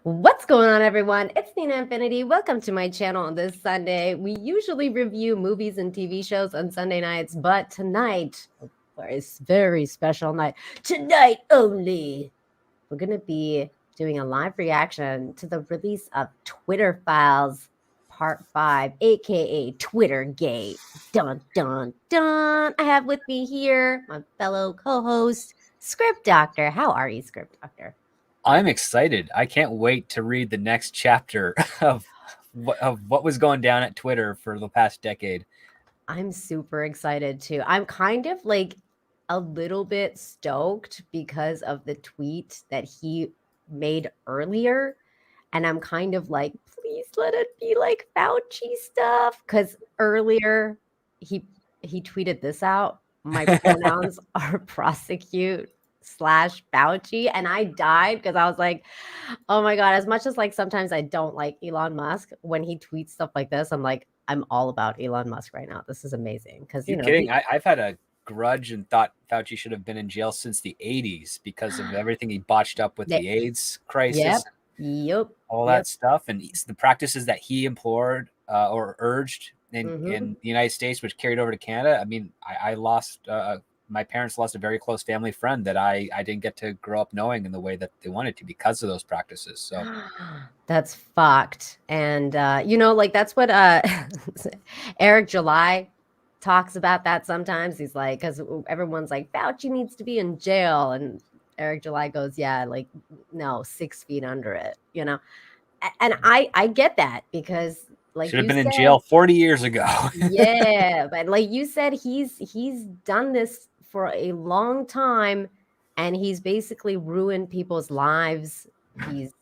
What's going on, everyone? It's Nina Infinity. Welcome to my channel on this Sunday. We usually review movies and TV shows on Sunday nights, but tonight, for a very special night, tonight only, we're going to be doing a live reaction to the release of Twitter Files Part 5, aka Twitter Gate. Dun, dun, dun. I have with me here my fellow co host, Script Doctor. How are you, Script Doctor? I'm excited. I can't wait to read the next chapter of what was going down at Twitter for the past decade. I'm super excited too. I'm kind of like a little bit stoked because of the tweet that he made earlier. And I'm kind of like, please let it be like Fauci stuff. Because earlier he tweeted this out. My pronouns are prosecute slash Fauci. And I died because I was like, oh my God, as much as like sometimes I don't like Elon Musk, when he tweets stuff like this, I'm like, I'm all about Elon Musk right now. This is amazing because, You kidding? I've had a grudge and thought Fauci should have been in jail since the 80s because of everything he botched up with they, the AIDS yep, crisis, yep, all yep. that stuff, and the practices that he implored or urged Mm-hmm. in the United States, which carried over to Canada. I mean, I lost my parents lost a very close family friend that I didn't get to grow up knowing in the way that they wanted to because of those practices. So That's fucked. And like that's what Eric July talks about that sometimes. He's like, because everyone's like, Fauci needs to be in jail. And Eric July goes, yeah, like, no, 6 feet under it. And I get that because like should have you been in said, jail 40 years ago. yeah, but like you said, he's done this for a long time, and he's basically ruined people's lives. He's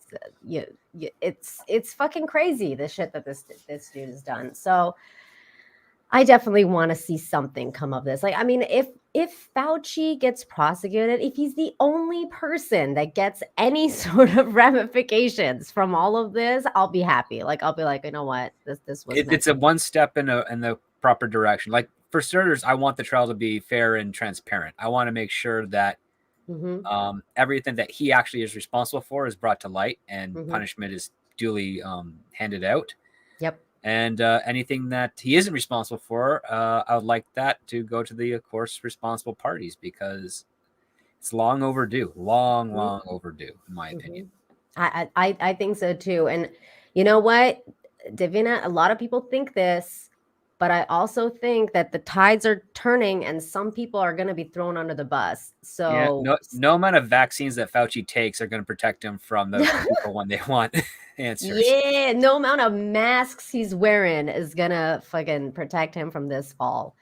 it's fucking crazy the shit that this dude has done. So I definitely want to see something come of this. Like, I mean, if Fauci gets prosecuted, if he's the only person that gets any sort of ramifications from all of this, I'll be happy. Like, I'll be like, you know what, this was meant. It's a one step in the proper direction. Like for starters, I want the trial to be fair and transparent. I want to make sure that Mm-hmm, everything that he actually is responsible for is brought to light and mm-hmm. punishment is duly handed out. Yep. And anything that he isn't responsible for, I would like that to go to the, of course, responsible parties because it's long overdue. Long overdue, in my Mhm. opinion. I think so too. And you know what, Davina, a lot of people think this, but I also think that the tides are turning and some people are going to be thrown under the bus. Yeah, So no amount of vaccines that Fauci takes are going to protect him from the people when they want answers. yeah, no amount of masks he's wearing is going to fucking protect him from this fall.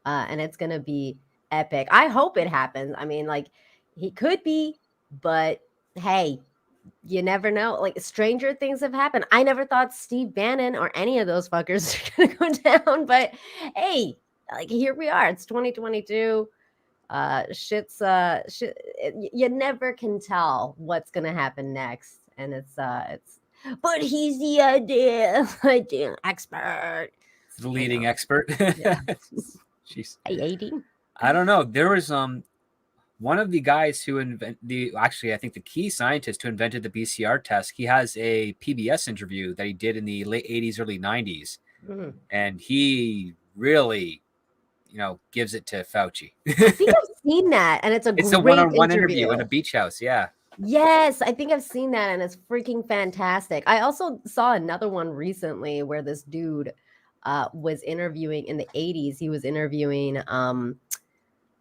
And it's going to be epic. I hope it happens. I mean, like he could be, but hey, you never know. Like stranger things have happened. I never thought Steve Bannon or any of those fuckers are gonna go down, but hey, like here we are. It's 2022. Shit. You never can tell what's gonna happen next, and it's. But he's the idea expert. The I leading know. expert. Yeah. Jeez. Hey, 80. I don't know. There was one of the guys who I think the key scientist who invented the BCR test. He has a PBS interview that he did in the late 80s, early 90s, Mm. and he really, gives it to Fauci. I think I've seen that, and it's a It's a great one-on-one interview in interview. a beach house. Yeah. Yes, I think I've seen that and it's freaking fantastic. I also saw another one recently where this dude was interviewing in the 80s. He was interviewing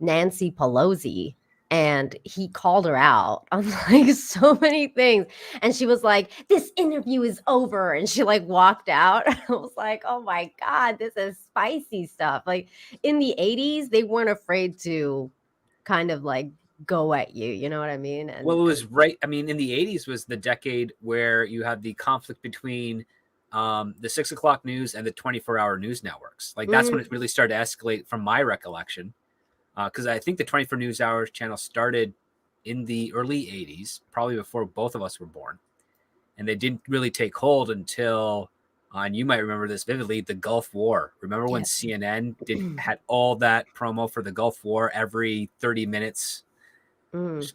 Nancy Pelosi and he called her out on like so many things. And she was like, "This interview is over." And she like walked out. I was like, "Oh my God, this is spicy stuff." Like in the 80s, they weren't afraid to kind of like go at you. You know what I mean? Well, And it was right. I mean, in the 80s was the decade where you had the conflict between the 6 o'clock news and the 24-hour news networks. Like that's when mm, it really started to escalate from my recollection. Because I think the 24 News Hours channel started in the early 80s, probably before both of us were born. And they didn't really take hold until, and you might remember this vividly, the Gulf War. Remember when yeah. CNN had all that promo for the Gulf War every 30 minutes? Mm.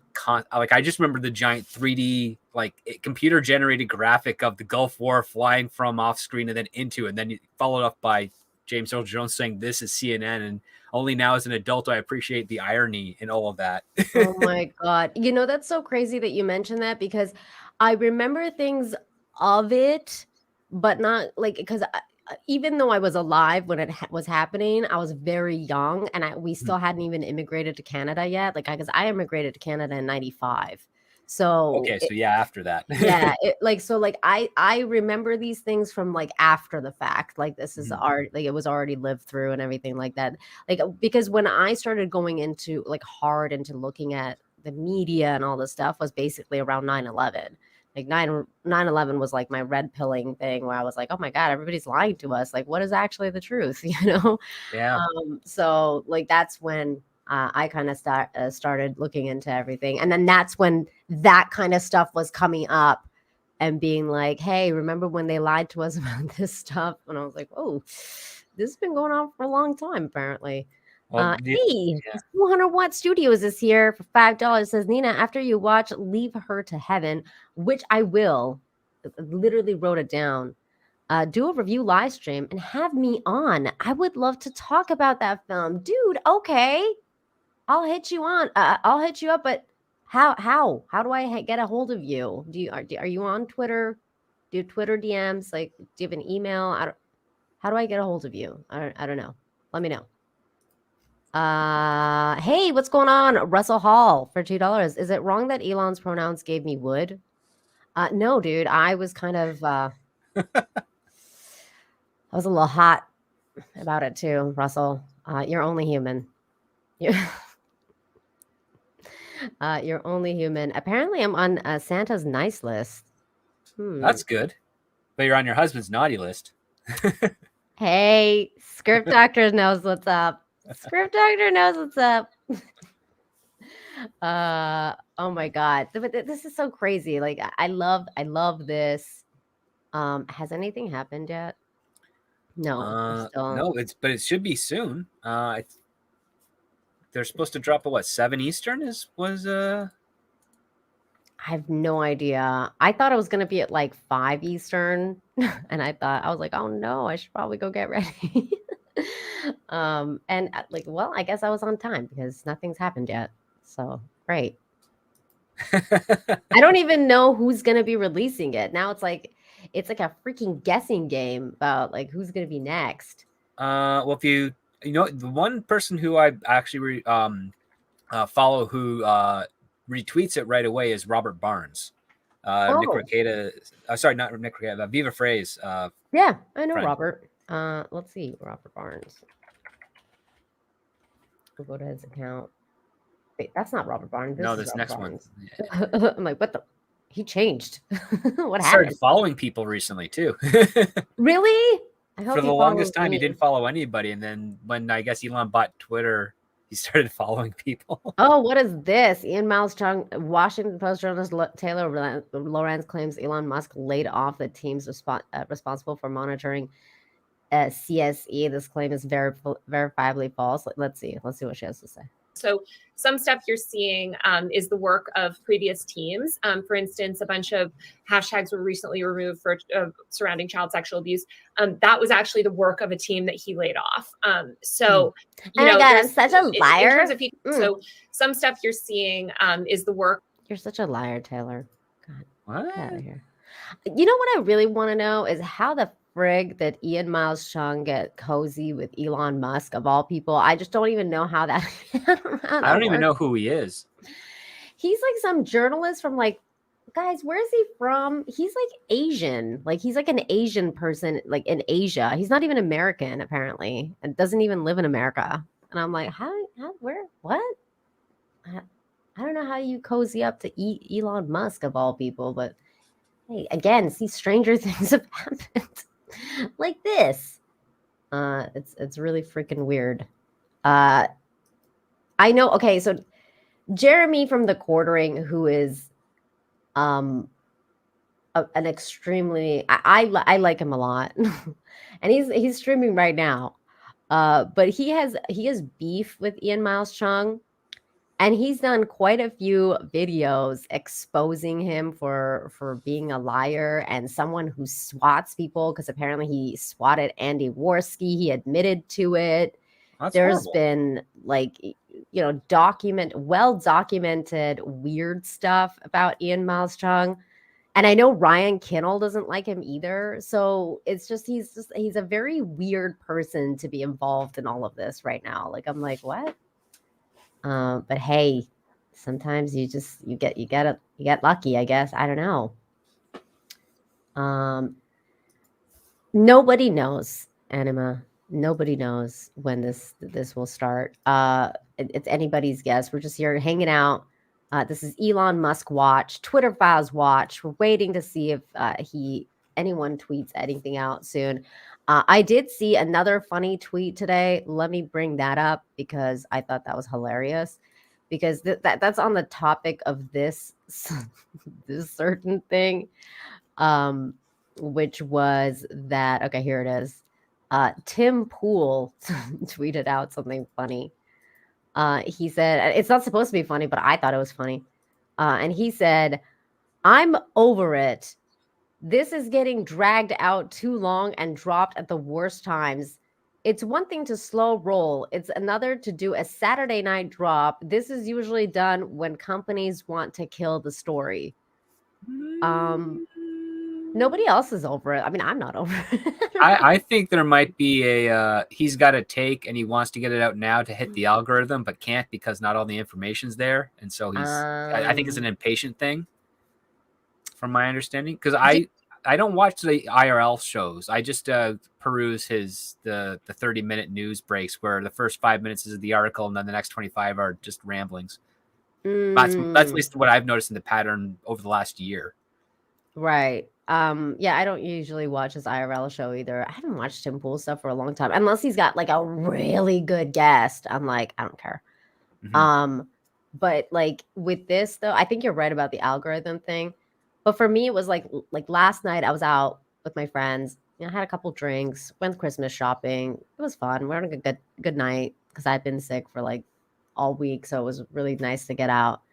Like I just remember the giant 3D like computer generated graphic of the Gulf War flying from off screen and then into, and then followed up by James Earl Jones saying this is CNN, and only now as an adult I appreciate the irony in all of that. Oh my God. You know, that's so crazy that you mentioned that, because I remember things of it, but not like, because even though I was alive when it was happening, I was very young, and we still hadn't even immigrated to Canada yet. Like, because I immigrated to Canada in 95. So Okay, so yeah, after that. yeah, I remember these things from like after the fact. Like this is Mhm. art, like it was already lived through and everything like that. Like because when I started going into like hard into looking at the media and all this stuff was basically around 9/11. Like 9/11 was like my red pilling thing where I was like, oh my God, everybody's lying to us. Like, what is actually the truth? You know? Yeah. So like that's when I kind of started looking into everything, and then that's when that kind of stuff was coming up and being like, "Hey, remember when they lied to us about this stuff?" And I was like, "Oh, this has been going on for a long time, apparently." Well, Hey, yeah. 200-watt Studios is here for $5. Says Nina, after you watch Leave Her to Heaven, which I will, literally wrote it down. Do a review live stream and have me on. I would love to talk about that film, dude. Okay, I'll hit you on. I'll hit you up. But how do I get a hold of you? Are you on Twitter? Do you Twitter DMs? Like, do you have an email? How do I get a hold of you? I don't know. Let me know. Hey, what's going on? Russell Hall for $2. Is it wrong that Elon's pronouns gave me wood? No, dude. I was kind of I was a little hot about it too, Russell. You're only human. You're, you're only human. Apparently, I'm on Santa's nice list. That's good. But you're on your husband's naughty list. Hey, Script Doctor knows what's up. Script Doctor knows what's up. Oh my God. But this is so crazy. Like I love this. Has anything happened yet? No, we're still. No, but it should be soon. They're supposed to drop at what, 7 Eastern was I have no idea. I thought it was gonna be at like 5 Eastern, and I was like, oh no, I should probably go get ready. And like, well, I guess I was on time because nothing's happened yet. So great. I don't even know who's gonna be releasing it. Now it's like a freaking guessing game about like who's gonna be next. well, if you know the one person who I actually follow who retweets it right away is Robert Barnes. Nick Oh, Rekieta, sorry, not Nick Rekieta, Viva Phrase yeah, I know friend. Robert. Let's see, Robert Barnes. We'll go to his account. Wait, that's not Robert Barnes. This No, is this Robert next one. Barnes. I'm like, what the? He changed. What Started happened? following people recently too. Really? I For hope the he follows longest time, he me. didn't follow anybody, and then when I guess Elon bought Twitter, he started following people. Oh, what is this? Miles Cheong, Washington Post journalist Taylor Lorenz claims Elon Musk laid off the teams responsible for monitoring CSE. This claim is verifiably false. Let's see what she has to say. So some stuff you're seeing is the work of previous teams. For instance, a bunch of hashtags were recently removed for surrounding child sexual abuse. That was actually the work of a team that he laid off. So, you know, God, I'm such a liar. In terms of people, so some stuff you're seeing is the work. You're such a liar, Taylor. God, What? get out of here. You know what I really want to know is how the frig that Miles Cheong get cozy with Elon Musk of all people. I just don't even know how that. I don't even know who he is. He's like some journalist from like, guys, where is he from? He's like Asian. Like he's like an Asian person, like in Asia. He's not even American apparently, and doesn't even live in America. And I'm like, where, what? I don't know how you cozy up to Elon Musk of all people, but hey, again, see, stranger things have happened. Like this. It's really freaking weird. I know. Okay, so Jeremy from The Quartering, who is an extremely I like him a lot, and he's streaming right now. But he has beef with Miles Cheong, And he's done quite a few videos exposing him for being a liar and someone who swats people, because apparently he swatted Andy Worski. He admitted to it. That's There's horrible. been like, well documented weird stuff about Ian Miles Cheong. And I know Ryan Kinnell doesn't like him either. So it's just he's a very weird person to be involved in all of this right now. Like, I'm like, what? But hey, sometimes you get lucky, I guess. I don't know. Nobody knows, Anima. Nobody knows when this will start. It's anybody's guess. We're just here hanging out. This is Elon Musk watch, Twitter files watch. We're waiting to see if anyone tweets anything out soon. I did see another funny tweet today. Let me bring that up because I thought that was hilarious. Because that's on the topic of this this certain thing. Which was that, okay, here it is. Tim Pool tweeted out something funny. He said, it's not supposed to be funny, but I thought it was funny. And he said, "I'm over it. This is getting dragged out too long and dropped at the worst times. It's one thing to slow roll. It's another to do a Saturday night drop. This is usually done when companies want to kill the story." Nobody else is over it. I mean, I'm not over it. I think there might be he's got a take and he wants to get it out now to hit the algorithm, but can't because not all the information's there. And so I think it's an impatient thing from my understanding. Because I don't watch the IRL shows. I just peruse the 30-minute news breaks where the first 5 minutes is the article and then the next 25 are just ramblings. That's at least what I've noticed in the pattern over the last year. Right. Yeah, I don't usually watch his IRL show either. I haven't watched Tim Pool stuff for a long time, unless he's got like a really good guest. I'm like, I don't care. But like with this though, I think you're right about the algorithm thing. But for me, it was like last night I was out with my friends. I had a couple drinks, went Christmas shopping. It was fun. We're having a good night because I've been sick for like all week, so it was really nice to get out.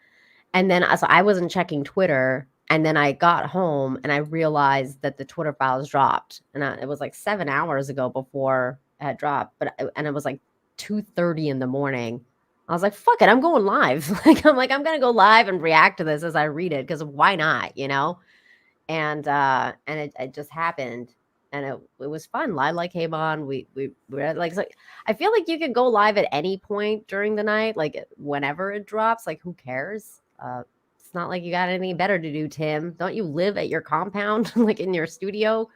And then so I wasn't checking Twitter. And then I got home and I realized that the Twitter files dropped. And it was like 7 hours ago before it had dropped. And it was like 2:30 in the morning. I was like, fuck it, I'm going live. I'm going to go live and react to this as I read it, because why not, And it just happened. And it was fun. Lila came on. We were like, so I feel like you can go live at any point during the night, like whenever it drops. Like, who cares? It's not like you got anything better to do, Tim. Don't you live at your compound, like in your studio?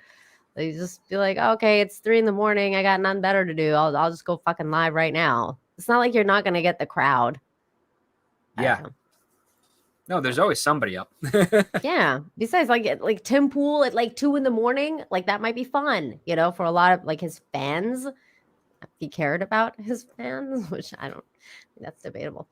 Like, you just be like, okay, it's 3 a.m. I got nothing better to do. I'll just go fucking live right now. It's not like you're not going to get the crowd. Yeah. No, there's always somebody up. Yeah. Besides, like Tim Pool at like 2 a.m, like that might be fun, for a lot of like his fans. If he cared about his fans, which I don't. That's debatable.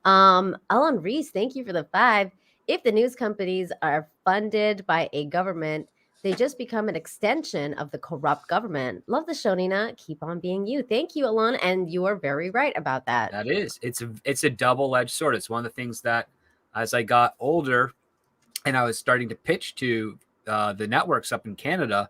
Elon Reese, thank you for the 5. If the news companies are funded by a government, they just become an extension of the corrupt government. Love the show, Nina. Keep on being you. Thank you, Elon. And you are very right about that. That is. It's a double-edged sword. It's one of the things that as I got older and I was starting to pitch to the networks up in Canada,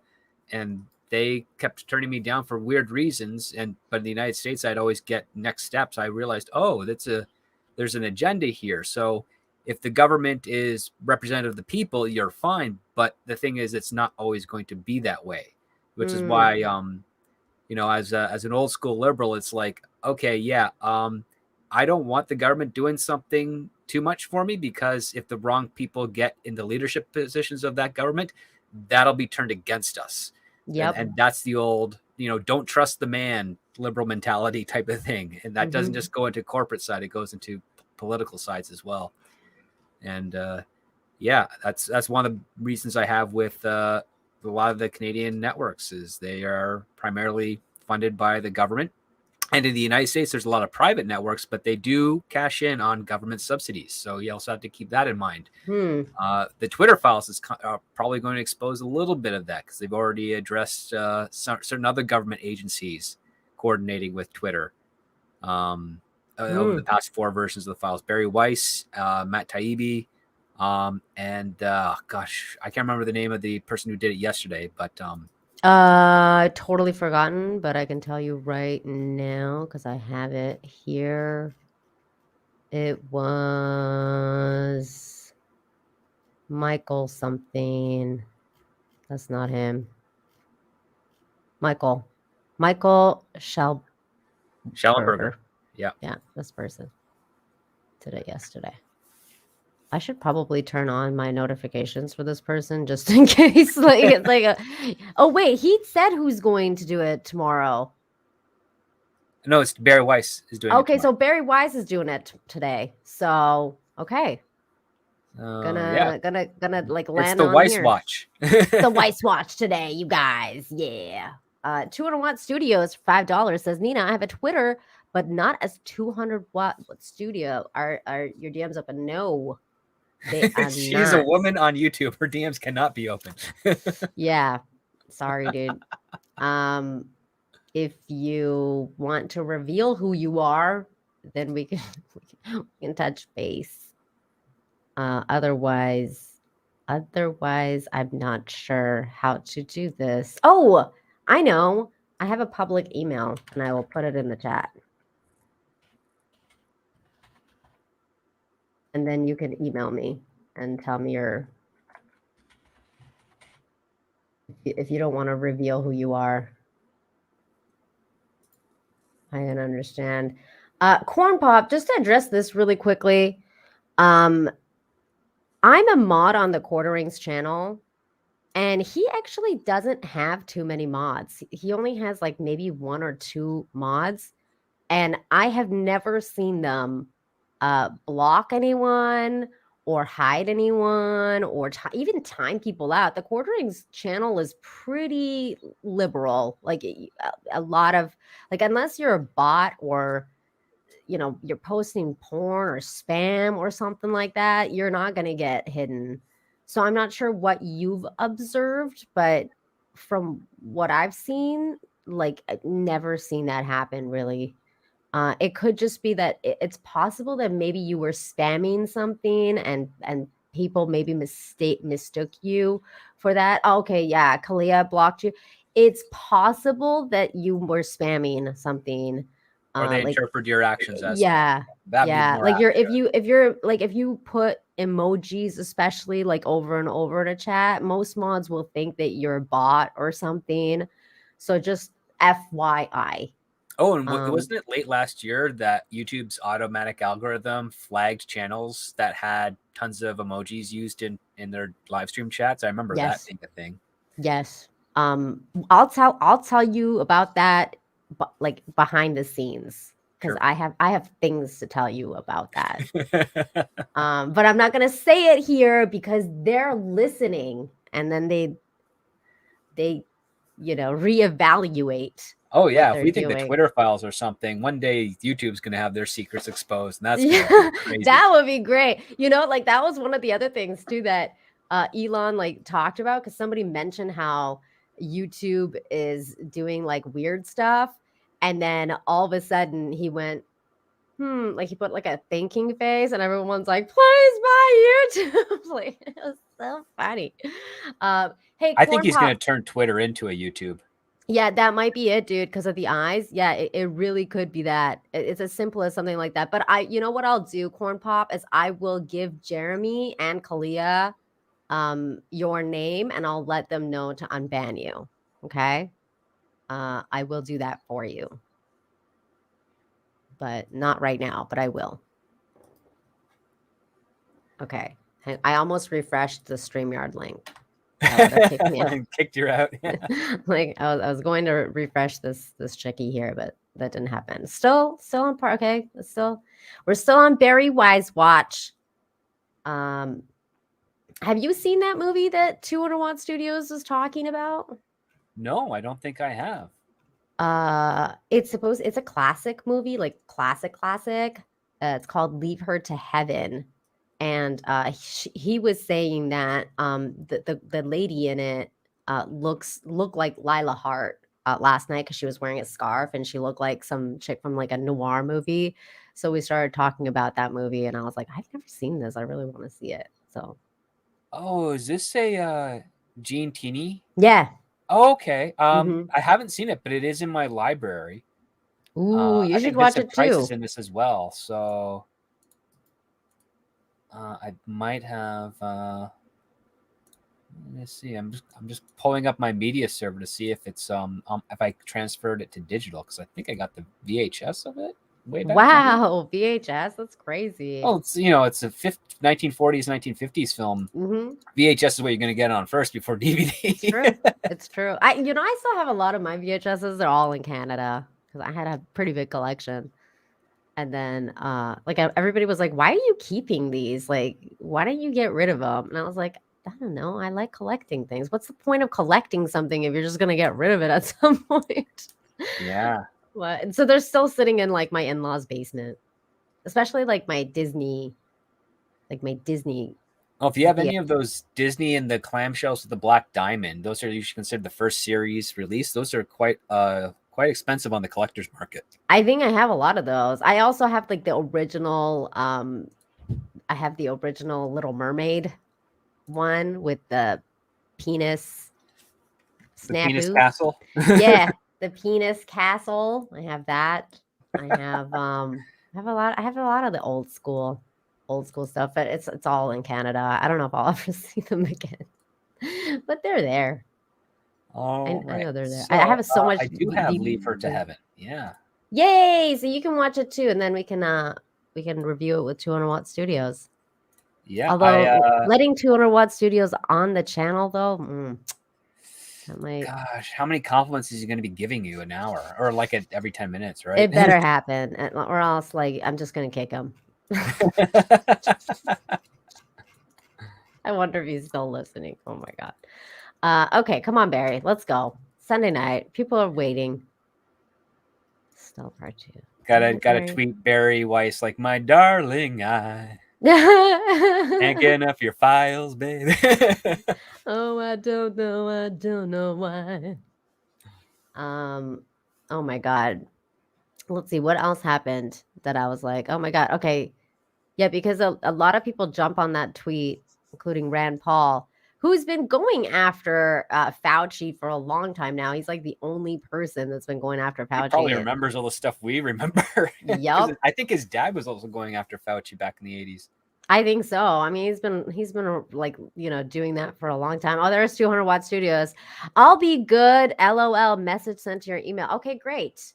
and they kept turning me down for weird reasons. But in the United States, I'd always get next steps. I realized, there's an agenda here. So if the government is representative of the people, you're fine. But the thing is, it's not always going to be that way, which is why, as an old school liberal, it's like, okay, yeah, I don't want the government doing something too much for me, because if the wrong people get in the leadership positions of that government, that'll be turned against us. Yep. And that's the old, don't trust the man liberal mentality type of thing. And that doesn't just go into corporate side, it goes into political sides as well. And that's one of the reasons I have with a lot of the Canadian networks is they are primarily funded by the government. And in the United States, there's a lot of private networks, but they do cash in on government subsidies. So you also have to keep that in mind. The Twitter files is probably going to expose a little bit of that, because they've already addressed certain other government agencies coordinating with Twitter over the past 4 versions of the files. Barry Weiss, Matt Taibbi, and gosh, I can't remember the name of the person who did it yesterday, but totally forgotten, but I can tell you right now because I have it here. It was Michael something. That's not him. Michael Schellenberger. Yeah. Yeah, this person did it yesterday. I should probably turn on my notifications for this person just in case. Like it's like oh wait, he said who's going to do it tomorrow. No, it's Barry Weiss is doing it. Okay, so Barry Weiss is doing it today. So okay. Gonna like land it's the on Weiss here. watch. The Weiss watch today, you guys. Yeah. 200-watt studios for $5 says Nina. I have a Twitter, but not as 200-watt studio. Are your DMs open? No. They are She's not. a woman on YouTube. Her DMs cannot be open. Yeah. Sorry, dude. If you want to reveal who you are, then we can touch base. Otherwise, I'm not sure how to do this. Oh, I know. I have a public email and I will put it in the chat. And then you can email me and tell me if you don't want to reveal who you are. I can understand. Corn Pop, just to address this really quickly. I'm a mod on the Quarterings channel, and he actually doesn't have too many mods. He only has like maybe 1 or 2 mods, and I have never seen them block anyone or hide anyone or even time people out. The Quarterings channel is pretty liberal. Like a lot of like, unless you're a bot or you're posting porn or spam or something like that, you're not going to get hidden. So I'm not sure what you've observed, but from what I've seen, like I've never seen that happen really. It could just be that it's possible that maybe you were spamming something and people maybe mistook you for that. Okay, yeah, Kalia blocked you. It's possible that you were spamming something. Or they like, interpret your actions as yeah, like if you put emojis, especially like over and over to chat, most mods will think that you're a bot or something. So just FYI. Oh, and wasn't it late last year that YouTube's automatic algorithm flagged channels that had tons of emojis used in their live stream chats? I remember that being a thing. Yes. I'll tell you about that, but like behind the scenes, because I have things to tell you about that. But I'm not gonna say it here because they're listening, and then they reevaluate. Oh yeah, if we think the Twitter files or something, one day YouTube's gonna have their secrets exposed, and that's gonna be crazy. That would be great. Like that was one of the other things too that Elon like talked about, because somebody mentioned how YouTube is doing like weird stuff, and then all of a sudden he went, like he put like a thinking face, and everyone's like, please buy YouTube. Like it was so funny. Hey, I think he's gonna turn Twitter into a YouTube. Yeah, that might be it, dude, because of the eyes. Yeah, it really could be that. It's as simple as something like that. But you know what I'll do, Corn Pop, is I will give Jeremy and Kalia your name, and I'll let them know to unban you. Okay? I will do that for you. But not right now, but I will. Okay. I almost refreshed the StreamYard link. Kicked you out. Like I was going to refresh this chickie here, but that didn't happen. Still on par. Okay, we're still on Barry Weiss watch. Have you seen that movie that 201 Studios was talking about? No, I don't think I have. It's a classic movie, like classic. It's called Leave Her to Heaven. And he was saying that the lady in it looked like Lila Hart last night because she was wearing a scarf and she looked like some chick from like a noir movie. So we started talking about that movie, and I was like, I've never seen this. I really want to see it. So Oh, is this a Gene Teeny? yeah. Oh, okay. Hmm. I haven't seen it, but it is in my library. Ooh, you I should think watch Vincent it Price is too. in this as well, so I might have. Let me see. I'm just pulling up my media server to see if it's if I transferred it to digital, because I think I got the VHS of it way back when. Wow, VHS. That's crazy. Well, it's it's a 1940s 1950s film. Hmm. VHS is what you're going to get on first before DVD. It's true. It's true. I still have a lot of my VHSs. They're all in Canada because I had a pretty big collection. And then, everybody was like, "Why are you keeping these? Like, why don't you get rid of them?" And I was like, "I don't know. I like collecting things. What's the point of collecting something if you're just gonna get rid of it at some point?" Yeah. What? And so they're still sitting in like my in-laws' basement, especially like my Disney. Oh, if you have Yeah. any of those Disney and the clamshells with the black diamond, those are usually considered the first series release. Those are quite expensive on the collector's market. I think I have a lot of those. I also have like the original. I have the original Little Mermaid one with the penis The penis snafu. castle. Yeah, the penis castle. I have that. I have a lot of the old school stuff, but it's all in Canada. I don't know if I'll ever see them again. But they're there. All I right. know they're there. I So have so much I do have Leave Her to DVD. Heaven. Yeah. Yay! So you can watch it too, and then we can review it with 200 Watt Studios. Yeah. Although letting 200 Watt Studios on the channel though, that might Gosh, how many compliments is he going to be giving you an hour, or like every 10 minutes, right? it better happen, or else like I'm just gonna kick him. I wonder if he's still listening. Oh my god. Okay, come on, Barry. Let's go. Sunday night. People are waiting. Still part 2. gotta tweet Barry Weiss like, my darling, I can't get enough of your files, baby. Oh, I don't know why. Oh my god. Let's see what else happened that I was like, oh my god. Okay. Yeah, because a lot of people jump on that tweet, including Rand Paul, who's been going after Fauci for a long time now. He's like the only person that's been going after He probably Fauci. remembers all the stuff we remember. Yep. I think his dad was also going after Fauci back in the 80s. I think so. I mean, he's been like, doing that for a long time. Oh, there's 200 Watt Studios. I'll be good. LOL. Message sent to your email. Okay, great.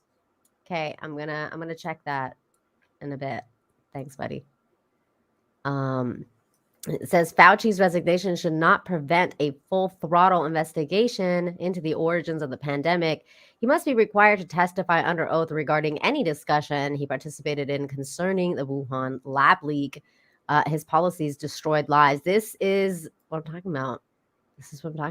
Okay, I'm gonna check that in a bit. Thanks, buddy. It says Fauci's resignation should not prevent a full throttle investigation into the origins of the pandemic. He must be required to testify under oath regarding any discussion he participated in concerning the Wuhan lab leak. His policies destroyed lives. This is what I'm talking about.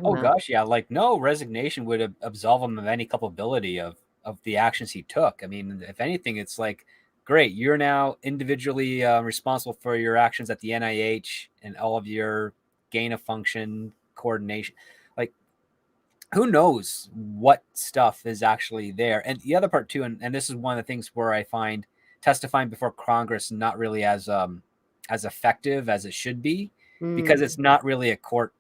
Oh gosh, yeah. Like no resignation would absolve him of any culpability of the actions he took. I mean, if anything, it's like, great, you're now individually responsible for your actions at the NIH and all of your gain of function coordination. Like, who knows what stuff is actually there? And the other part too, and this is one of the things where I find testifying before Congress not really as effective as it should be, because it's not really a court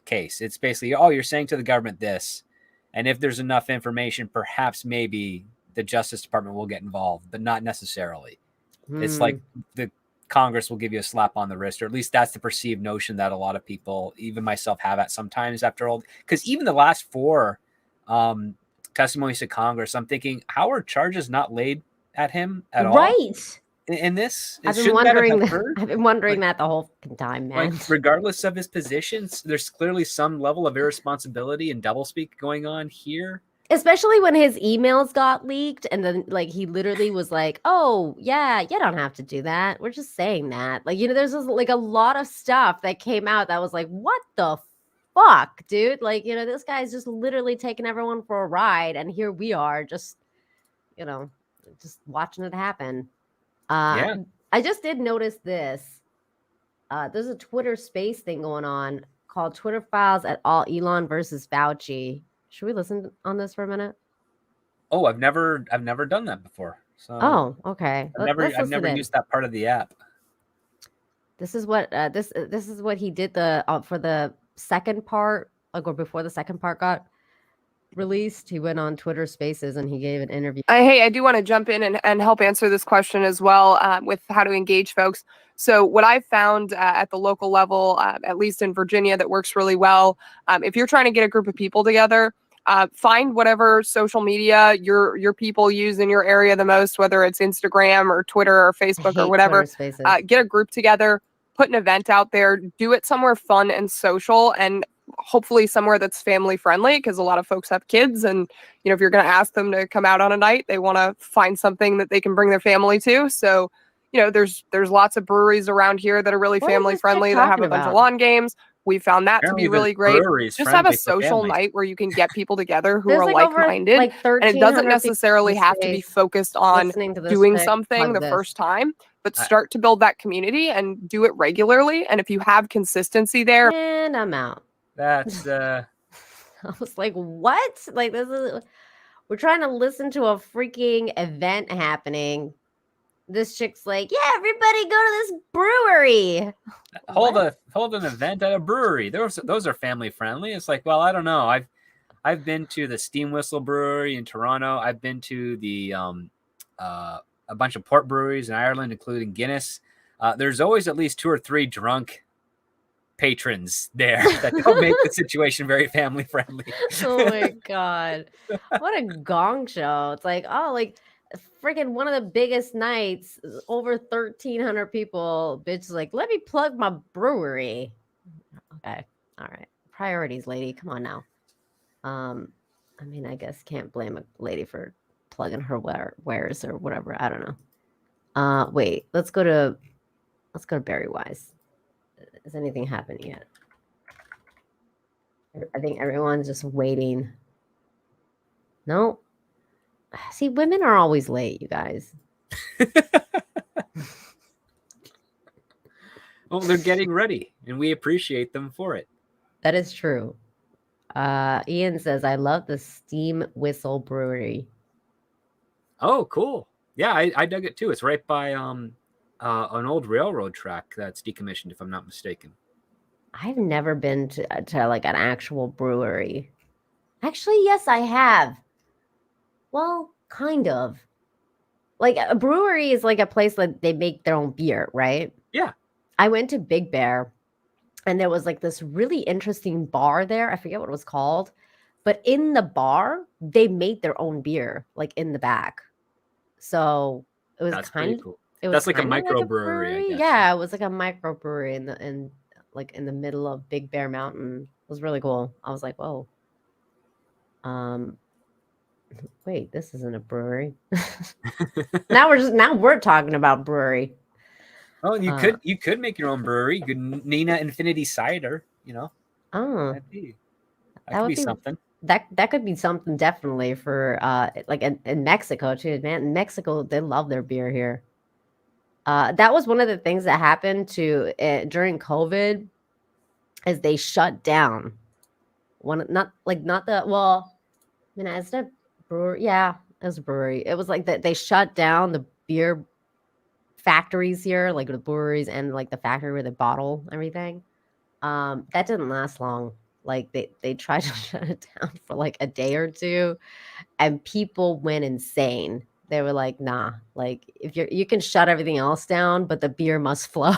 case. It's basically, oh, you're saying to the government this, and if there's enough information, perhaps maybe the Justice Department will get involved, but not necessarily. It's like the Congress will give you a slap on the wrist, or at least that's the perceived notion that a lot of people, even myself, have at sometimes after all. Because even the last 4 testimonies to Congress, I'm thinking, how are charges not laid at him at all? Right. In this, I've been wondering that the whole time, man. Like, regardless of his positions, there's clearly some level of irresponsibility and doublespeak going on here. Especially when his emails got leaked, and then like he literally was like, "Oh yeah, you don't have to do that. We're just saying that." Like, there's like a lot of stuff that came out that was like, "What the fuck, dude?" Like, this guy's just literally taking everyone for a ride, and here we are, just watching it happen. Yeah. I just did notice this. There's a Twitter space thing going on called Twitter Files at all Elon versus Fauci. Should we listen on this for a minute? Oh, I've never done that before. So Oh, okay. I've Let's listen never in. used that part of the app. This is what this is what he did the for the second part, like or before the second part got released. He went on Twitter Spaces and he gave an interview. Hey, I do want to jump in and help answer this question as well with how to engage folks. So what I've found at the local level, at least in Virginia, that works really well, if you're trying to get a group of people together, find whatever social media your people use in your area the most, whether it's Instagram or Twitter or I Facebook or hate whatever. Twitter Spaces. Get a group together, put an event out there, do it somewhere fun and social, and hopefully somewhere that's family friendly, because a lot of folks have kids, and if you're going to ask them to come out on a night, they want to find something that they can bring their family to. So there's lots of breweries around here that are really What is family this chick friendly, that have talking a bunch of about? lawn games. We found that to be really great. Just have a social night where you can get people together who There's are like like-minded, like and it doesn't 1,300 necessarily people have to be focused on listening to this doing chick something plug the this. first time, but start to build that community and do it regularly. And if you have consistency there, And I'm out. That's I was like, what? Like we're trying to listen to a freaking event happening. This chick's like, yeah, everybody go to this brewery. hold an event at a brewery. Those are family friendly. It's like, well, I don't know. I've been to the Steam Whistle Brewery in Toronto. I've been to the a bunch of port breweries in Ireland, including Guinness. There's always at least 2 or 3 drunk patrons there that don't make the situation very family friendly. Oh my god, what a gong show! It's like, oh, like freaking one of the biggest nights, over 1,300 people. Bitch is like, let me plug my brewery. Okay, all right, priorities, lady. Come on now. I mean, I guess can't blame a lady for plugging her wares or whatever. I don't know. Wait, let's go to Bari Wise. Has anything happened yet? I think everyone's just waiting. No. See, women are always late, you guys. Well, they're getting ready, and we appreciate them for it. That is true. Ian says, I love the Steam Whistle Brewery. Oh, cool. Yeah, I dug it too. It's right by an old railroad track that's decommissioned, if I'm not mistaken. I've never been to like an actual brewery. Actually, yes, I have. Well, kind of. Like a brewery is like a place that they make their own beer, right? Yeah. I went to Big Bear and there was like this really interesting bar there. I forget what it was called. But in the bar, they made their own beer, like in the back. So it was kind of cool. It was That's like a kinda microbrewery, I guess. Yeah, it was like a microbrewery in the middle of Big Bear Mountain. It was really cool. I was like, whoa. Wait, this isn't a brewery. now we're talking about brewery. Oh, you could make your own brewery. You could Nina Infinity Cider, Oh, that could be something. That could be something definitely for like in Mexico too, man. In Mexico, they love their beer here. That was one of the things that happened during COVID, is they shut down it's a brewery. Yeah, it was a brewery. It was like that they shut down the beer factories here, like the breweries and like the factory where they bottle everything. That didn't last long. Like they tried to shut it down for like a day or two, and people went insane. They were like, nah, like if you can shut everything else down, but the beer must flow.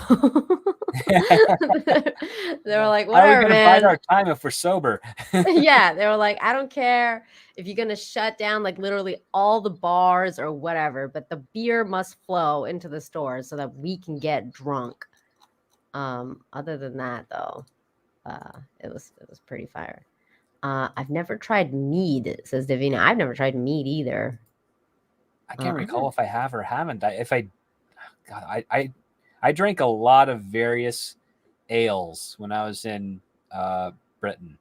They were like, How are we whatever, gonna man. bide our time if we're sober? Yeah, they were like, I don't care if you're gonna shut down like literally all the bars or whatever, but the beer must flow into the stores so that we can get drunk. Other than that, though, it was pretty fire. I've never tried mead, says Davina. I've never tried mead either. I can't recall if I have or haven't. I drank a lot of various ales when I was in Britain.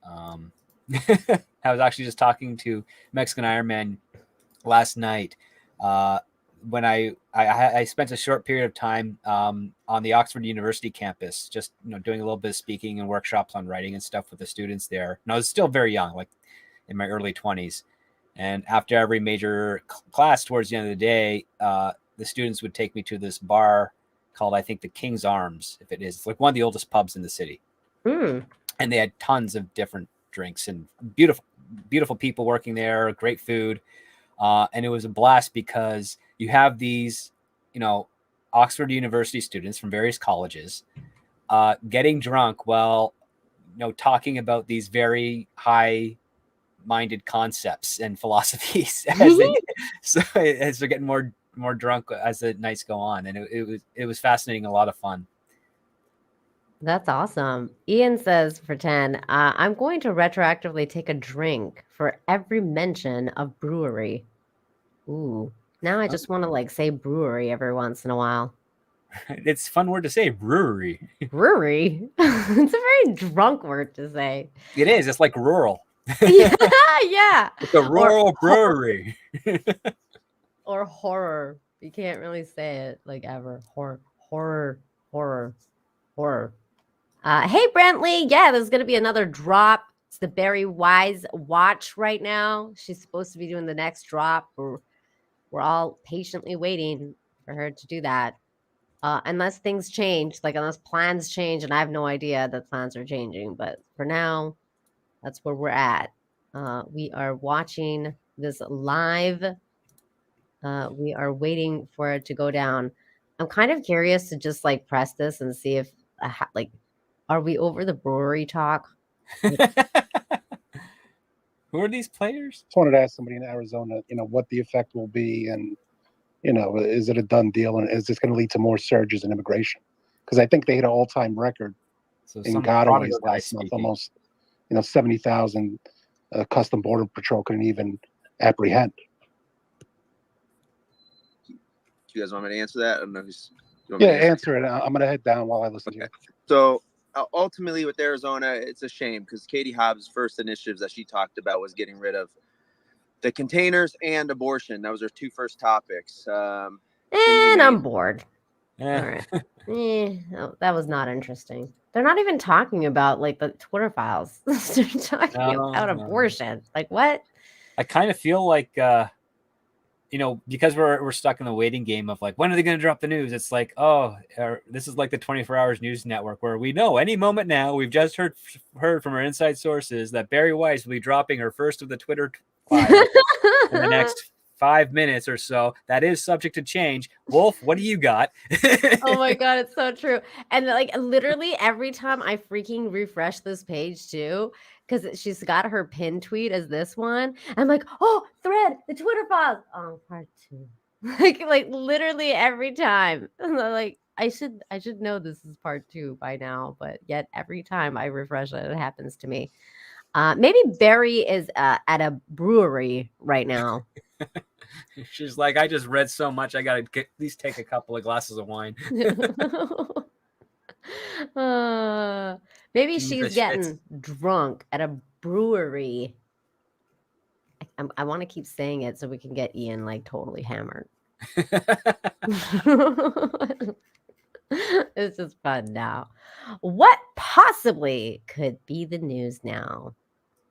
I was actually just talking to Mexican Iron Man last night when I spent a short period of time on the Oxford University campus, just doing a little bit of speaking and workshops on writing and stuff with the students there. And I was still very young, like in my early 20s. And after every major class, towards the end of the day, the students would take me to this bar called, I think, the King's Arms, if it is. It's like one of the oldest pubs in the city. Mm. And they had tons of different drinks and beautiful people working there, great food. And it was a blast because you have these, Oxford University students from various colleges getting drunk while, talking about these very high-minded concepts and philosophies as they're getting more drunk as the nights go on. And it was fascinating, a lot of fun. That's awesome. Ian says for 10, I'm going to retroactively take a drink for every mention of brewery. Ooh, now I just want to say brewery every once in a while. It's a fun word to say, brewery. Brewery? It's a very drunk word to say. It is. It's like rural. Yeah. It's a rural brewery. Or horror. You can't really say it ever. Horror. Hey, Brantley. Yeah, there's going to be another drop. It's the Bari Wise watch right now. She's supposed to be doing the next drop. We're all patiently waiting for her to do that. Unless things change, unless plans change, and I have no idea that plans are changing. But for now, that's where we're at. We are watching this live. We are waiting for it to go down. I'm kind of curious to just press this and see if are we over the brewery talk? Who are these players? Just wanted to ask somebody in Arizona, what the effect will be, and is it a done deal, and is this going to lead to more surges in immigration? Because I think they hit an all-time record in gotaways last month, almost 70,000 Custom Border Patrol couldn't even apprehend. Do you guys want me to answer that? I don't know who's. Answer it. I'm going to head down while I listen to you. So ultimately, with Arizona, it's a shame because Katie Hobbs' first initiatives that she talked about was getting rid of the containers and abortion. That was her two first topics. And I'm bored. All right. That was not interesting. They're not even talking about the Twitter files. They're talking about abortion. What? I kind of feel like because we're stuck in the waiting game of when are they going to drop the news? It's this is like the 24 Hours News Network, where we know any moment now. We've just heard from our inside sources that Bari Weiss will be dropping her first of the Twitter file in the next 5 minutes or so. That is subject to change. Wolf, what do you got? Oh my god, it's so true. And literally every time I freaking refresh this page too, because she's got her pinned tweet as this one, I'm oh, thread, the Twitter files. Oh, part 2. Literally every time. I should know this is part 2 by now, but yet every time I refresh it, it happens to me. Maybe Bari is at a brewery right now. She's I just read so much, I gotta at least take a couple of glasses of wine. Maybe she's getting drunk at a brewery. I want to keep saying it so we can get Ian totally hammered. This is fun now. What possibly could be the news now?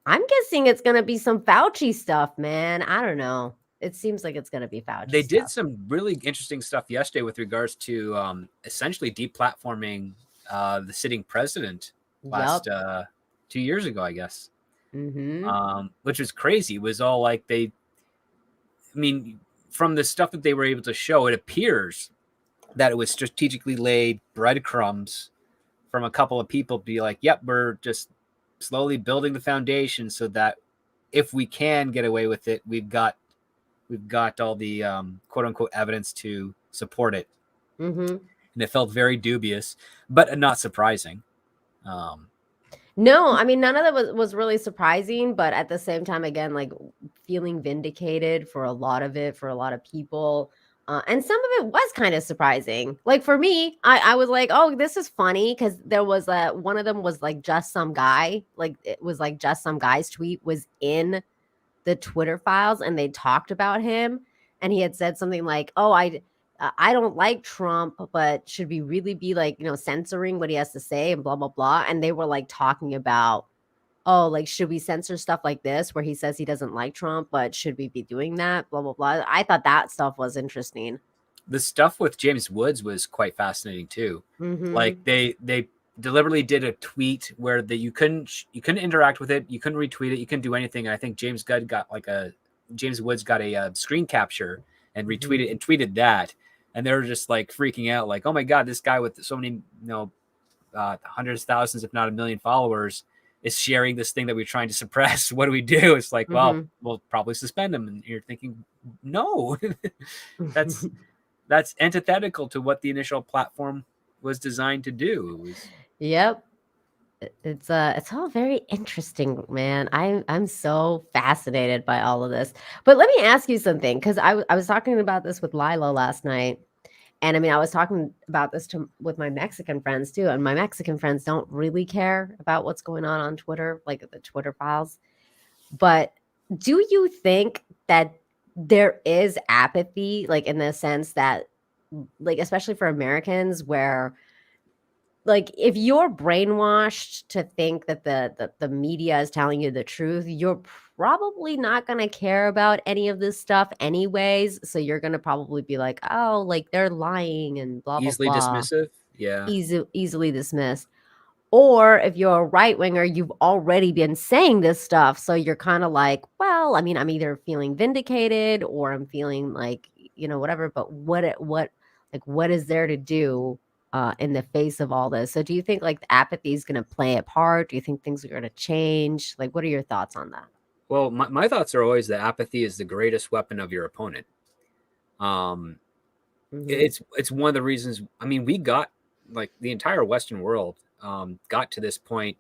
I'm guessing it's going to be some Fauci stuff, man. I don't know. It seems like it's going to be Fauci They stuff. did some really interesting stuff yesterday with regards to essentially deplatforming the sitting president last 2 years ago, I guess. Mm-hmm. Which was crazy. It was all from the stuff that they were able to show, it appears that it was strategically laid breadcrumbs from a couple of people to be yep, we're just slowly building the foundation so that if we can get away with it, we've got all the quote unquote evidence to support it. Mm-hmm. And it felt very dubious, but not surprising. No, none of that was really surprising, but at the same time, again, feeling vindicated for a lot of it, for a lot of people. And some of it was kind of surprising. For me, I was oh, this is funny because there was one of them was just some guy. It was just some guy's tweet was in the Twitter files and they talked about him. And he had said something oh, I don't like Trump, but should we really be censoring what he has to say and blah, blah, blah. And they were talking about oh, like, should we censor stuff like this where he says he doesn't like Trump, but should we be doing that? Blah, blah, blah. I thought that stuff was interesting. The stuff with James Woods was quite fascinating too. Mm-hmm. Like they deliberately did a tweet where you couldn't interact with it, you couldn't retweet it, you couldn't do anything. And I think James Woods got a screen capture and retweeted and tweeted that, and they were just like freaking out, like, oh my god, this guy with so many, hundreds, thousands, if not a million followers is sharing this thing that we're trying to suppress. What do we do? It's like, well, we'll probably suspend him. And you're thinking, no, that's antithetical to what the initial platform was designed to do. Yep. It's all very interesting, man. I'm so fascinated by all of this. But let me ask you something, because I was talking about this with Lila last night. And I mean, I was talking about this with my Mexican friends too. And my Mexican friends don't really care about what's going on Twitter, like the Twitter files. But do you think that there is apathy, like in the sense that, like, especially for Americans, where, like, if you're brainwashed to think that the media is telling you the truth, you're probably not going to care about any of this stuff anyways. So you're going to probably be like, oh, like, they're lying and blah, blah, Easily blah. dismissive. Yeah. Easily dismissed. Or if you're a right winger, you've already been saying this stuff. So you're kind of like, well, I mean, I'm either feeling vindicated or I'm feeling like, whatever. But what is there to do in the face of all this? So do you think like the apathy is going to play a part? Do you think things are going to change? Like, what are your thoughts on that? Well, my thoughts are always that apathy is the greatest weapon of your opponent. It's one of the reasons. I mean, we got, like, the entire Western world got to this point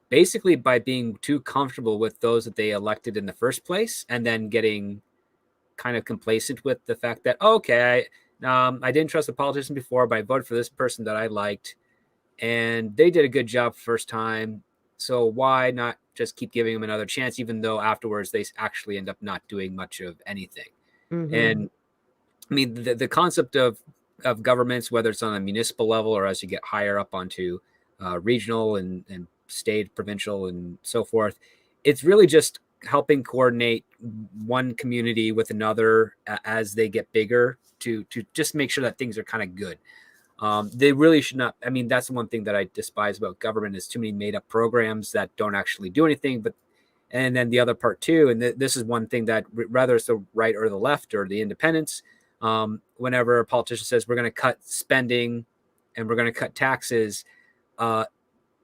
basically by being too comfortable with those that they elected in the first place, and then getting kind of complacent with the fact that, okay, I didn't trust the politician before, but I voted for this person that I liked, and they did a good job first time. So why not just keep giving them another chance, even though afterwards they actually end up not doing much of anything? And I mean, the concept of governments, whether it's on a municipal level or as you get higher up onto regional and state, provincial, and so forth, it's really just helping coordinate one community with another as they get bigger to just make sure that things are kind of good. They really should not. I mean, that's the one thing that I despise about government is too many made up programs that don't actually do anything. And then the other part too, and this is one thing that whether it's the right or the left or the independents, whenever a politician says we're going to cut spending and we're going to cut taxes,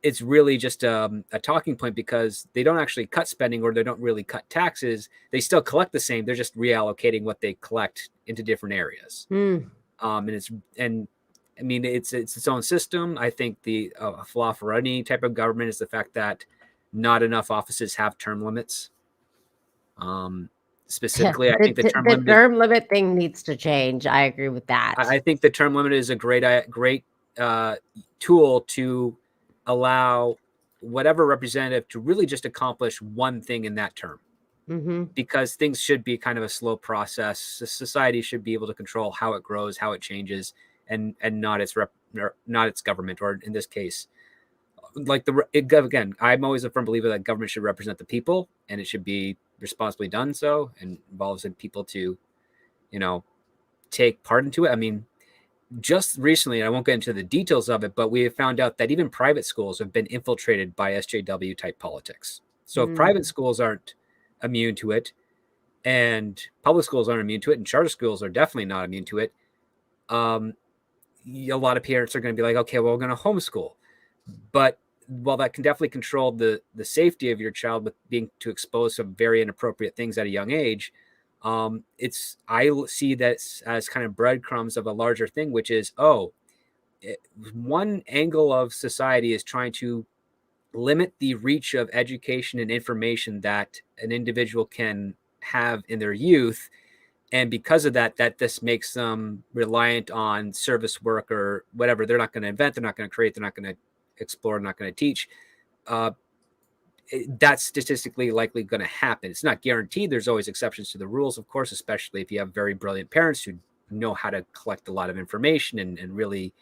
it's really just a talking point, because they don't actually cut spending or they don't really cut taxes. They still collect the same. They're just reallocating what they collect into different areas. And I mean, it's its own system. I think the flaw for any type of government is the fact that not enough offices have term limits. Specifically, I think the term limit thing needs to change. I agree with that. I think the term limit is a great tool to allow whatever representative to really just accomplish one thing in that term. Because things should be kind of a slow process. Society should be able to control how it grows, how it changes, and not its government, or in this case, like again, I'm always a firm believer that government should represent the people, and it should be responsibly done so, and involves people to, take part into it. I mean, just recently, I won't get into the details of it, but we have found out that even private schools have been infiltrated by SJW type politics. So if private schools aren't immune to it, and public schools aren't immune to it, and charter schools are definitely not immune to it, a lot of parents are going to be like, okay, well, we're going to homeschool. But while that can definitely control the safety of your child with being too exposed to very inappropriate things at a young age, I see that as kind of breadcrumbs of a larger thing, which is, one angle of society is trying to limit the reach of education and information that an individual can have in their youth. And because of that this makes them reliant on service work or whatever. They're not going to invent, they're not going to create, they're not going to explore, not going to teach. That's statistically likely going to happen. It's not guaranteed. There's always exceptions to the rules, of course, especially if you have very brilliant parents who know how to collect a lot of information and really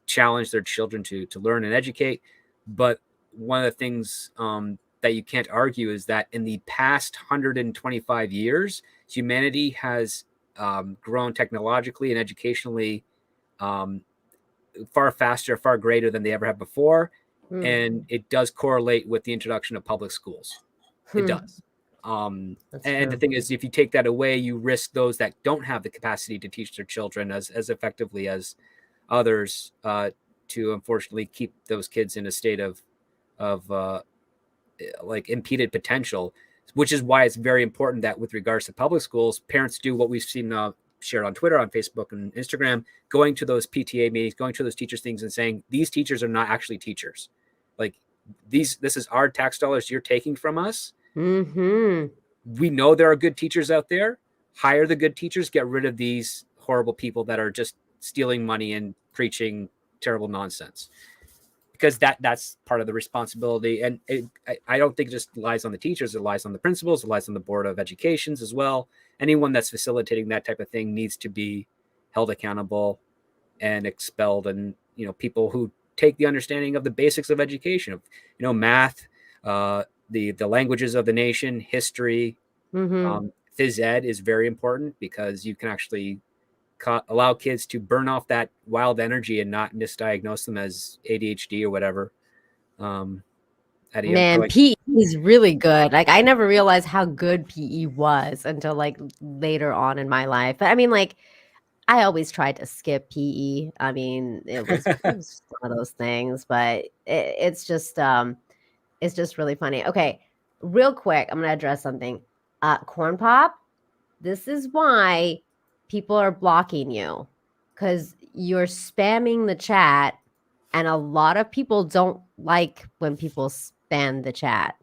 challenge their children to learn and educate. But one of the things that you can't argue is that in the past 125 years, humanity has grown technologically and educationally far faster, far greater than they ever have before. And it does correlate with the introduction of public schools. It does. And true. the thing is, if you take that away, you risk those that don't have the capacity to teach their children as effectively as others to unfortunately keep those kids in a state of like impeded potential, which is why it's very important that with regards to public schools, parents do what we've seen shared on Twitter, on Facebook and Instagram, going to those PTA meetings, going to those teachers things and saying, these teachers are not actually teachers. Like this is our tax dollars you're taking from us. Mm-hmm. We know there are good teachers out there. Hire the good teachers, get rid of these horrible people that are just stealing money and preaching terrible nonsense. Because that's part of the responsibility. And I don't think it just lies on the teachers. It lies on the principals. It lies on the Board of Educations as well. Anyone that's facilitating that type of thing needs to be held accountable and expelled. And, people who take the understanding of the basics of education, of, math, the languages of the nation, history, phys ed is very important because you can actually allow kids to burn off that wild energy and not misdiagnose them as ADHD or whatever. Man, PE is really good. Like I never realized how good PE was until like later on in my life. But I mean, like I always tried to skip PE. I mean, it was one of those things, but it's just really funny. Okay, real quick, I'm gonna address something. Corn Pop, this is why people are blocking you, because you're spamming the chat, and a lot of people don't like when people spam the chat.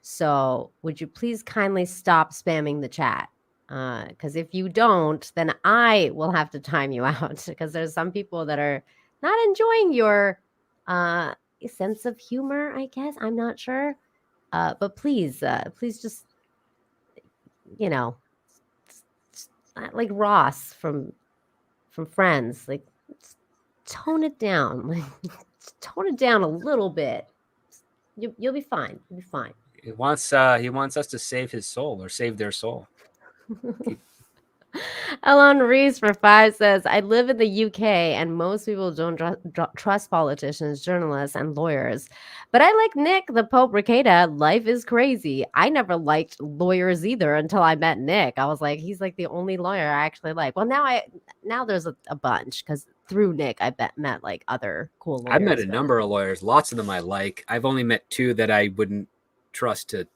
So would you please kindly stop spamming the chat? Because if you don't, then I will have to time you out, because there's some people that are not enjoying your sense of humor, I guess. I'm not sure. But please just, like Ross from Friends, like tone it down. Like tone it down a little bit. You'll be fine. You'll be fine. He wants us to save his soul or save their soul. Elon Reese for 5 says, I live in the UK and most people don't trust politicians, journalists, and lawyers. But I like Nick, the Pope Ricada. Life is crazy. I never liked lawyers either until I met Nick. I was like, he's like the only lawyer I actually like. Well, now there's a bunch, because through Nick, I met like other cool lawyers. I've met a number of lawyers. Lots of them I like. I've only met 2 that I wouldn't trust to,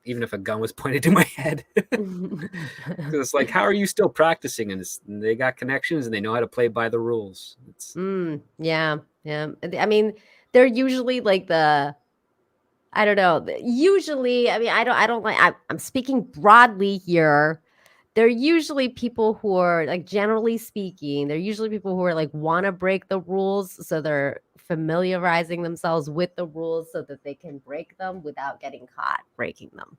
even if a gun was pointed to my head. It's like, how are you still practicing? And they got connections and they know how to play by the rules. Yeah. I mean, they're usually like I don't know. Usually, I mean, I don't like, I'm speaking broadly here. They're usually people who are like, generally speaking, they're usually people who are like, want to break the rules. So they're familiarizing themselves with the rules so that they can break them without getting caught breaking them.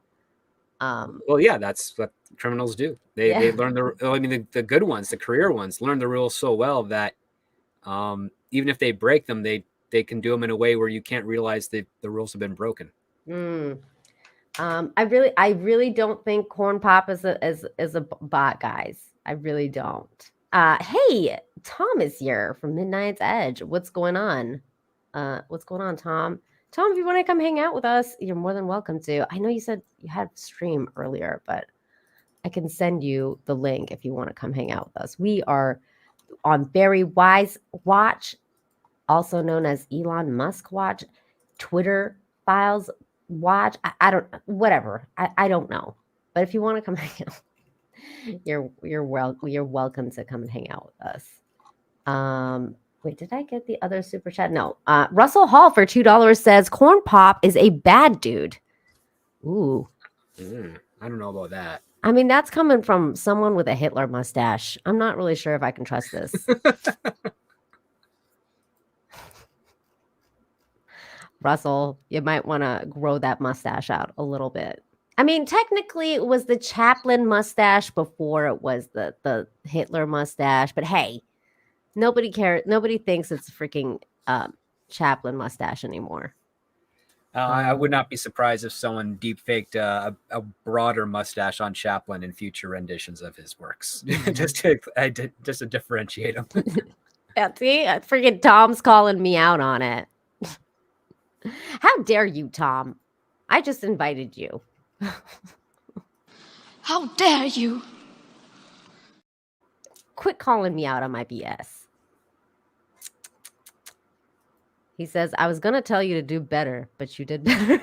Well, yeah, that's what criminals do. They learn the good ones, the career ones, learn the rules so well that even if they break them, they can do them in a way where you can't realize the rules have been broken. I really don't think Corn Pop is a bot, guys. I really don't. Hey, Tom is here from Midnight's Edge. What's going on? Tom? Tom, if you want to come hang out with us, you're more than welcome to. I know you said you had a stream earlier, but I can send you the link if you want to come hang out with us. We are on Bari Wise Watch, also known as Elon Musk Watch, Twitter Files Watch. I don't, whatever. I don't know. But if you want to come hang out, you're welcome to come and hang out with us. Wait, did I get the other super chat? No. Russell Hall for $2 says Corn Pop is a bad dude. Ooh. I don't know about that. I mean, that's coming from someone with a Hitler mustache. I'm not really sure if I can trust this. Russell, you might want to grow that mustache out a little bit. I mean, technically, it was the Chaplin mustache before it was the Hitler mustache. But hey, nobody cares. Nobody thinks it's a freaking Chaplin mustache anymore. I would not be surprised if someone deepfaked a broader mustache on Chaplin in future renditions of his works, just to differentiate him. Yeah, see, freaking Tom's calling me out on it. How dare you, Tom? I just invited you. How dare you? Quit calling me out on my BS. He says, I was going to tell you to do better, but you did better.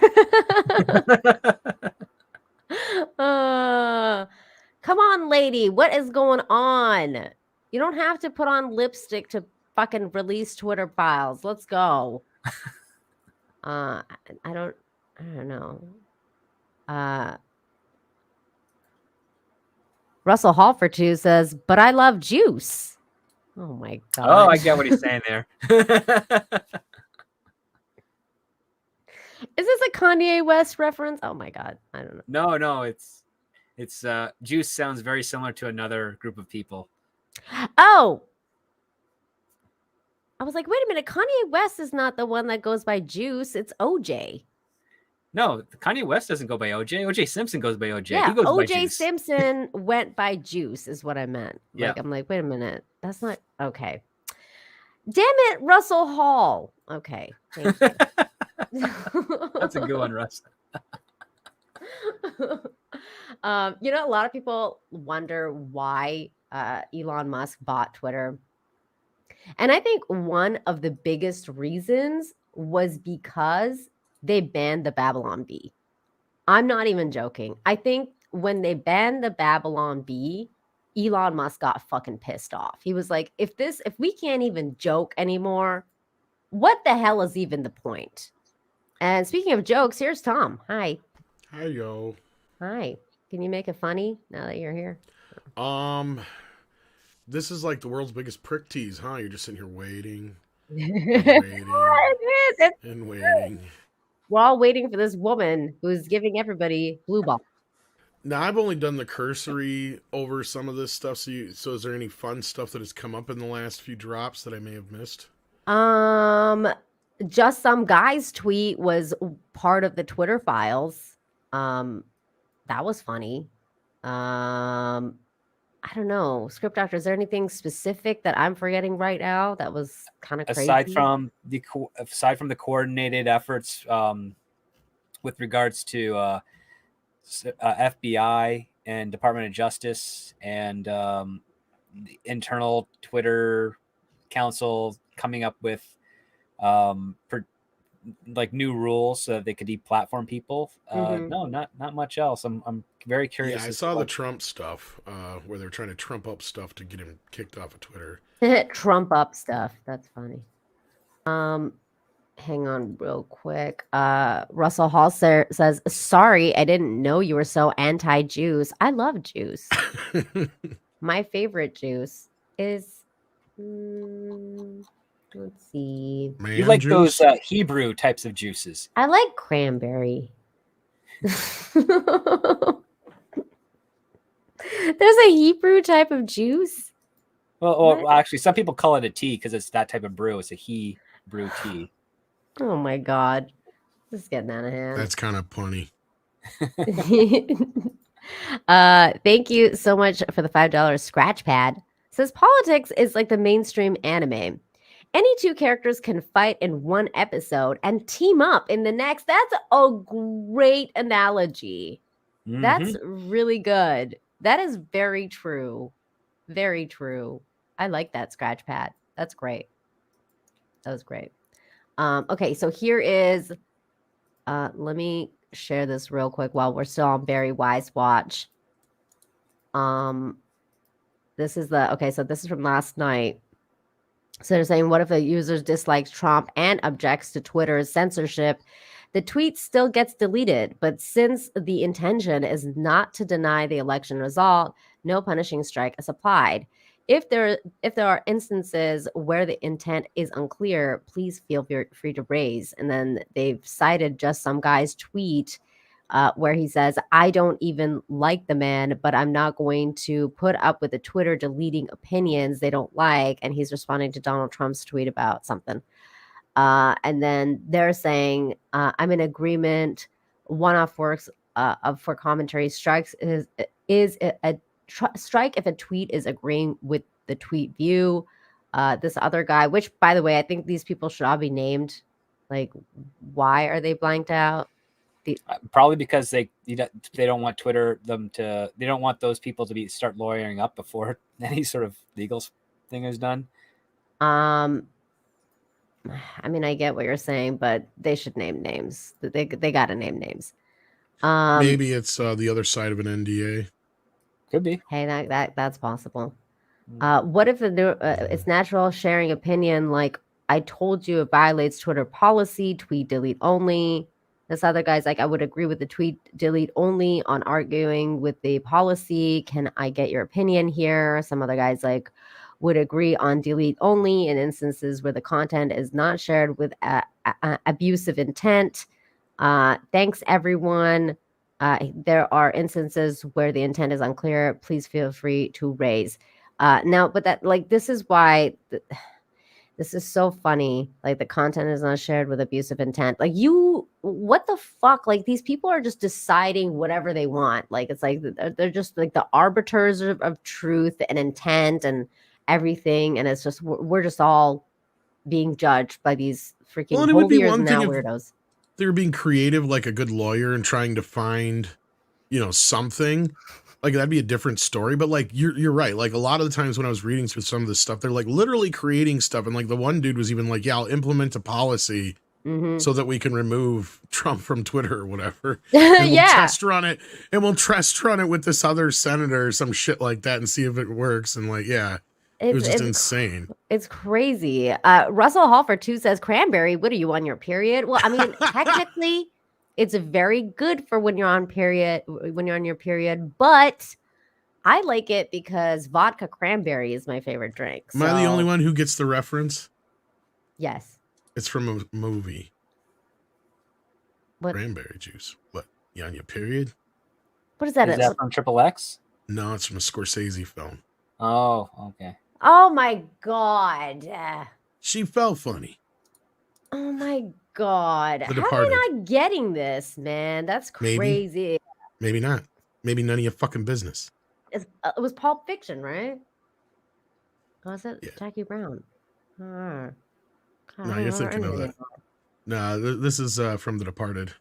Come on, lady. What is going on? You don't have to put on lipstick to fucking release Twitter files. Let's go. I don't know. Russell Hall for 2 says, but I love juice. Oh my God. Oh, I get what he's saying there. Is this a Kanye West reference? Oh my God. I don't know. No, it's juice sounds very similar to another group of people. Oh, I was like, wait a minute. Kanye West is not the one that goes by Juice. It's OJ. No, Kanye West doesn't go by OJ. OJ Simpson goes by OJ. Yeah, he goes by OJ Juice. Simpson went by Juice is what I meant. Yeah. I'm like, wait a minute. That's not okay. Damn it, Russell Hall. Okay. Thank you. That's a good one, Russ. A lot of people wonder why Elon Musk bought Twitter. And I think one of the biggest reasons was because they banned the Babylon Bee. I'm not even joking. I think when they banned the Babylon Bee, Elon Musk got fucking pissed off. He was like, if we can't even joke anymore, what the hell is even the point? And speaking of jokes, here's Tom. Hi. Hi, yo. Hi. Can you make it funny now that you're here? This is like the world's biggest prick tease, huh? You're just sitting here waiting. And waiting. We're all waiting for this woman who's giving everybody blue ball. Now, I've only done the cursory over some of this stuff. So is there any fun stuff that has come up in the last few drops that I may have missed? Just some guy's tweet was part of the Twitter files. That was funny. I don't know. Script Doctor, is there anything specific that I'm forgetting right now that was kind of crazy? Aside from the coordinated efforts with regards to FBI and Department of Justice and the internal Twitter council coming up with new rules so that they could deplatform people. No, not much else. I'm very curious. Yeah, I saw the Trump stuff where they're trying to trump up stuff to get him kicked off of Twitter. Trump up stuff. That's funny. Hang on real quick. Russell Hall says, sorry, I didn't know you were so anti-juice. I love juice. My favorite juice is let's see. Man, you like juice? Those Hebrew types of juices. I like cranberry. There's a Hebrew type of juice? Well, actually, some people call it a tea because it's that type of brew. It's a Hebrew tea. Oh, my God. This is getting out of hand. That's kind of punny. Thank you so much for the $5 scratch pad. It says politics is like the mainstream anime. Any two characters can fight in one episode and team up in the next. That's a great analogy. Mm-hmm. That's really good. That is very true. Very true. I like that scratch pad. That's great. That was great. Okay, so here is, let me share this real quick while we're still on Barry Wise Watch. This is from last night. So they're saying, what if a user dislikes Trump and objects to Twitter's censorship? The tweet still gets deleted, but since the intention is not to deny the election result, no punishing strike is applied. If there are instances where the intent is unclear, please feel free to raise. And then they've cited just some guy's tweet where he says, I don't even like the man, but I'm not going to put up with the Twitter deleting opinions they don't like. And he's responding to Donald Trump's tweet about something. And then they're saying, I'm in agreement. One-off works for commentary strikes is a strike if a tweet is agreeing with the tweet view. This other guy, which by the way, I think these people should all be named. Like, why are they blanked out? Probably because they don't want they don't want those people to start lawyering up before any sort of legal thing is done. I mean, I get what you're saying, but they should name names. They got to name names. Maybe it's the other side of an NDA. Could be. Hey, that's possible. What if it's natural sharing opinion? Like, I told you it violates Twitter policy, tweet delete only. This other guy's like, I would agree with the tweet delete only on arguing with the policy. Can I get your opinion here? Some other guys like would agree on delete only in instances where the content is not shared with abusive intent. Thanks, everyone. There are instances where the intent is unclear. Please feel free to raise. Now, but that, like, this is why this is so funny. Like, the content is not shared with abusive intent. Like, what the fuck? Like, these people are just deciding whatever they want. Like, it's like they're just like the arbiters of truth and intent and everything. And it's just we're just all being judged by these freaking holier than thou weirdos. They were being creative, like a good lawyer, and trying to find, something. Like, that'd be a different story. But like, you're right. Like, a lot of the times when I was reading through some of this stuff, they're like literally creating stuff. And like, the one dude was even like, yeah, I'll implement a policy so that we can remove Trump from Twitter or whatever. And we'll test run it. And we'll test run it with this other senator or some shit like that and see if it works. And like, yeah. It was just insane. It's crazy. Russell Halford too says, Cranberry, what are you on your period? Well, I mean, technically, it's very good for when you're on your period, but I like it because vodka cranberry is my favorite drink. Am I the only one who gets the reference? Yes. It's from a movie. What? Cranberry juice. What? You on your period? What is that? Is that from Triple X? No, it's from a Scorsese film. Oh, okay. Oh my God. She felt funny. Oh my God. How Departed. am I not getting this, man? That's crazy. Maybe not. Maybe none of your fucking business. It was Pulp Fiction, right? Was it? Yeah. Jackie Brown. No, you're thinking of that. No, this is from The Departed.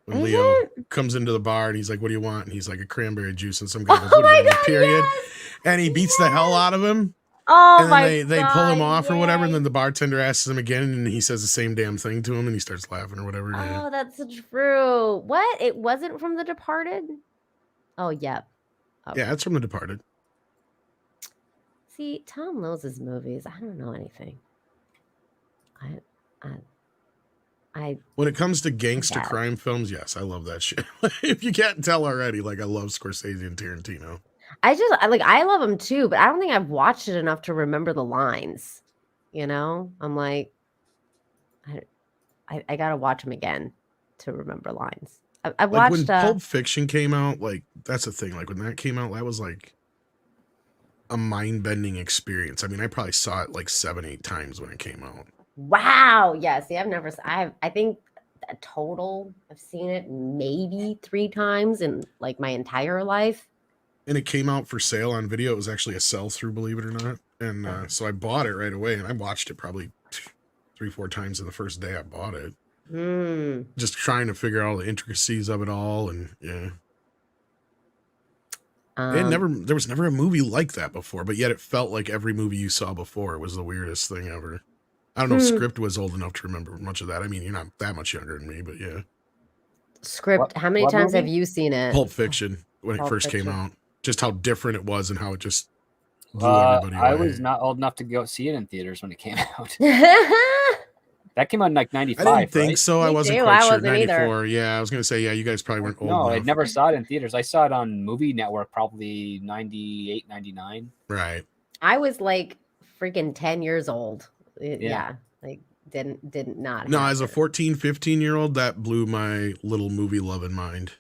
When Leo comes into the bar and he's like, what do you want? And he's like, a cranberry juice. And some guy goes, what are you on, period? Yes! And he beats the hell out of him. Oh, and then they pull him off or whatever. And then the bartender asks him again and he says the same damn thing to him and he starts laughing or whatever. Oh, that's true. What? It wasn't from The Departed? Oh, yep. Okay. Yeah, it's from The Departed. See, Tom knows his movies. I don't know anything. When it comes to gangster crime films, yes, I love that shit. If you can't tell already, like I love Scorsese and Tarantino. I love them too, but I don't think I've watched it enough to remember the lines. I'm like, I gotta watch them again to remember lines. I've watched when Pulp Fiction came out. Like that's the thing. Like when that came out, that was like a mind-bending experience. I mean, I probably saw it like 7-8 times when it came out. Wow. Yeah. See, I think a total, I've seen it maybe 3 times in like my entire life. And it came out for sale on video. It was actually a sell-through, believe it or not. And so I bought it right away and I watched it probably 3-4 times in the first day I bought it. Just trying to figure out all the intricacies of it all. And yeah. There was never a movie like that before, but yet it felt like every movie you saw before. It was the weirdest thing ever. I don't know if Script was old enough to remember much of that. I mean, you're not that much younger than me, but yeah. Script, how many times have you seen it? Pulp Fiction, when it first came out. Just how different it was and how it just blew everybody away. I was not old enough to go see it in theaters when it came out. That came out in like 95, I didn't think so. I wasn't quite sure. 94. Either. Yeah, I was going to say, yeah, you guys probably weren't old enough. No, I never saw it in theaters. I saw it on Movie Network probably 98, 99. Right. I was like freaking 10 years old. Yeah. Like didn't not. No, as a 14, 15-year-old, that blew my little movie loving mind.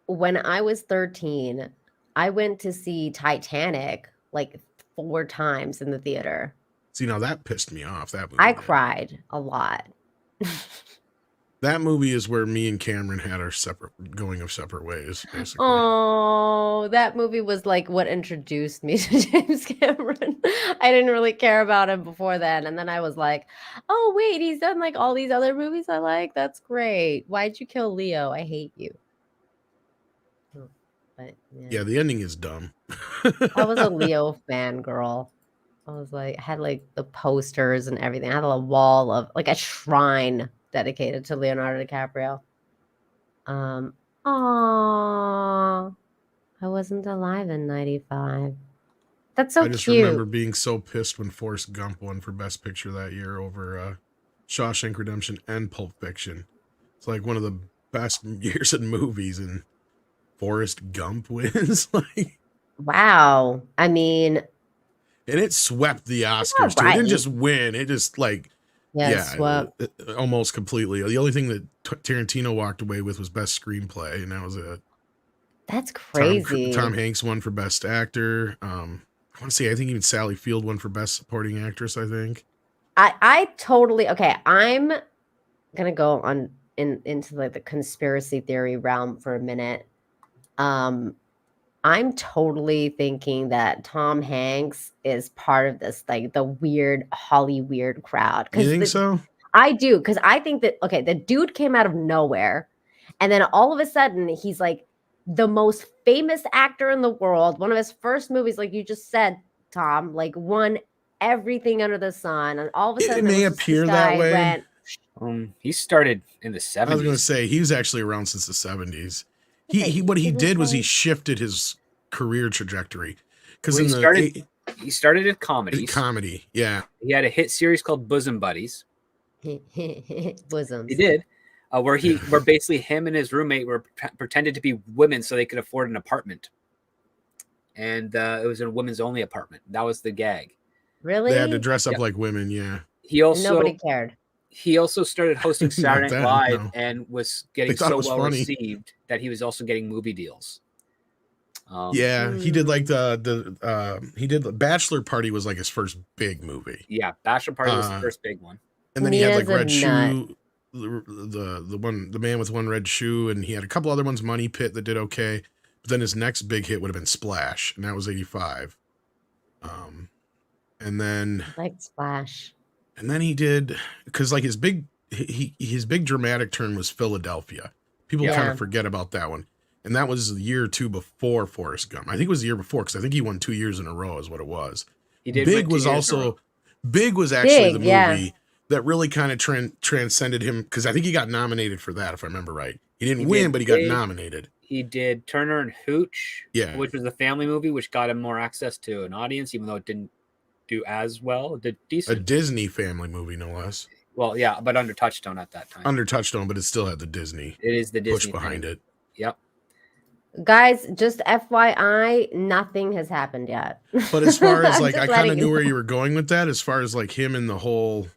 When I was 13, I went to see Titanic like 4 times in the theater. See, now that pissed me off. That movie. I did. cried a lot. That movie is where me and Cameron had our going of separate ways, basically. Oh, that movie was like what introduced me to James Cameron. I didn't really care about him before then. And then I was like, oh, wait, he's done like all these other movies I like. That's great. Why'd you kill Leo? I hate you. But, yeah, the ending is dumb. I was a Leo fangirl. I was like, I had like the posters and everything. I had a wall of like a shrine dedicated to Leonardo DiCaprio. Aww. I wasn't alive in 95. That's so I just cute. remember being so pissed when Forrest Gump won for Best Picture that year over Shawshank Redemption and Pulp Fiction. It's like one of the best years in movies, and Forrest Gump wins. Like, wow. I mean, and it swept the Oscars too. It didn't just win. It just like swept almost completely. The only thing that Tarantino walked away with was Best Screenplay, and that was it. That's crazy. Tom Hanks won for Best Actor. I want to say, I think even Sally Field won for Best Supporting Actress, I think. I totally, okay, I'm going to go on into like the conspiracy theory realm for a minute. I'm totally thinking that Tom Hanks is part of this, like the weird Hollywood crowd. You think so? I do, because I think that, okay, the dude came out of nowhere, and then all of a sudden he's like the most famous actor in the world. One of his first movies, like you just said, Tom, like won everything under the sun, and all of a sudden it may appear that way. He started in the 70s. I was going to say he was actually around since the 70s. What he did was he shifted his career trajectory because he started in comedy. Comedy, yeah. He had a hit series called Bosom Buddies. Bosoms. He did, where basically him and his roommate were pretended to be women so they could afford an apartment, and it was a women's only apartment. That was the gag. Really? They had to dress up like women. Yeah. Nobody cared. He also started hosting Saturday Night Live and was getting so well received that he was also getting movie deals. He did like he did the Bachelor Party was like his first big movie. Yeah, Bachelor Party was the first big one. And then he had like Red Shoe, the man with one red shoe, and he had a couple other ones, Money Pit, that did okay. But then his next big hit would have been Splash, and that was 85. And then like Splash. And then he did, because like his big dramatic turn was Philadelphia. People kind of forget about that one. And that was the year or two before Forrest Gump. I think it was the year before, because I think he won 2 years in a row is what it was. He did. Big was actually the movie that really kind of transcended him, because I think he got nominated for that, if I remember right. He didn't win, but he got nominated. He did Turner and Hooch, which was a family movie, which got him more access to an audience, even though it didn't do as well. It did decent. A Disney family movie, no less. Well, yeah, but under Touchstone at that time. Under Touchstone, but it still had the Disney. It is the Disney push behind it. Yep. Guys, just FYI, nothing has happened yet. But as far as like, I kind of knew where you were going with that. As far as like him and the whole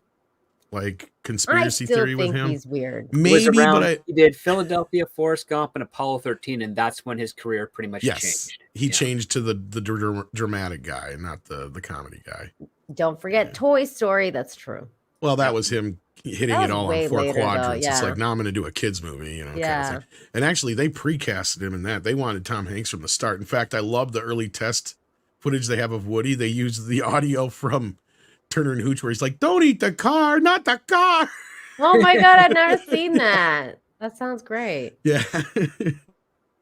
like conspiracy theory with him, he's weird. Maybe, but he did Philadelphia, Forrest Gump, and Apollo 13, and that's when his career pretty much changed. He changed to the dramatic guy and not the comedy guy. Don't forget Toy Story. That's true. Well, that was him hitting it all on 4 quadrants. Though, It's like, now I'm going to do a kids movie, kind of thing. And actually, they pre-casted him in that. They wanted Tom Hanks from the start. In fact, I love the early test footage they have of Woody. They used the audio from Turner and Hooch where he's like, "Don't eat the car, not the car." Oh my God, I've never seen that. That sounds great. Yeah.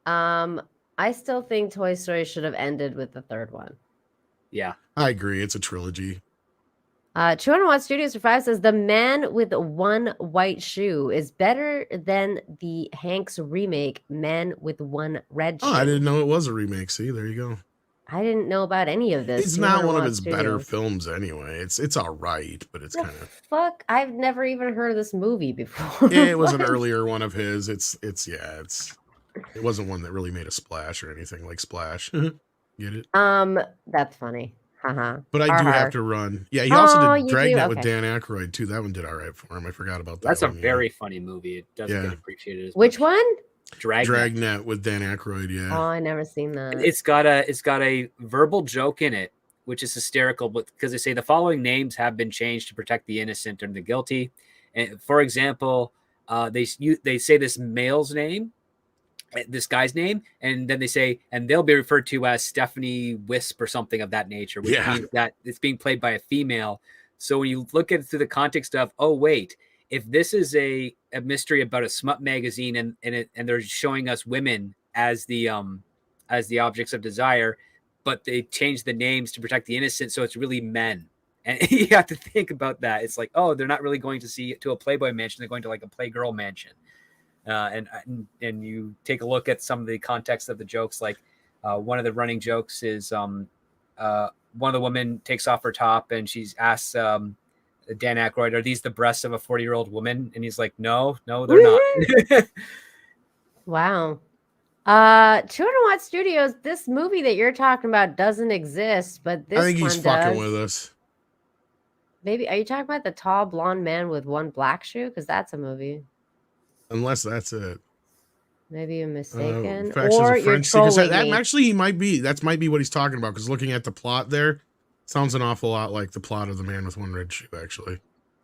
I still think Toy Story should have ended with the third one. Yeah. I agree. It's a trilogy. 201 Studios for 5 says the man with one white shoe is better than the Hanks remake Man with One Red Shoe. Oh, I didn't know it was a remake. See, there you go. I didn't know about any of this. It's not one of his better films anyway. It's all right, but it's kind of fuck. I've never even heard of this movie before. It was an earlier one of his. It wasn't one that really made a splash or anything like Splash. Get it? That's funny. But I do have to run. Yeah, he also did Dragnet with Dan Aykroyd too. That one did all right for him. I forgot about that. That's a very funny movie. It doesn't get appreciated as much. Which one? Dragnet with Dan Aykroyd. Yeah. Oh, I never seen that. It's got a verbal joke in it which is hysterical, but because they say the following names have been changed to protect the innocent and the guilty. And for example, they say this male's name, this guy's name, and then they say, and they'll be referred to as Stephanie Wisp or something of that nature, which means that it's being played by a female. So when you look at it through the context of, oh wait, if this is a mystery about a smut magazine and they're showing us women as the objects of desire, but they change the names to protect the innocent, so it's really men. And you have to think about that. It's like, oh, they're not really going to a Playboy mansion; they're going to like a Playgirl mansion. And you take a look at some of the context of the jokes. Like one of the running jokes is one of the women takes off her top and she's asked Dan Aykroyd, "Are these the breasts of a 40-year-old woman?" And he's like, "No, they're not." Wow. 200 Watt Studios, this movie that you're talking about doesn't exist, but this I think he's one fucking does. with us. Maybe, are you talking about the tall blonde man with one black shoe? Because that's a movie. Unless that's it. Maybe you're mistaken. Factions Or of you're French Seekers. trolling That me. actually he might be. That might be what he's talking about. Because looking at the plot there, sounds an awful lot like the plot of The Man with One Red Shoe. Actually.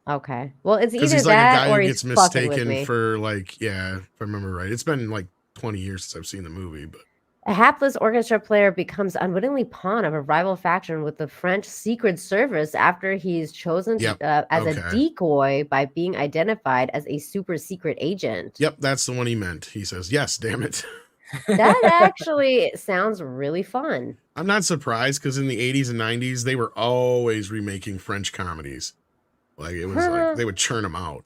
Okay. Well, it's either he's like that a guy or who he's gets fucking with mistaken me. for like, yeah, if I remember right. It's been like 20 years since I've seen the movie, but A hapless orchestra player becomes unwittingly pawn of a rival faction with the French Secret Service after he's chosen as a decoy by being identified as a super secret agent. Yep, that's the one he meant. He says, yes, damn it. That actually sounds really fun. I'm not surprised because in the 80s and 90s, they were always remaking French comedies. Like it was like they would churn them out.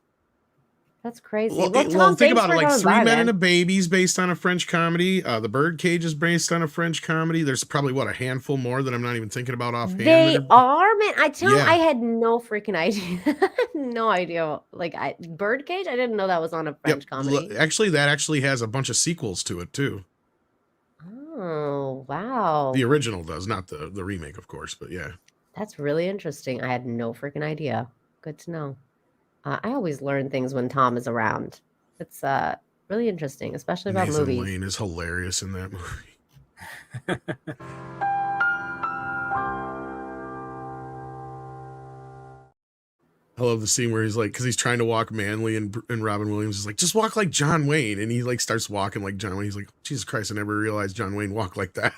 That's crazy. Well, Tom, think about it. Like Three Men and a Baby is based on a French comedy. The Birdcage is based on a French comedy. There's probably a handful more that I'm not even thinking about offhand. They are, man. I had no freaking idea. No idea. Like Birdcage, I didn't know that was on a French comedy. Actually, that actually has a bunch of sequels to it too. Oh, wow. The original does, not the remake, of course, but yeah. That's really interesting. I had no freaking idea. Good to know. I always learn things when Tom is around. It's really interesting, especially about Nathan movies. Lane is hilarious in that movie. I love the scene where he's like, because he's trying to walk manly, and Robin Williams is like, just walk like John Wayne, and he like starts walking like John Wayne. He's like, Jesus Christ, I never realized John Wayne walked like that.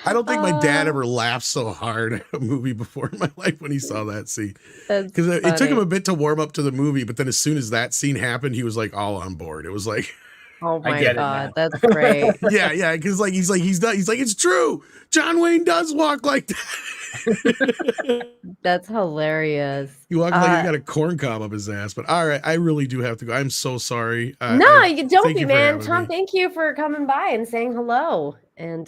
I don't think my dad ever laughed so hard at a movie before in my life when he saw that scene. Because it took him a bit to warm up to the movie, but then as soon as that scene happened, he was like all on board. It was like, oh my God, that's great. yeah, because like he's like, it's true. John Wayne does walk like that. That's hilarious. He walks like he's got a corn cob up his ass. But all right, I really do have to go. I'm so sorry. No, you don't be, man. Tom, thank you for coming by and saying hello. And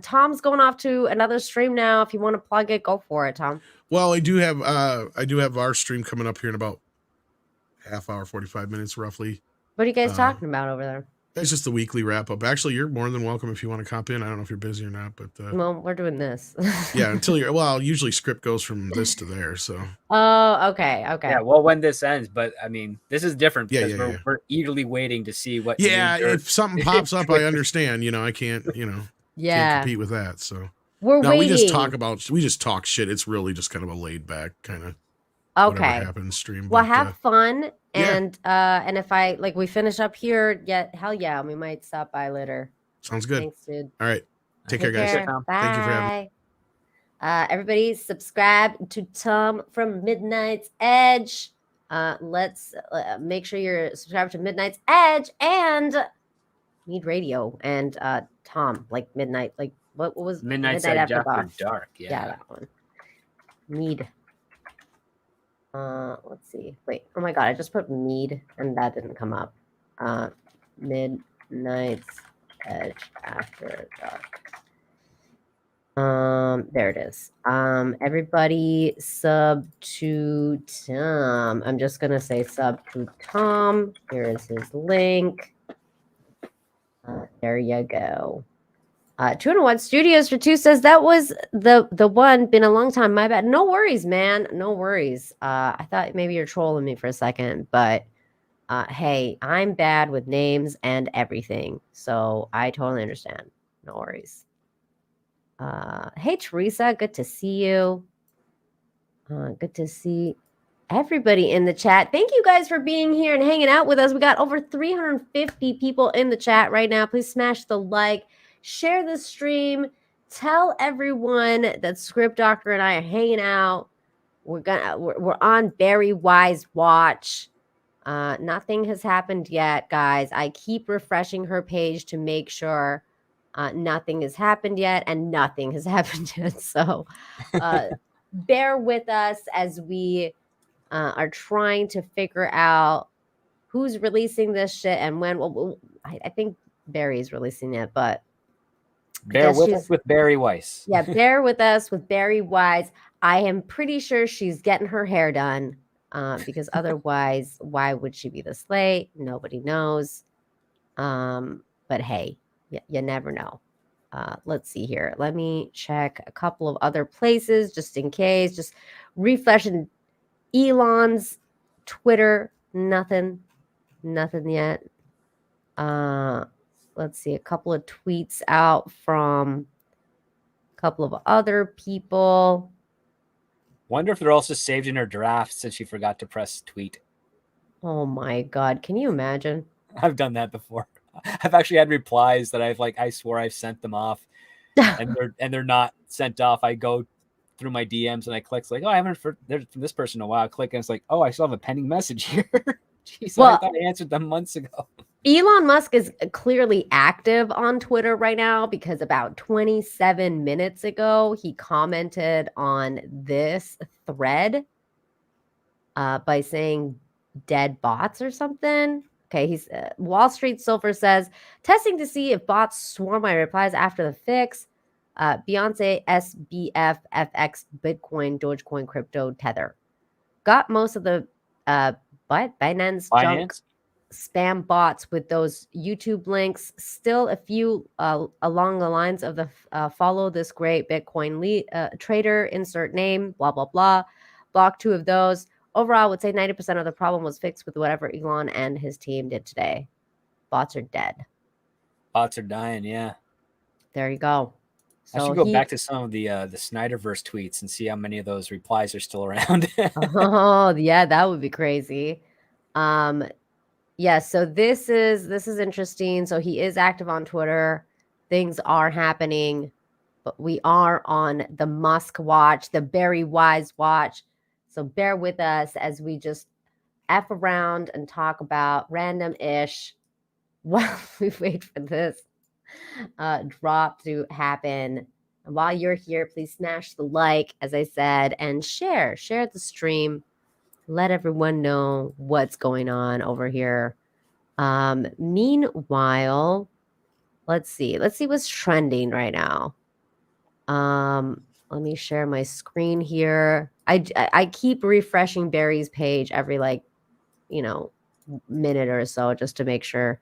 Tom's going off to another stream now. If you want to plug it, go for it, Tom. Well, I do have our stream coming up here in about half hour, 45 minutes roughly. What are you guys talking about over there? It's just the weekly wrap up. Actually, you're more than welcome if you want to cop in. I don't know if you're busy or not, but well, we're doing this. Yeah, usually script goes from this to there. So. Oh, okay. Yeah, well, when this ends, but I mean, this is different because we're eagerly waiting to see what. Yeah, if something pops up, I understand. I can't. Can't compete with that. So we're waiting. We just talk shit. It's really just kind of a laid back kind of. Okay. Happens stream. Well, have fun. And if we finish up here, hell yeah, we might stop by later. Sounds good. Thanks, dude. All right. Take care, guys. Bye. Thank you for having me. Everybody subscribe to Tom from Midnight's Edge. Let's make sure you're subscribed to Midnight's Edge and Mead Radio and Tom, like Midnight, like what was Midnight After Dark? Yeah, that one. Mead. Let's see. Wait. Oh my God, I just put Mead and that didn't come up. Midnight's Edge After Dark. There it is. Everybody sub to Tom. I'm just gonna say sub to Tom. Here is his link. There you go. 201 Studios for 2 says that was the one. Been a long time. My bad. No worries, man. No worries. I thought maybe you're trolling me for a second, but hey, I'm bad with names and everything, so I totally understand. No worries. Hey, Teresa, good to see you. Good to see everybody in the chat. Thank you guys for being here and hanging out with us. We got over 350 people in the chat right now. Please smash the like, share the stream, tell everyone that Script Doctor and I are hanging out. We're on Barry Wise watch. Nothing has happened yet, guys. I keep refreshing her page to make sure nothing has happened yet, and nothing has happened yet. So bear with us as we are trying to figure out who's releasing this shit and when. Well, I think Barry's releasing it, but bear with us with Barry Weiss. Yeah, bear with us with Barry Wise. I am pretty sure she's getting her hair done because otherwise, why would she be this late? Nobody knows. But hey, you never know. Let's see here. Let me check a couple of other places just in case. Just refreshing Elon's Twitter. Nothing yet. Let's see, a couple of tweets out from a couple of other people. Wonder if they're also saved in her draft since she forgot to press tweet. Oh my God. Can you imagine? I've done that before. I've actually had replies that I swore I've sent them off and they're not sent off. I go through my DMs and I click like, oh, I haven't heard from this person in a while. I click and it's like, oh, I still have a pending message here. Jeez, well, I thought I answered them months ago. Elon Musk is clearly active on Twitter right now because about 27 minutes ago, he commented on this thread by saying dead bots or something. Okay, he's Wall Street Silver says, testing to see if bots swarm my replies after the fix. Beyonce, SBF, FX, Bitcoin, Dogecoin, crypto, Tether. Got most of the Binance junk spam bots with those YouTube links. Still a few along the lines of the follow this great Bitcoin trader, insert name, blah, blah, blah. Block 2 of those. Overall, I would say 90% of the problem was fixed with whatever Elon and his team did today. Bots are dead. Bots are dying, yeah. There you go. So I should go back to some of the Snyderverse tweets and see how many of those replies are still around. Oh, yeah, that would be crazy. Yeah, so this is interesting. So he is active on Twitter. Things are happening, but we are on the Musk watch, the Barry Wise watch. So bear with us as we just F around and talk about random-ish while we wait for this drop to happen. And while you're here, please smash the like, as I said, and share the stream. Let everyone know what's going on over here. Meanwhile, let's see what's trending right now. Let me share my screen here. I keep refreshing Barry's page every minute or so just to make sure.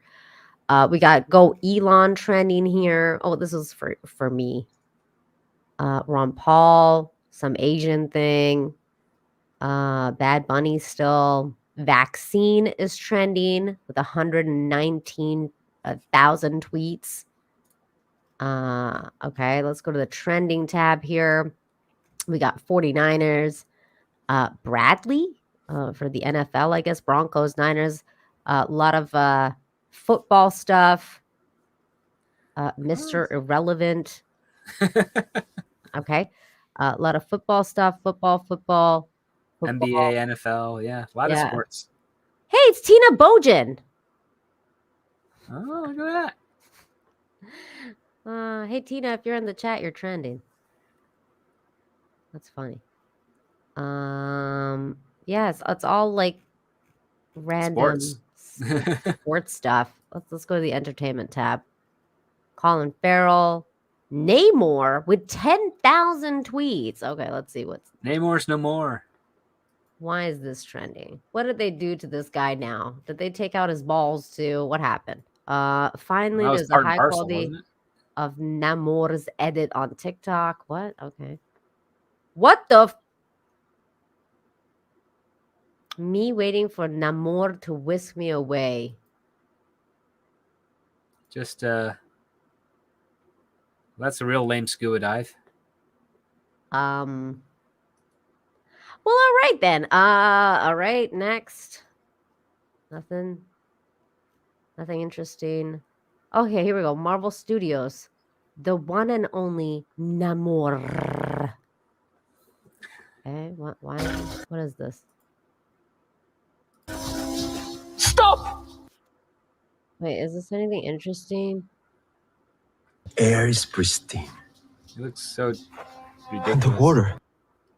We got Go Elon trending here. Oh, this is for me. Ron Paul, some Asian thing. Bad Bunny still. Vaccine is trending with 119,000 tweets. Okay, let's go to the trending tab here. We got 49ers. Bradley for the NFL, I guess. Broncos, Niners. A lot of football stuff. Mr. Irrelevant. Okay. A lot of football stuff. Football. NBA, NFL, yeah. A lot of sports. Hey, it's Tina Bojan. Oh, look at that. Hey, Tina, if you're in the chat, you're trending. That's funny. Yes, it's all like random sports stuff. Let's go to the entertainment tab. Colin Farrell, Namor with 10,000 tweets. Okay, let's see what's Namor's no more. Why is this trending? What did they do to this guy now? Did they take out his balls too? What happened? Finally, there's a high quality of Namor's edit on TikTok. What? Okay. What the? Me waiting for Namor to whisk me away. Just That's a real lame scuba dive. Well, all right then. All right, next. Nothing interesting. Okay, here we go. Marvel Studios. The one and only Namor. Okay, what is this? Stop! Wait, is this anything interesting? Air is pristine. It looks so ridiculous. And the water.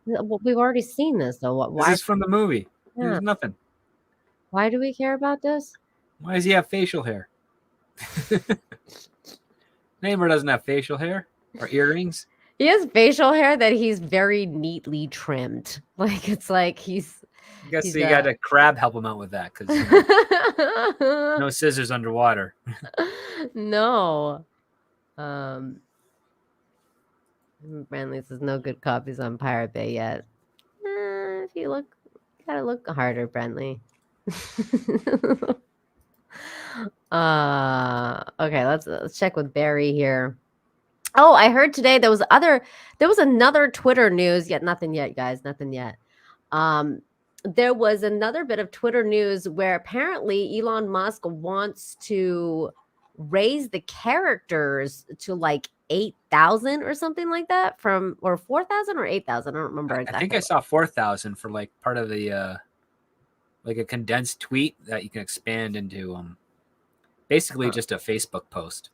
Well, we've already seen this though. This is from the movie. Yeah. There's nothing. Why do we care about this? Why does he have facial hair? Namor doesn't have facial hair or earrings. He has facial hair that he's very neatly trimmed. Like it's like he's. I guess he got a crab help him out with that because no scissors underwater. No. Brandley says no good copies on Pirate Bay yet. If you gotta look harder, Brandley. Okay, let's check with Barry here. Oh, I heard today there was another Twitter news. Yet nothing yet, guys. Nothing yet. There was another bit of Twitter news where apparently Elon Musk wants to raise the characters to like 8,000 or something like that or 4,000 or 8,000. I don't remember exactly. I think I saw 4,000 for like part of the like a condensed tweet that you can expand into basically just a Facebook post.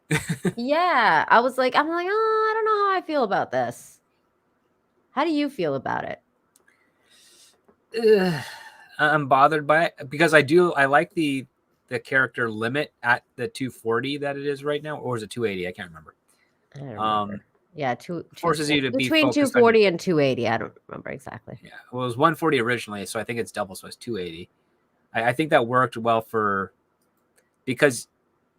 Yeah, I'm like, oh, I don't know how I feel about this. How do you feel about it? I'm bothered by it because I like the character limit at the 240 that it is right now, or is it 280? I can't remember. I don't remember. Yeah, forces you to be between 240 and 280. I don't remember exactly. Yeah, well, it was 140 originally, so I think it's double, so it's 280. I think that worked well because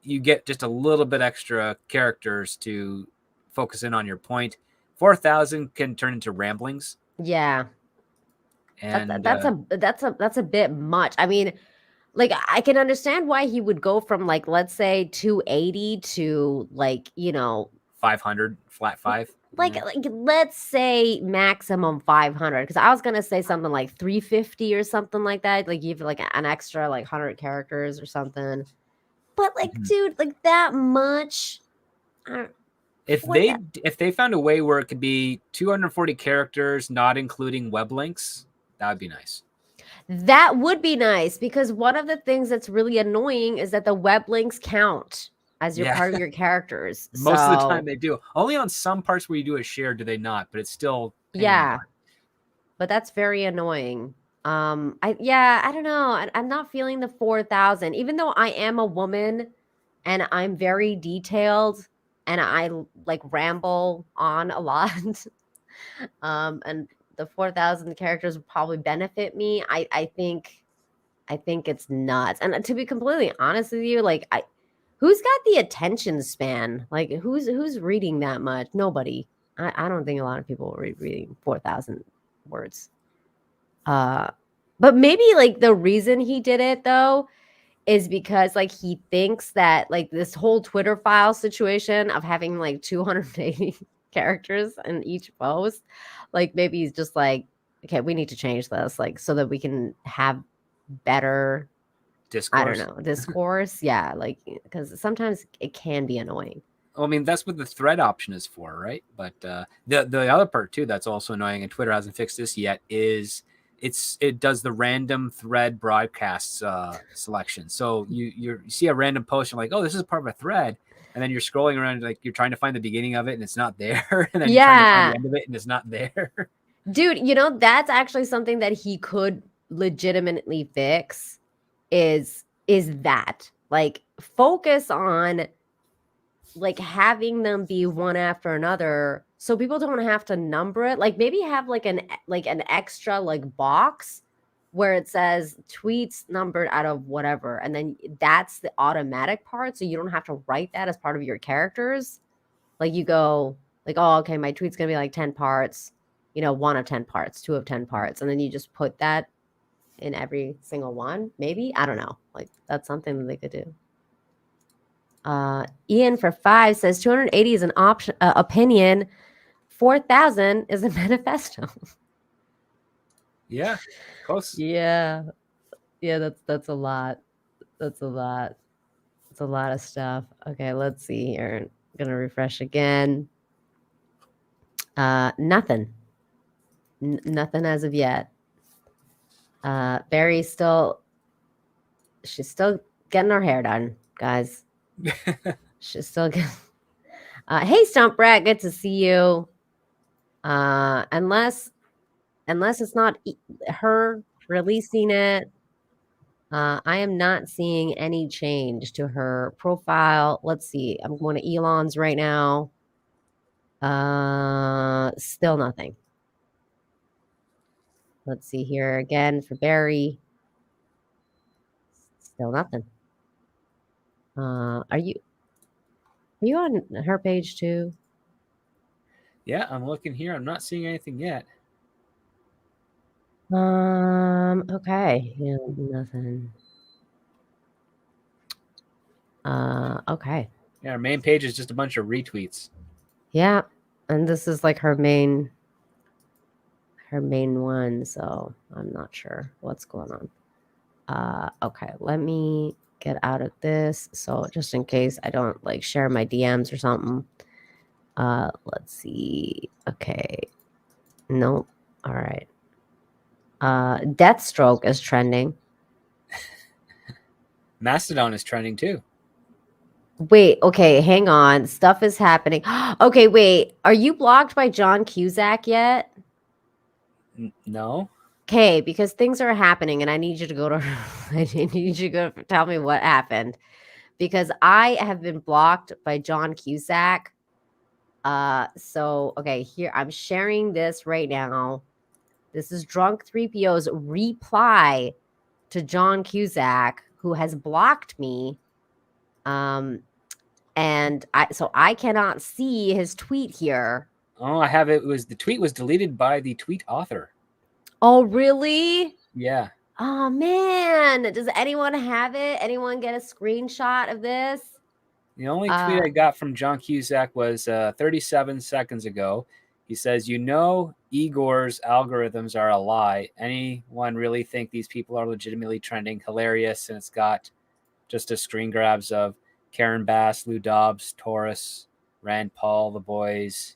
you get just a little bit extra characters to focus in on your point. 4,000 can turn into ramblings. Yeah. And that's a bit much. I mean, like I can understand why he would go from like let's say 280 to like 500 flat 5. Like let's say maximum 500 because I was gonna say something like 350 or something like that. Like you have like an extra like 100 characters or something. But like, dude, like that much. If they found a way where it could be 240 characters, not including web links, that would be nice. That would be nice because one of the things that's really annoying is that the web links count as your part of your characters. Most of the time they do. Only on some parts where you do a share do they not, but it's still but that's very annoying. I don't know. I'm not feeling the 4,000, even though I am a woman and I'm very detailed and I like ramble on a lot. And the 4,000 characters would probably benefit me. I think it's nuts. And to be completely honest with you, like who's got the attention span? Like who's reading that much? Nobody. I don't think a lot of people are reading 4,000 words. But maybe like the reason he did it though is because like he thinks that like this whole Twitter file situation of having like 280 characters in each post, like maybe he's just like, okay, we need to change this like so that we can have better discourse. I don't know, discourse. Yeah, like because sometimes it can be annoying. Well, I mean, that's what the thread option is for, right? But the other part too that's also annoying, and Twitter hasn't fixed this yet, is it does the random thread broadcasts selection. So you see a random post, you're like, oh, this is part of a thread, and then you're scrolling around like you're trying to find the beginning of it, and it's not there, and then you're trying to find the end of it, and it's not there. Dude, that's actually something that he could legitimately fix. Is that like focus on like having them be one after another so people don't have to number it, like maybe have like an extra like box where it says tweets numbered out of whatever, and then that's the automatic part so you don't have to write that as part of your characters. Like you go like, oh, okay, my tweet's gonna be like 10 parts, 1 of 10 parts, 2 of 10 parts, and then you just put that in every single one. Maybe, I don't know, like that's something that they could do. Ian for 5 says 280 is an option opinion. 4,000 is a manifesto. Yeah, close. Yeah, that's a lot. That's a lot. It's a lot of stuff. Okay, let's see here. I'm gonna refresh again. Nothing. Nothing as of yet. Bari's she's still getting her hair done, guys. She's still getting. Hey, Stump Rat, good to see you. Unless it's not her releasing it, I am not seeing any change to her profile. Let's see. I'm going to Elon's right now. Still nothing. Let's see here again for Bari. Still nothing. Are you on her page too? Yeah, I'm looking here. I'm not seeing anything yet. Okay. Yeah, nothing. Okay. Yeah, our main page is just a bunch of retweets. Yeah, and this is like her main one, so I'm not sure what's going on. Okay, let me get out of this, so just in case I don't like share my DMs or something. Let's see. Okay. Nope. All right. Deathstroke is trending. Mastodon is trending too. Wait, okay, hang on. Stuff is happening. Okay, wait. Are you blocked by John Cusack yet? No. Okay, because things are happening and I need you to go to I need you to go tell me what happened. Because I have been blocked by John Cusack. So okay, here I'm sharing this right now. This is Drunk 3PO's reply to John Cusack, who has blocked me. And I cannot see his tweet here. Oh, I have it. The tweet was deleted by the tweet author. Oh, really? Yeah. Oh man, does anyone have it? Anyone get a screenshot of this? The only tweet I got from John Cusack was 37 seconds ago. He says, Igor's algorithms are a lie. Anyone really think these people are legitimately trending? Hilarious. And it's got just a screen grabs of Karen Bass, Lou Dobbs, Taurus, Rand Paul, the boys,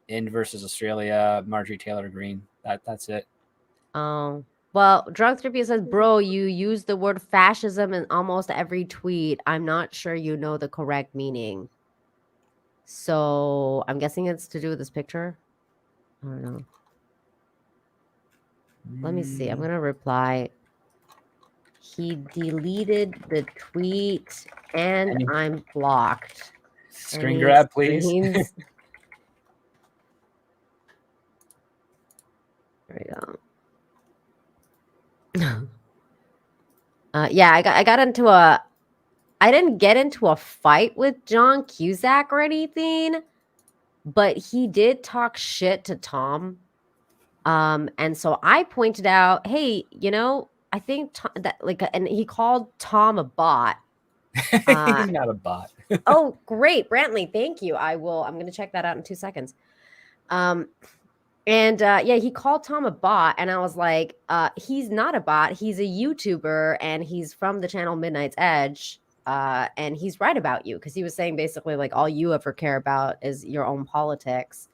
Ind versus Australia, Marjorie Taylor Greene. That's it. Oh. Well, Drunk 3PO says, bro, you use the word fascism in almost every tweet. I'm not sure you know the correct meaning. So I'm guessing it's to do with this picture. I don't know. Let me see. I'm going to reply. He deleted the tweet and I'm blocked. Screen grab, please. There we go. Yeah, I got into I didn't get into a fight with John Cusack or anything, but he did talk shit to Tom. And so I pointed out, hey, I think and he called Tom a bot. He's not a bot. Oh, great, Brantley, thank you. I'm going to check that out in 2 seconds. Yeah, he called Tom a bot, and I was like, he's not a bot. He's a YouTuber, and he's from the channel Midnight's Edge, and he's right about you, because he was saying basically like all you ever care about is your own politics,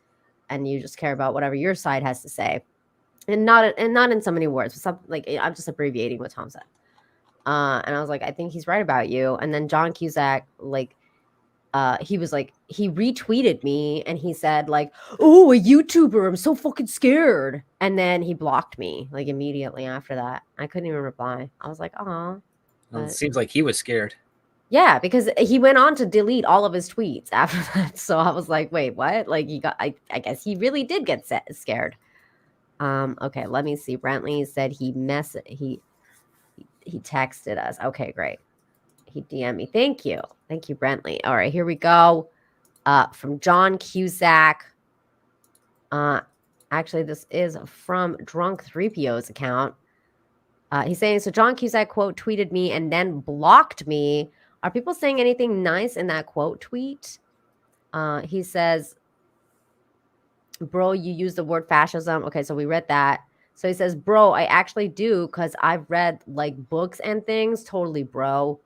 and you just care about whatever your side has to say, and not in so many words, but something like I'm just abbreviating what Tom said. And I was like, I think he's right about you. And then John Cusack he was like, he retweeted me and he said like, oh, a YouTuber, I'm so fucking scared. And then he blocked me like immediately after that. I couldn't even reply. I was like, oh. Well, it seems like he was scared. Yeah, because he went on to delete all of his tweets after that. So I was like, wait, what? Like I guess he really did get scared. Okay, let me see. Brantley said he texted us. Okay, great. He DM'd me. Thank you, Brantley. All right, here we go. From John Cusack. Actually, this is from Drunk 3PO's account. He's saying, so John Cusack quote tweeted me and then blocked me. Are people saying anything nice in that quote tweet? He says, bro, you use the word fascism. Okay, so we read that. So he says, bro, I actually do, because I've read like books and things. Totally, bro.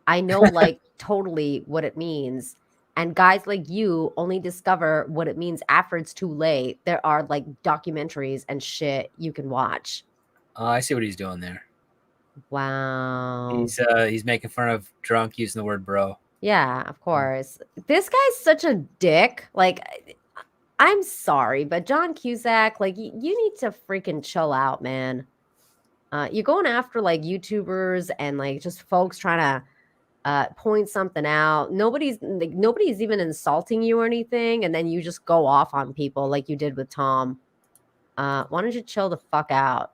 I know like totally what it means. And guys like you only discover what it means after it's too late. There are like documentaries and shit you can watch. I see what he's doing there. Wow. He's making fun of drunk using the word bro. Yeah, of course. This guy's such a dick. Like, I'm sorry, but John Cusack, like, you need to freaking chill out, man. You're going after like YouTubers and like just folks trying to point something out. Nobody's even insulting you or anything, and then you just go off on people like you did with Tom. Why don't you chill the fuck out?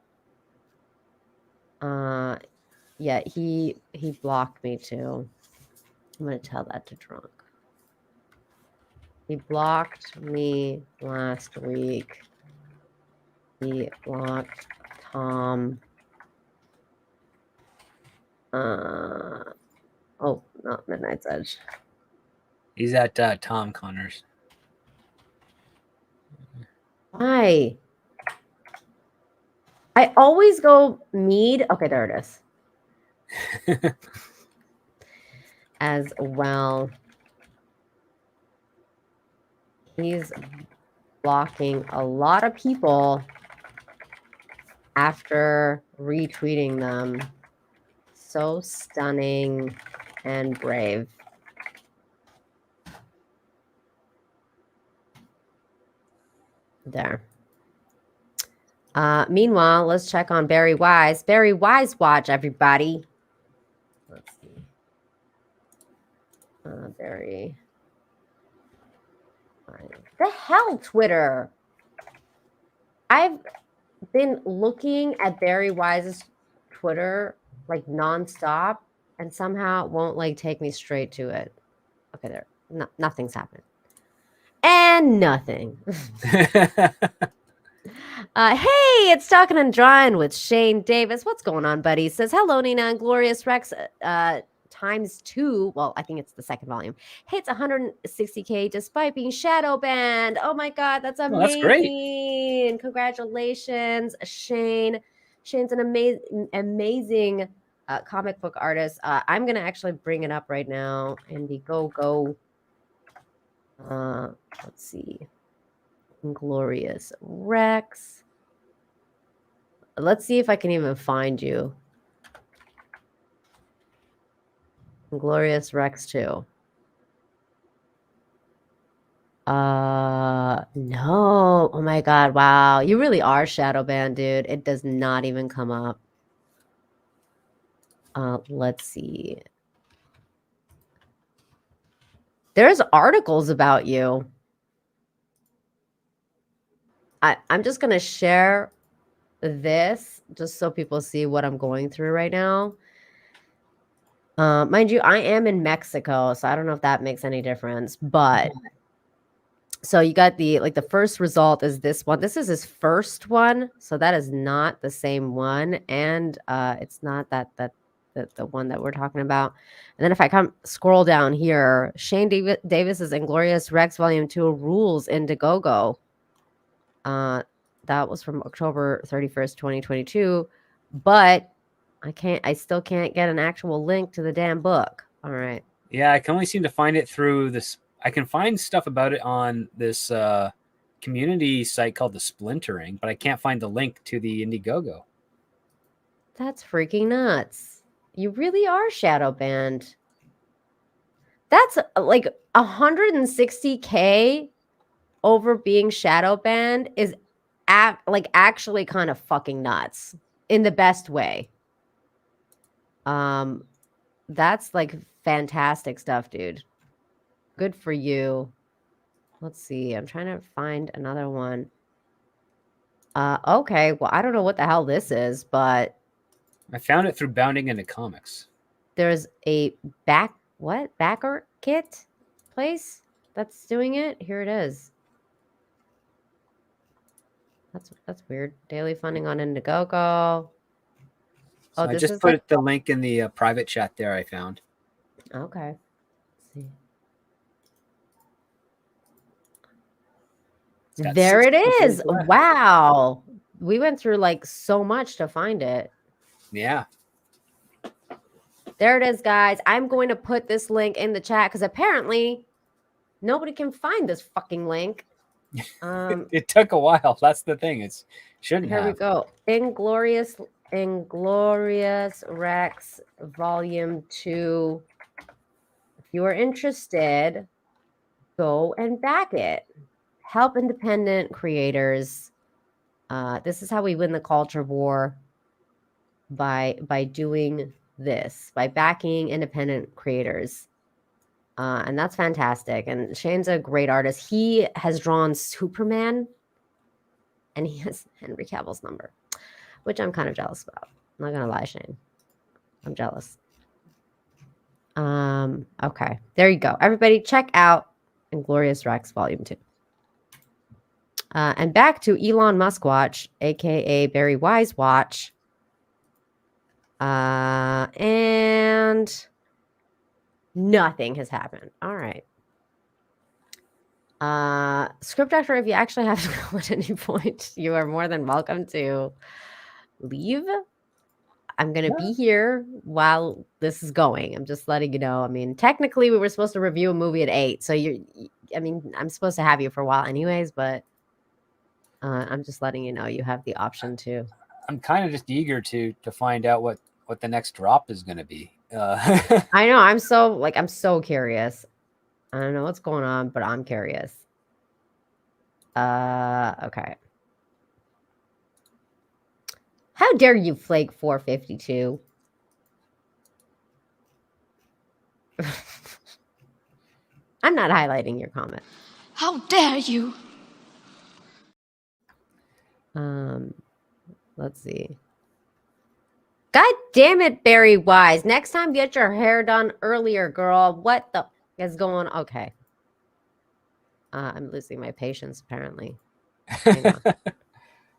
Yeah, he blocked me too. I'm gonna tell that to Drunk. He blocked me last week. He blocked Tom. Oh, not Midnight's Edge. He's at Tom Connors. Why? I always go Mead. Okay, there it is. As well. He's blocking a lot of people after retweeting them. So stunning and brave. There. Meanwhile, let's check on Bari Wise. Bari Wise watch, everybody. Let's see. Bari. The hell, Twitter. I've been looking at Bari Wise's Twitter like nonstop, and somehow it won't like take me straight to it. Okay, there. Nothing's happened. And nothing. Hey, it's Talking and Drawing with Shane Davis. What's going on, buddy? He says, hello, Nina and Glorious Rex. ×2. Well, I think it's the second volume. Hits 160K despite being shadow banned. Oh my God, that's amazing. That's great. Congratulations, Shane. Shane's an amazing comic book artist. I'm going to actually bring it up right now. Indiegogo. Let's see. Glorious Rex. Let's see if I can even find you. Glorious Rex 2. No. Oh my God. Wow. You really are shadow banned, dude. It does not even come up. Let's see. There's articles about you. I'm just going to share this just so people see what I'm going through right now. Mind you, I am in Mexico, so I don't know if that makes any difference, but so you got the first result is this one. This is his first one, so that is not the same one, and it's not the one that we're talking about. And then if I scroll down here, Shane Davis's Inglorious Rex Volume 2 Rules Indiegogo. That was from October 31st, 2022, but I still can't get an actual link to the damn book. All right. Yeah, I can only seem to find it through this. I can find stuff about it on this community site called The Splintering, but I can't find the link to the Indiegogo. That's freaking nuts. You really are shadow banned. That's like 160K over being shadow banned is actually kind of fucking nuts in the best way. That's like fantastic stuff, dude. Good for you. Let's see. I'm trying to find another one. Okay. Well, I don't know what the hell this is, but I found it through Bounding into Comics. There's a backer kit place that's doing it. Here it is. That's weird. Daily funding on Indiegogo. So I just put the link in the private chat there I found. Okay. Let's see. got There it 64 days is. left. Wow. We went through like so much to find it. Yeah. There it is, guys. I'm going to put this link in the chat because apparently nobody can find this fucking link. It took a while. That's the thing. It shouldn't Here have. we go. Inglorious Rex Volume 2. If you are interested, go and back it. Help independent creators. This is how we win the culture war, by doing this, by backing independent creators. And that's fantastic. And Shane's a great artist. He has drawn Superman, and he has Henry Cavill's number, which I'm kind of jealous about. I'm not gonna lie, Shane. I'm jealous. Okay, there you go. Everybody, check out Inglorious Rex Volume 2. And back to Elon Musk Watch, aka Barry Wise Watch. And nothing has happened. All right. Script doctor, if you actually have to go at any point, you are more than welcome to leave. I'm going to be here while this is going. I'm just letting you know. I mean, technically we were supposed to review a movie at 8. So I'm supposed to have you for a while anyways, but I'm just letting you know you have the option to. I'm kind of just eager to find out what the next drop is going to be. I know. I'm so curious. I don't know what's going on, but I'm curious. Okay. How dare you, Flake 452? I'm not highlighting your comment. How dare you? Let's see. God damn it, Barry Wise. Next time, get your hair done earlier, girl. What the is going on? Okay. I'm losing my patience, apparently.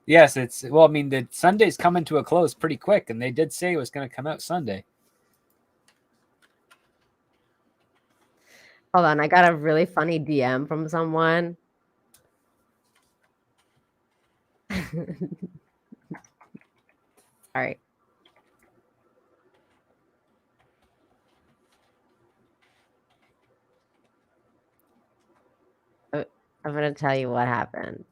Yes, the Sunday's coming to a close pretty quick, and they did say it was going to come out Sunday. Hold on, I got a really funny DM from someone. All right. I'm going to tell you what happened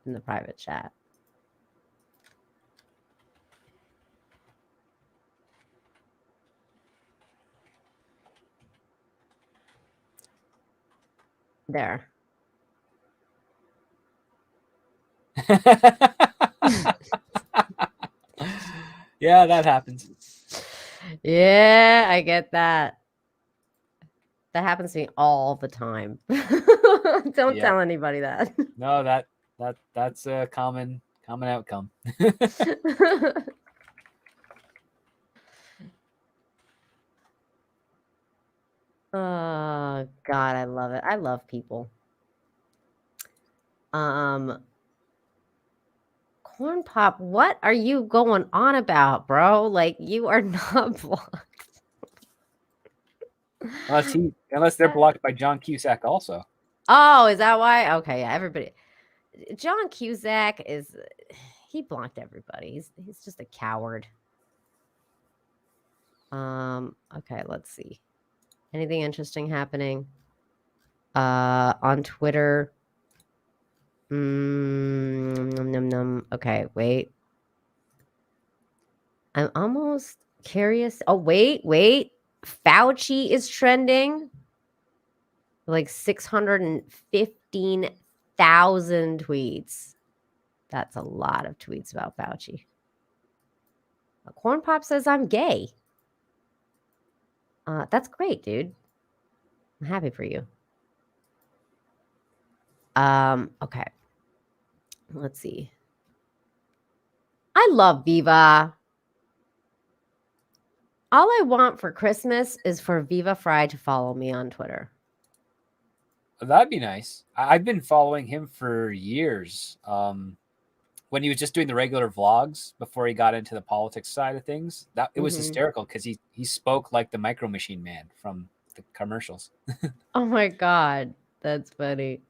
in the private chat. There. Yeah, that happens. Yeah, I get that. That happens to me all the time. Don't tell anybody that. No, that's a common outcome. Oh God, I love it. I love people. Corn Pop, what are you going on about, bro? Like, you are not blocked. Unless they're blocked by John Cusack also. Oh, is that why? Okay, yeah, everybody. John Cusack he blocked everybody. He's just a coward. Okay, let's see. Anything interesting happening? On Twitter. Okay, wait. I'm almost curious. Oh, wait. Fauci is trending. Like 615,000 tweets. That's a lot of tweets about Fauci. Corn Pop says I'm gay. That's great, dude. I'm happy for you. Okay. Let's see. I love Viva. All I want for Christmas is for Viva Fry to follow me on Twitter. That'd be nice. I've been following him for years. when he was just doing the regular vlogs before he got into the politics side of things, that it was hysterical because he spoke like the Micro Machine Man from the commercials. Oh my god, that's funny.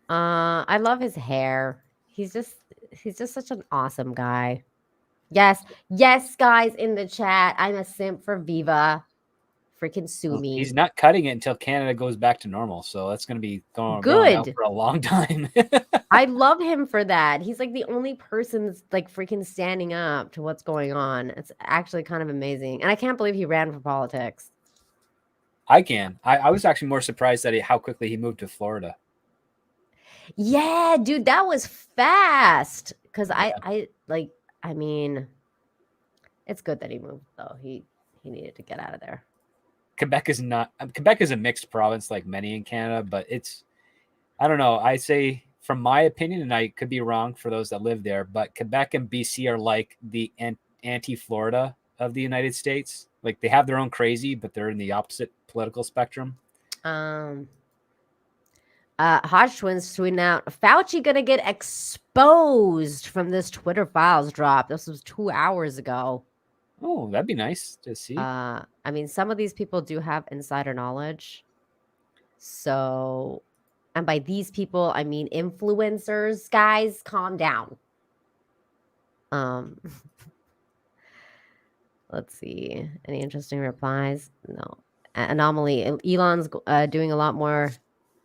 I love his hair. He's just such an awesome guy. Yes, guys in the chat. I'm a simp for Viva. Freaking sue me. He's not cutting it until Canada goes back to normal, so that's going to be going out for a long time. I love him for that. He's like the only person that's like freaking standing up to what's going on. It's actually kind of amazing, and I can't believe he ran for politics. I can. I was actually more surprised at how quickly he moved to Florida. Yeah, dude, that was fast. Because I mean, it's good that he moved though. He needed to get out of there. Quebec is a mixed province like many in Canada, but I don't know. I say from my opinion, and I could be wrong for those that live there, but Quebec and BC are like the anti-Florida of the United States. Like they have their own crazy, but they're in the opposite political spectrum. Hodge Twins tweeting out, Fauci gonna get exposed from this Twitter files drop. This was 2 hours ago. Oh, that'd be nice to see. I mean, some of these people do have insider knowledge. So, and by these people, I mean influencers. Guys, calm down. Let's see. Any interesting replies? No. Anomaly. Elon's doing a lot more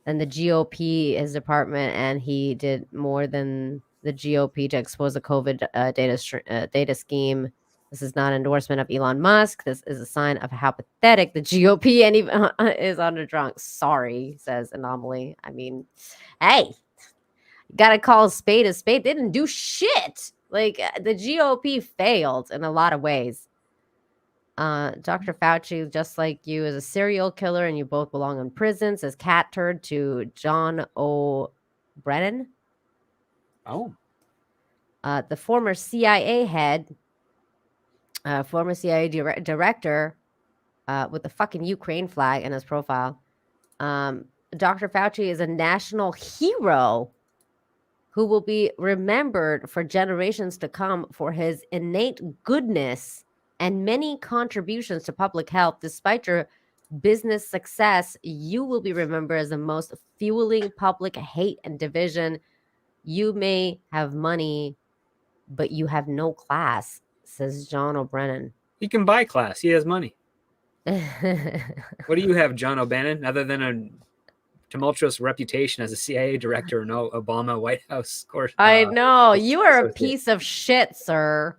than the GOP, his department, and he did more than the GOP to expose the COVID data scheme. This is not an endorsement of Elon Musk. This is a sign of how pathetic the GOP and even is under drunk. Sorry, says Anomaly. I mean, hey, you gotta call a spade a spade. They didn't do shit. Like the GOP failed in a lot of ways. Dr. Fauci, just like you, is a serial killer, and you both belong in prison. Says cat turd to John O'Brien. Oh, the former CIA head. Former CIA director with the fucking Ukraine flag in his profile. Dr. Fauci is a national hero who will be remembered for generations to come for his innate goodness and many contributions to public health. Despite your business success, you will be remembered as the most fueling public hate and division. You may have money, but you have no class, says John O'Brien. He can buy class. He has money. What do you have, John O'Bannon, other than a tumultuous reputation as a CIA director and no Obama White House course? I know. You are a piece of shit, sir.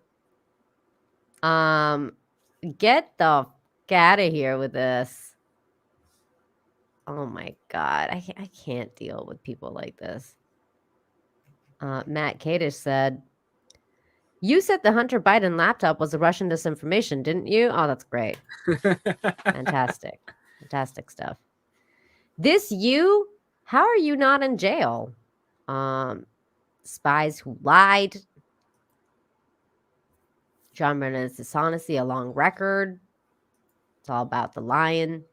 Get the fuck out of here with this. Oh my God. I can't deal with people like this. Matt Kadish said, you said the Hunter Biden laptop was a Russian disinformation, didn't you? Oh, that's great. Fantastic. Fantastic stuff. How are you not in jail? Spies who lied. John Brennan's dishonesty, a long record. It's all about the lying.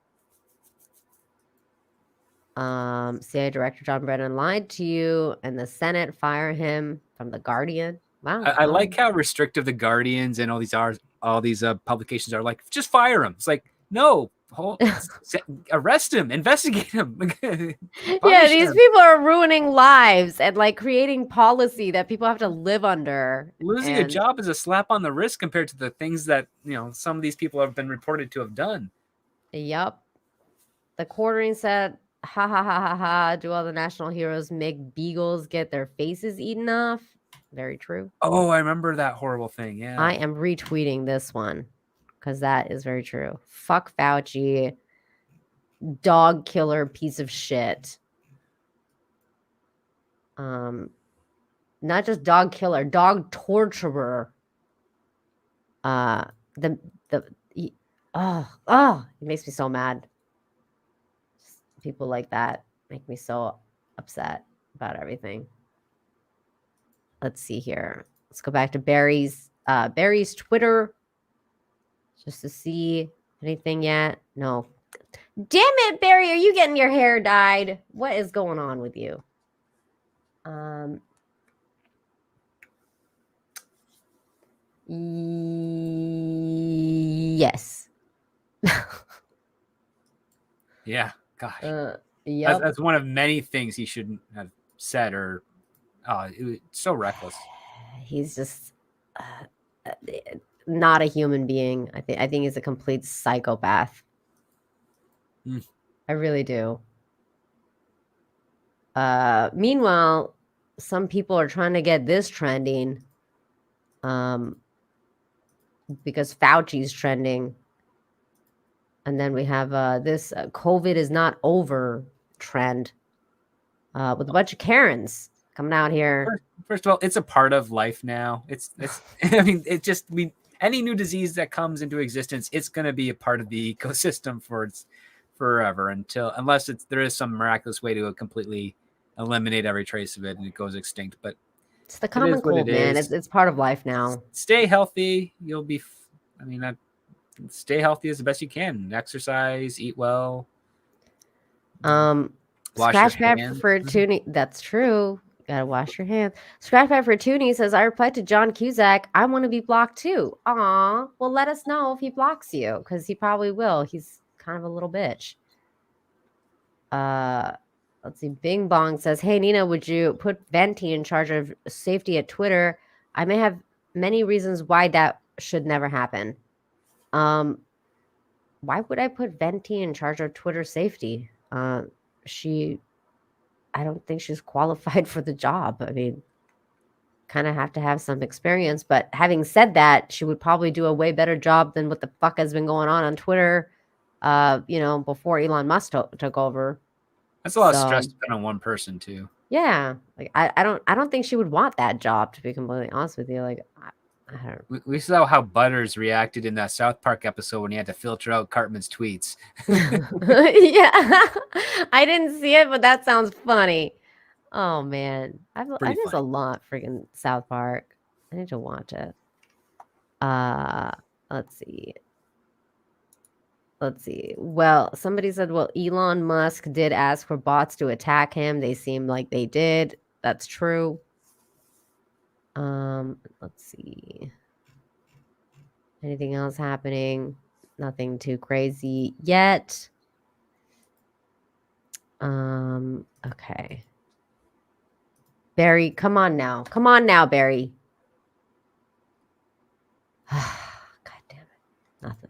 CIA Director John Brennan lied to you, and the Senate fire him from The Guardian. Wow. I like how restrictive the Guardians and all these publications are. Like, just fire him. It's like, no, arrest him, investigate him. Yeah, these people are ruining lives and like creating policy that people have to live under. Losing a job is a slap on the wrist compared to the things that some of these people have been reported to have done. Yep. The quartering said, ha ha ha ha ha. Do all the national heroes make beagles get their faces eaten off? Very true. Oh, I remember that horrible thing. Yeah. I am retweeting this one because that is very true. Fuck Fauci. Dog killer piece of shit. Not just dog killer, dog torturer. It makes me so mad. People like that make me so upset about everything. Let's see here. Let's go back to Bari's Twitter just to see anything yet. No. Damn it, Bari, are you getting your hair dyed? What is going on with you? Yes. Yeah, gosh. Yep. That's one of many things he shouldn't have said, or it was so reckless. He's just not a human being. I think he's a complete psychopath. I really do. Meanwhile, some people are trying to get this trending because Fauci's trending. And then we have this COVID is not over trend with a bunch of Karens coming out here. First of all, it's a part of life now. It's I mean, any new disease that comes into existence, it's going to be a part of the ecosystem for forever unless there is some miraculous way to completely eliminate every trace of it and it goes extinct. But it's the common cold, man. It's part of life now. Stay healthy. You'll be. Stay healthy as the best you can. Exercise, eat well. Scratch Pad for Toonie. That's true. Gotta wash your hands. Scratch Pad for Toonie says, I replied to John Cusack, I want to be blocked too. Aw, well, let us know if he blocks you, because he probably will. He's kind of a little bitch. Let's see. Bing Bong says, hey, Nina, would you put Venti in charge of safety at Twitter? I may have many reasons why that should never happen. Why would I put Venti in charge of Twitter safety? I don't think she's qualified for the job. I mean, kind of have to have some experience. But having said that, she would probably do a way better job than what the fuck has been going on Twitter, before Elon Musk took over. That's a lot of stress to put on one person too. Yeah, like I don't think she would want that job, to be completely honest with you. Like, we saw how Butters reacted in that South Park episode when he had to filter out Cartman's tweets. Yeah, I didn't see it, but that sounds funny. Oh man, I miss a lot freaking South Park. I need to watch it. Let's see. Well, somebody said, well, Elon Musk did ask for bots to attack him. They seem like they did. That's true. Let's see. Anything else happening? Nothing too crazy yet. Okay. Barry, come on now. Come on now, Barry. God damn it. Nothing.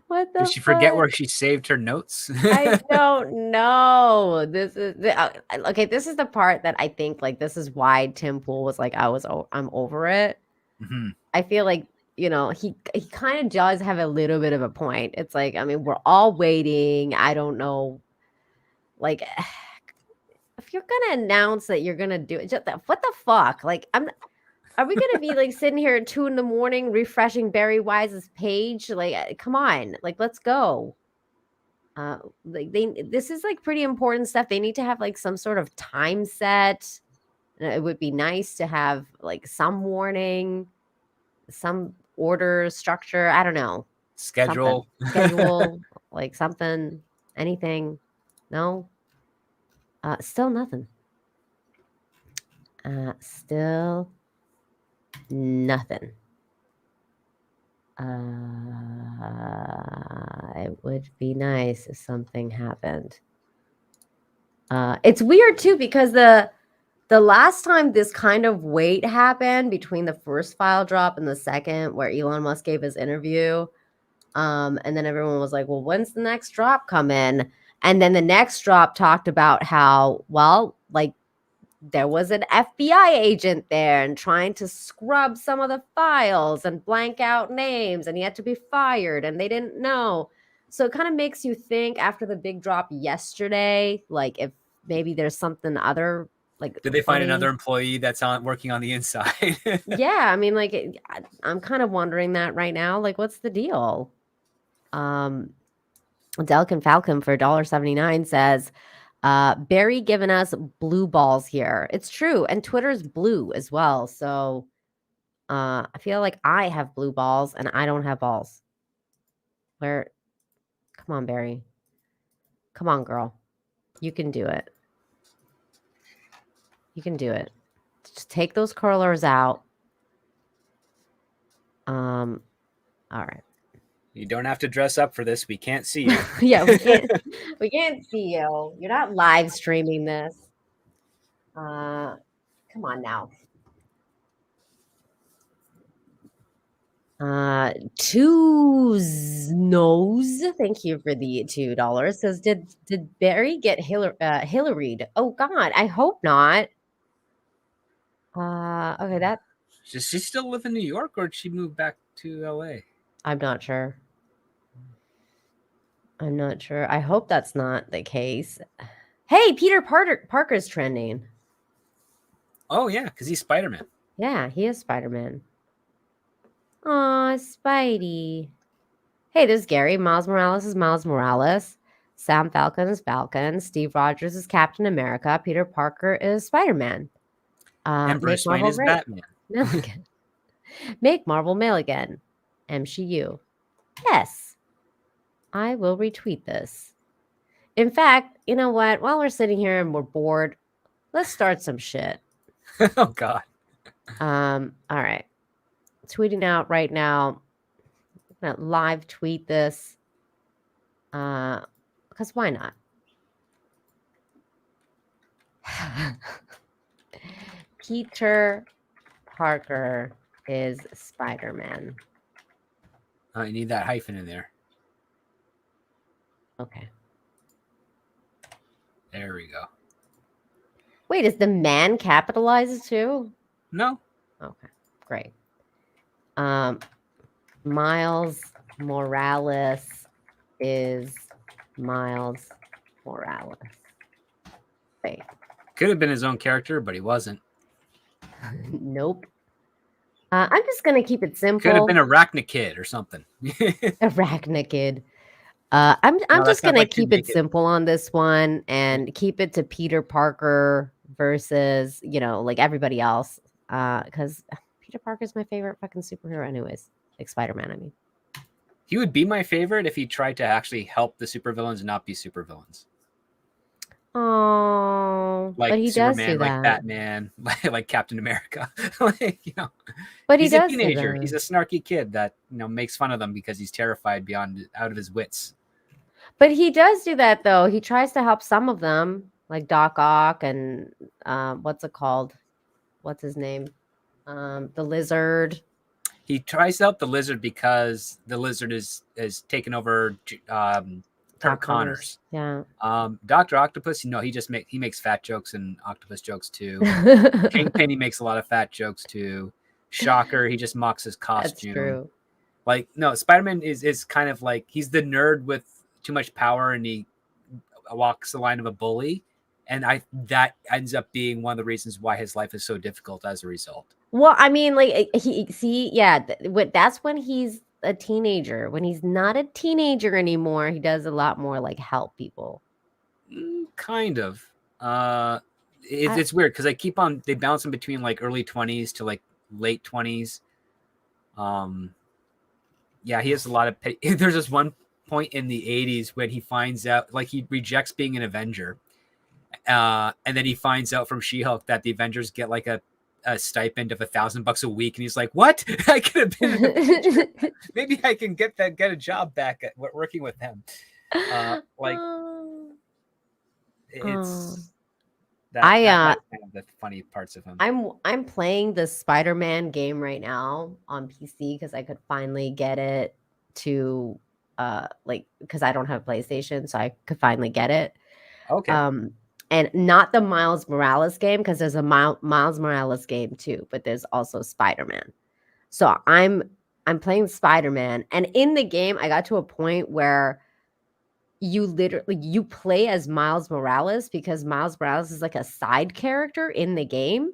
What the Did she forget where she saved her notes? I don't know. This is okay. This is the part that I think, like, this is why Tim Pool was like, I'm over it. Mm-hmm. I feel like, he kind of does have a little bit of a point. It's like, I mean, we're all waiting. I don't know. Like, if you're gonna announce that you're gonna do it, what the fuck? Like, are we gonna be like sitting here at 2 a.m. refreshing Barry Wise's page? Like, come on, like, let's go. This is like pretty important stuff. They need to have like some sort of time set. It would be nice to have like some warning, some order structure. I don't know. Schedule, like something, anything. No. Still nothing. Still nothing. It would be nice if something happened. It's weird too, because the last time this kind of wait happened between the first file drop and the second, where Elon Musk gave his interview, and then everyone was like, well, when's the next drop come in? And then the next drop talked about how, well, like, there was an FBI agent there and trying to scrub some of the files and blank out names, and he had to be fired and they didn't know. So it kind of makes you think, after the big drop yesterday, like, if maybe there's something other, like, did they find another employee that's working on the inside? Yeah, I mean, like, I'm kind of wondering that right now. Like, what's the deal? Delkin Falcon for $1.79 says, Barry giving us blue balls here. It's true. And Twitter's blue as well. So I feel like I have blue balls and I don't have balls. Come on, Barry. Come on, girl. You can do it. You can do it. Just take those curlers out. All right. You don't have to dress up for this. We can't see you. Yeah, we can't see you. You're not live streaming this. Come on now. Two nose. Thank you for the $2. Says, did Barry get Hillaried? Oh God, I hope not. Okay, that Does she still live in New York, or did she move back to LA? I'm not sure. I'm not sure. I hope that's not the case. Hey, Peter Parker's trending. Oh yeah, because he's Spider-Man. Yeah, he is Spider-Man. Aw, Spidey. Hey, there's Gary. Miles Morales is Miles Morales. Sam Falcon is Falcon. Steve Rogers is Captain America. Peter Parker is Spider-Man. And Bruce Wayne is Batman. Make Marvel mail again. MCU. Yes. I will retweet this. In fact, you know what? While we're sitting here and we're bored, let's start some shit. Oh God. All right. Tweeting out right now. I'm gonna live tweet this. Because why not? Peter Parker is Spider-Man. You need that hyphen in there. Okay. There we go. Wait, is the man capitalized too? No. Okay, great. Miles Morales is Miles Morales. Wait. Could have been his own character, but he wasn't. Nope. I'm just gonna keep it simple. Could have been Arachnakid or something. Arachnakid. I'm just gonna keep it simple on this one and keep it to Peter Parker versus, like everybody else. Because Peter Parker's my favorite fucking superhero anyways. Like Spider-Man, I mean. He would be my favorite if he tried to actually help the supervillains and not be supervillains. Oh, like but he Superman, does do like that. Batman, like Captain America. But he's he a does do teenager. that. He's a snarky kid that makes fun of them because he's terrified out of his wits. But he does do that though. He tries to help some of them, like Doc Ock and what's it called? What's his name? The Lizard. He tries to help the Lizard because the Lizard is taken over Kirk Connors. Yeah. Dr. Octopus, he makes fat jokes and octopus jokes too. Kingpin, he makes a lot of fat jokes too. Shocker, he just mocks his costume. That's true. Like, no, Spider-Man is kind of like, he's the nerd with too much power and he walks the line of a bully. And that ends up being one of the reasons why his life is so difficult as a result. Well, I mean, like, that's when he's a teenager. When he's not a teenager anymore, he does a lot more like help people. Kind of. It's weird because they bounce in between like early 20s to like late 20s. Yeah, he has a lot of there's this one point in the 80s when he finds out, like, he rejects being an Avenger. And then he finds out from She-Hulk that the Avengers get like a stipend of $1,000 a week, and he's like, "What? I could have been an Avenger. Maybe I can get a job back at working with him." It's that's kind of the funny parts of him. I'm playing the Spider-Man game right now on PC because I could finally get it to because I don't have a PlayStation, so I could finally get it. Okay. And not the Miles Morales game, because there's a Miles Morales game too, but there's also Spider-Man. So I'm playing Spider-Man, and in the game, I got to a point where you play as Miles Morales because Miles Morales is like a side character in the game.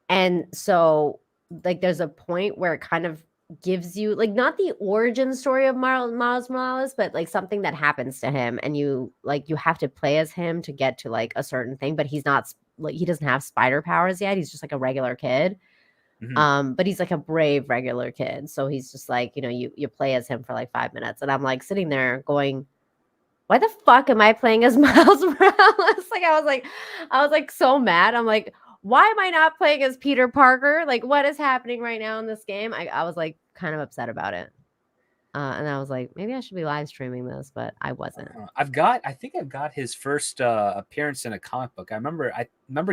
And so like there's a point where it kind of gives you like not the origin story of Miles Morales, but like something that happens to him, and you have to play as him to get to like a certain thing, but he's not like, he doesn't have spider powers yet. He's just like a regular kid. Mm-hmm. But he's like a brave regular kid. So he's just like, you play as him for like 5 minutes, and I'm like sitting there going, why the fuck am I playing as Miles Morales? Like I was like so mad. I'm like, why am I not playing as Peter Parker? Like, what is happening right now in this game? I was like kind of upset about it. And I was like, maybe I should be live streaming this, but I wasn't. I think I've got his first appearance in a comic book. I remember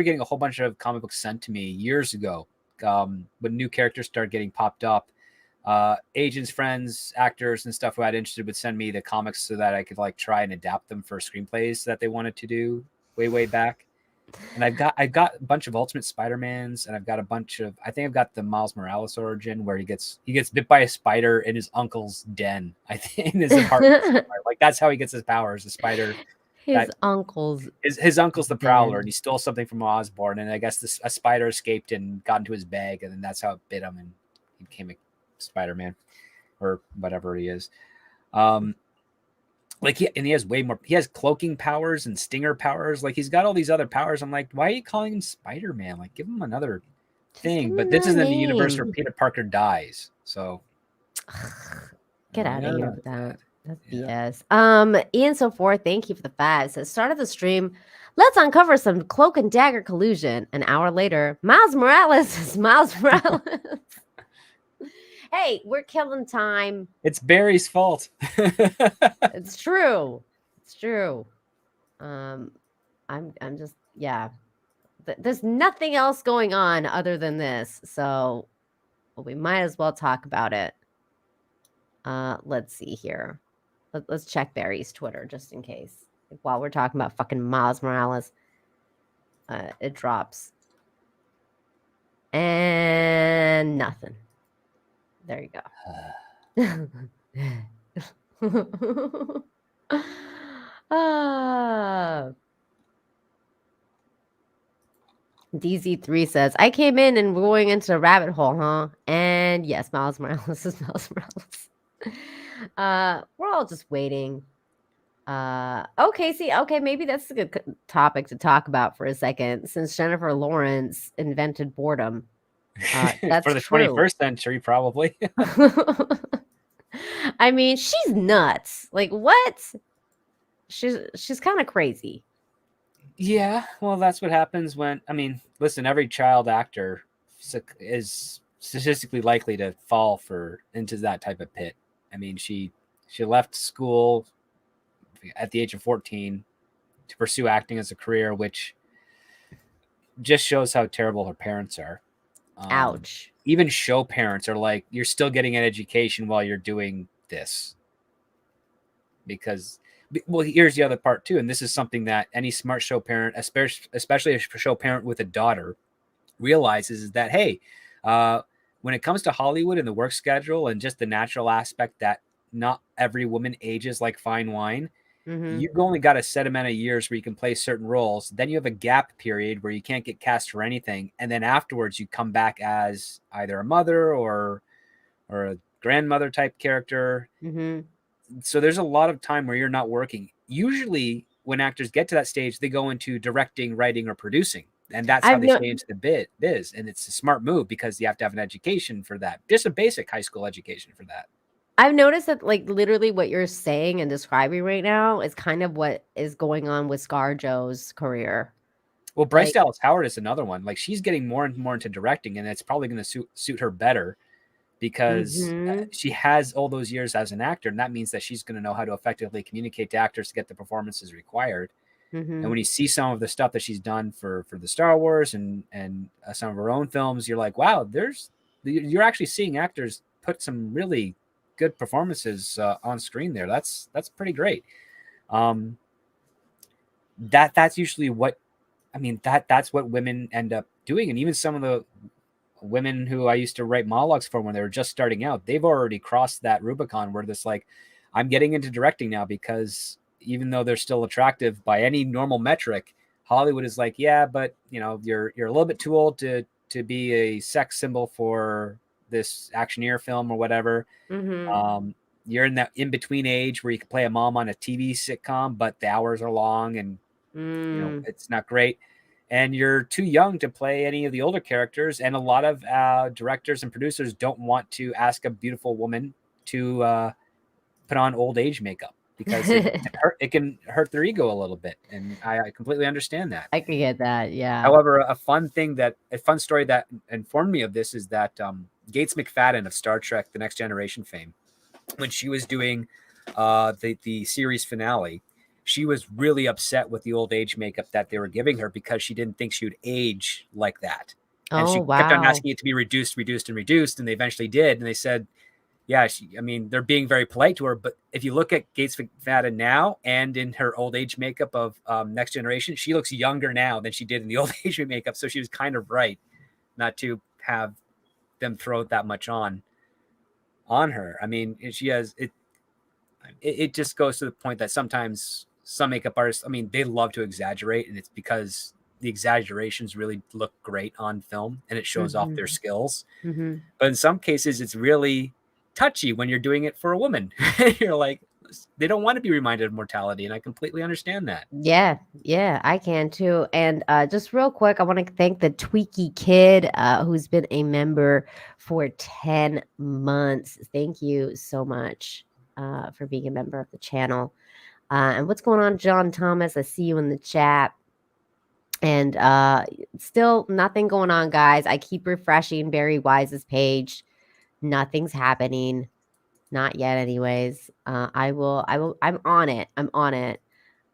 getting a whole bunch of comic books sent to me years ago when new characters started getting popped up. Agents, friends, actors, and stuff who I'd interested would send me the comics so that I could like try and adapt them for screenplays that they wanted to do way back. And I've got a bunch of Ultimate Spider-Mans, and I've got a bunch of, I think I've got the Miles Morales origin where he gets bit by a spider in his uncle's den. I think in his apartment. Like that's how he gets his powers. The spider. His uncle's the Prowler, and he stole something from Osborn, and I guess a spider escaped and got into his bag, and then that's how it bit him, and he became a Spider-Man or whatever he is. Like he has way more. He has cloaking powers and stinger powers. Like he's got all these other powers. I'm like, why are you calling him Spider-Man? Like, give him another thing. But this isn't the universe where Peter Parker dies. So get out of here with that. That's BS. Ian So Forth, thank you for the fat. Says start of the stream. Let's uncover some cloak and dagger collusion. An hour later, Miles Morales is Miles Morales. Hey, we're killing time. It's Barry's fault. It's true. It's true. I'm just there's nothing else going on other than this, so we might as well talk about it. Let's see here. Let's check Barry's Twitter just in case. While we're talking about fucking Miles Morales, it drops and nothing. There you go. DZ3 says, I came in and we're going into a rabbit hole, huh? And yes, Miles Morales is Miles Morales. We're all just waiting. Okay, maybe that's a good topic to talk about for a second, since Jennifer Lawrence invented boredom. That's for the true. 21st century, probably. I mean, she's nuts. Like, what? She's kind of crazy. Yeah, well, that's what happens when, I mean, listen, every child actor is statistically likely to fall into that type of pit. I mean, she left school at the age of 14 to pursue acting as a career, which just shows how terrible her parents are. Ouch. Even show parents are like, you're still getting an education while you're doing this. Because, well, here's the other part too, and this is something that any smart show parent, especially a show parent with a daughter, realizes is that, hey, when it comes to Hollywood and the work schedule and just the natural aspect that not every woman ages like fine wine, you've only got a set amount of years where you can play certain roles. Then you have a gap period where you can't get cast for anything. And then afterwards you come back as either a mother or a grandmother type character. So there's a lot of time where you're not working. Usually when actors get to that stage, they go into directing, writing, or producing. And that's how they stay into the biz. And it's a smart move because you have to have an education for that. Just a basic high school education for that. I've noticed that, like, literally what you're saying and describing right now is kind of what is going on with ScarJo's career. Well, Bryce Dallas Howard is another one. Like, she's getting more and more into directing, and it's probably going to suit her better because she has all those years as an actor, and that means that she's going to know how to effectively communicate to actors to get the performances required. And when you see some of the stuff that she's done for the Star Wars and some of her own films, you're like, wow, you're actually seeing actors put some really good performances on screen there. That's pretty great. That's usually what, I mean, that's what women end up doing. And even some of the women who I used to write monologues for when they were just starting out, they've already crossed that Rubicon where this, like, I'm getting into directing now, because even though they're still attractive by any normal metric, Hollywood is like, yeah, but you know, you're a little bit too old to be a sex symbol for this actioneer film or whatever. You're in that in-between age where you can play a mom on a TV sitcom, but the hours are long and you know, it's not great. And you're too young to play any of the older characters. And a lot of directors and producers don't want to ask a beautiful woman to put on old age makeup. because it can hurt their ego a little bit, and I completely understand that. I could get that. Yeah. However, a fun story that informed me of this is that Gates McFadden of Star Trek: The Next Generation fame, when she was doing the series finale, she was really upset with the old age makeup that they were giving her because she didn't think she would age like that. And she kept on asking it to be reduced, and they eventually did. And they said, yeah, they're being very polite to her. But if you look at Gates McFadden now and in her old age makeup of Next Generation, she looks younger now than she did in the old age makeup. So she was kind of right not to have them throw that much on her. I mean, she has it. It just goes to the point that sometimes some makeup artists, they love to exaggerate, and it's because the exaggerations really look great on film and it shows off their skills. But in some cases, it's really touchy when you're doing it for a woman. You're like, they don't want to be reminded of mortality, and I completely understand that. Yeah, I can too. And just real quick, I want to thank the Tweaky Kid who's been a member for 10 months. Thank you so much for being a member of the channel. And what's going on, John Thomas? I see you in the chat. And still nothing going on, guys. I keep refreshing Barry Wise's page. Nothing's happening. Not yet, anyways. I'm on it.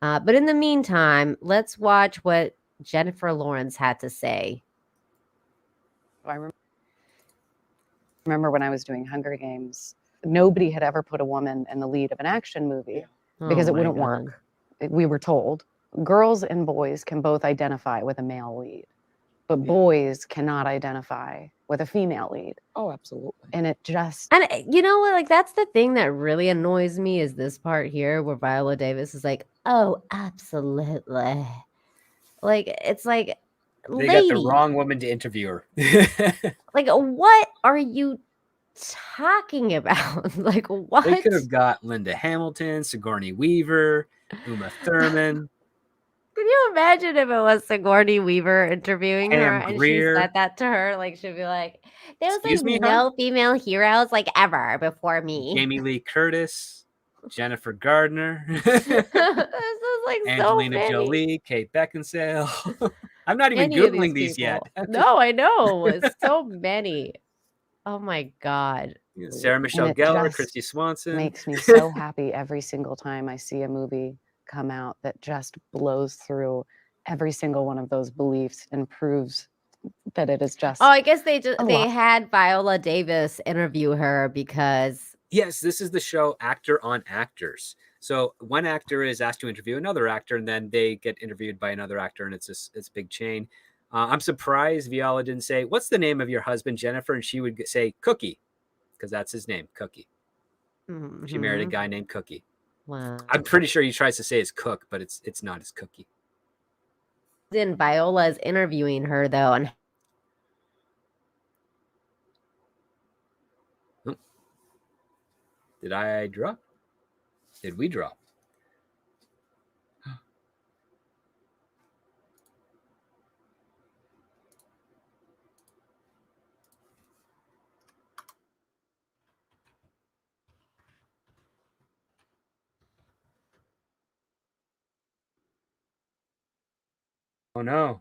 But in the meantime, let's watch what Jennifer Lawrence had to say. I remember when I was doing Hunger Games, nobody had ever put a woman in the lead of an action movie because it wouldn't work. We were told girls and boys can both identify with a male lead, but boys cannot identify with a female lead. Oh, absolutely. And it just... And you know what? Like, that's the thing that really annoys me is this part here where Viola Davis is like, oh, absolutely. Like, it's like, they got the wrong woman to interview her. Like, what are you talking about? Like, what? They could have got Linda Hamilton, Sigourney Weaver, Uma Thurman. Can you imagine if it was Sigourney Weaver interviewing her Pam and Grier. she said that to her? Like, she'd be like, there's Excuse me, no female heroes like ever before me. Jamie Lee Curtis, Jennifer Gardner, This is like Angelina so many. Jolie, Kate Beckinsale. I'm not even Many of Googling these people. yet. No, I know. It's so many. Oh my God. Sarah Michelle it Gellar, just Christy Swanson. makes me so happy every single time I see a movie come out that just blows through every single one of those beliefs and proves that it is just... Oh, I guess they a lot. had Viola Davis interview her because... Yes, this is the show Actor on Actors. So one actor is asked to interview another actor, and then they get interviewed by another actor, and it's a big chain. I'm surprised Viola didn't say, what's the name of your husband, Jennifer? And she would say Cookie, because that's his name, Cookie. She married a guy named Cookie. Wow. I'm pretty sure he tries to say his cook, but it's not his cookie. Then Viola's interviewing her, though, and Did I drop? Did we drop? Oh no.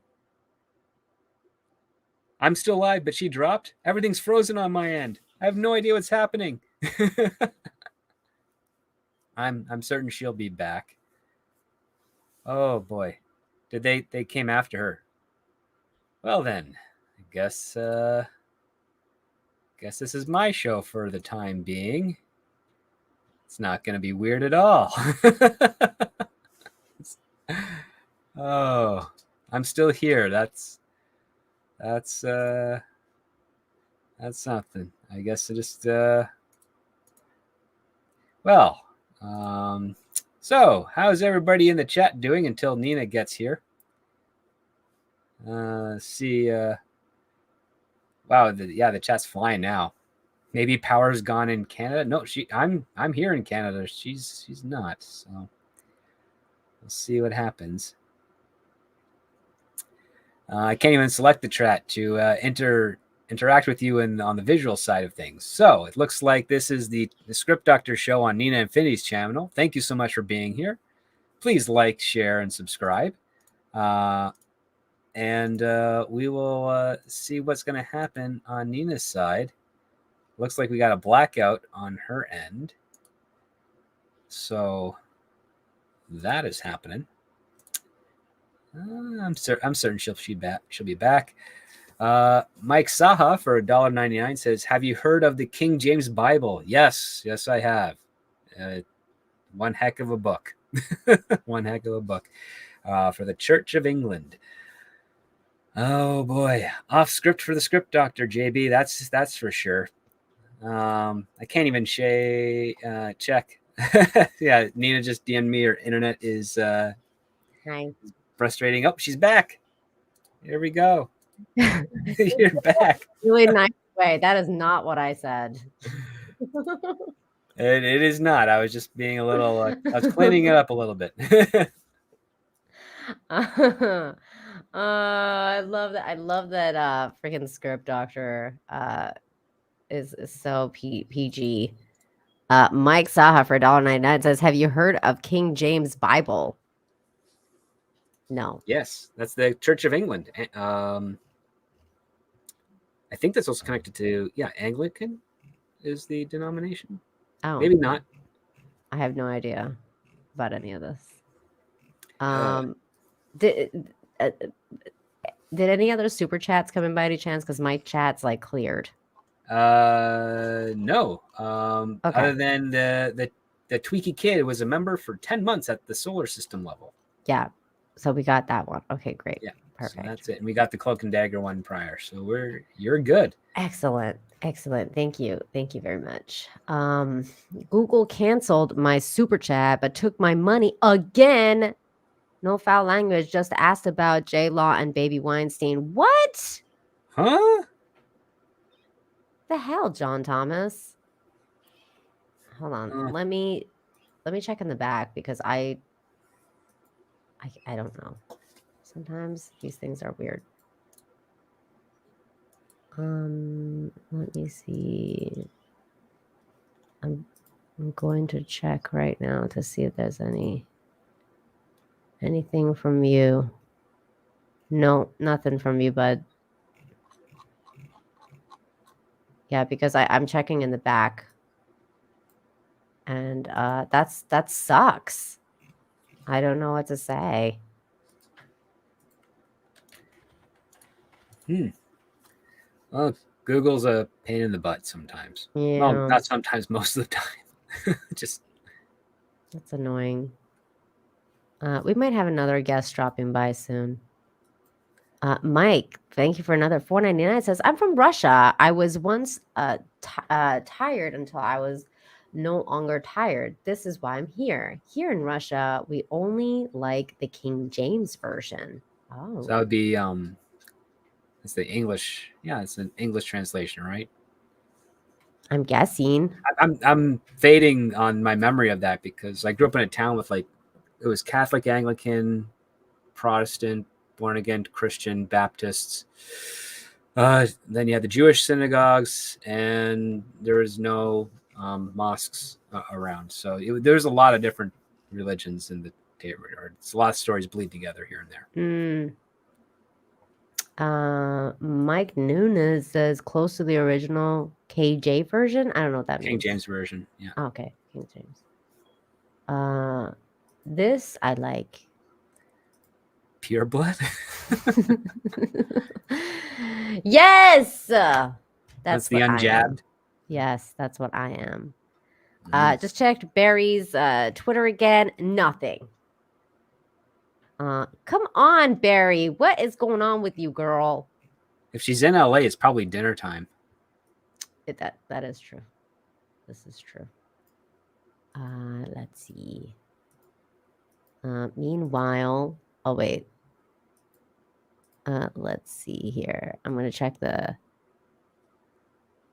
I'm still live, but she dropped. Everything's frozen on my end. I have no idea what's happening. I'm certain she'll be back. Oh boy. They came after her. Well then, I guess this is my show for the time being. It's not going to be weird at all. Oh, I'm still here. That's something. I guess it just so how's everybody in the chat doing until Nina gets here? Let's see. Wow, the chat's flying now. Maybe Power's gone in Canada. No, I'm here in Canada. She's not. So we'll see what happens. I can't even select the chat to enter interact with you on the visual side of things. So it looks like this is the Script Doctor show on Nina Infinity's channel. Thank you so much for being here. Please like, share, and subscribe. And we will see what's going to happen on Nina's side. Looks like we got a blackout on her end. So that is happening. I'm certain she'll be back. Mike Saha for $1.99 says, "Have you heard of the King James Bible?" Yes, I have. One heck of a book. One heck of a book for the Church of England. Oh boy, off script for the Script Doctor, JB. That's for sure. I can't even check. Yeah, Nina just DM'd me. Her internet is frustrating. Oh, she's back. Here we go. You're back. Really nice way. That is not what I said. It is not. I was just being a little. I was cleaning it up a little bit. I love that. I love that. Freaking Script Doctor is so PG. Mike Saha for $1.99 says, "Have you heard of King James Bible?" No. Yes, that's the Church of England. I think that's also connected to Anglican is the denomination. Oh, maybe not. I have no idea about any of this. Did any other super chats come in by any chance? Because my chat's like cleared. No. Okay. Other than the Tweaky Kid was a member for 10 months at the solar system level. Yeah. So we got that one. Okay, great. Yeah. Perfect. So that's it. And we got the Cloak and Dagger one prior. So you're good. Excellent. Thank you very much. Google canceled my super chat but took my money again. No foul language, just asked about J-Law and Baby Weinstein. What? Huh? The hell, John Thomas? Hold on. Let me check in the back because I don't know. Sometimes these things are weird. Let me see. I'm going to check right now to see if there's anything from you. No, nothing from you, bud. Yeah, because I'm checking in the back. And that sucks. I don't know what to say. Well, Google's a pain in the butt sometimes. Yeah. Well, not sometimes, most of the time. Just that's annoying. We might have another guest dropping by soon. Mike, thank you for another $4.99. It says, "I'm from Russia. I was once tired until I was no longer tired. This is why I'm here. Here in Russia, we only like the King James version." Oh, so that would be it's the English. Yeah, it's an English translation, right? I'm guessing. I'm fading on my memory of that because I grew up in a town with it was Catholic, Anglican, Protestant, born again Christian, Baptists. Then you had the Jewish synagogues, and there was no mosques around. So there's a lot of different religions in the neighborhood. It's a lot of stories bleed together here and there. Mike Nunes says, "Close to the original KJ version." I don't know what that means. King James version. Yeah. Oh, okay, King James. This I like. Pure blood. Yes, that's the unjabbed. Yes, that's what I am. Just checked Barry's Twitter again. Nothing. Come on, Barry. What is going on with you, girl? If she's in LA, it's probably dinner time. That is true. This is true. Let's see. Meanwhile, oh wait. Let's see here. I'm gonna check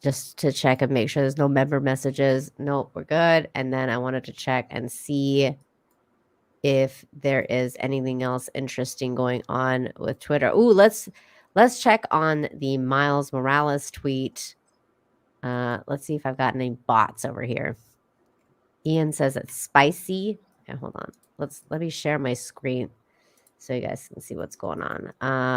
just to check and make sure there's no member messages. Nope, we're good. And then I wanted to check and see if there is anything else interesting going on with Twitter. Ooh, let's Let's check on the Miles Morales tweet. Let's see if I've got any bots over here. Ian says it's spicy. Okay, hold on. Let me share my screen so you guys can see what's going on.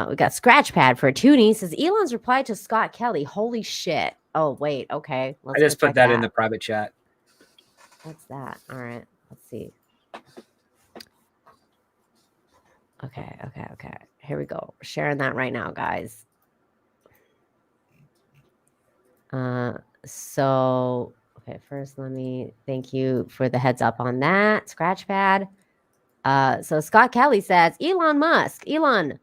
We got Scratchpad for Toonie says Elon's reply to Scott Kelly. Holy shit. Oh, wait. Okay. I just put that in the private chat. What's that? All right. Let's see. Okay. Here we go. We're sharing that right now, guys. So, okay, first let me thank you for the heads up on that, Scratchpad. So Scott Kelly says, Elon Musk, Elon,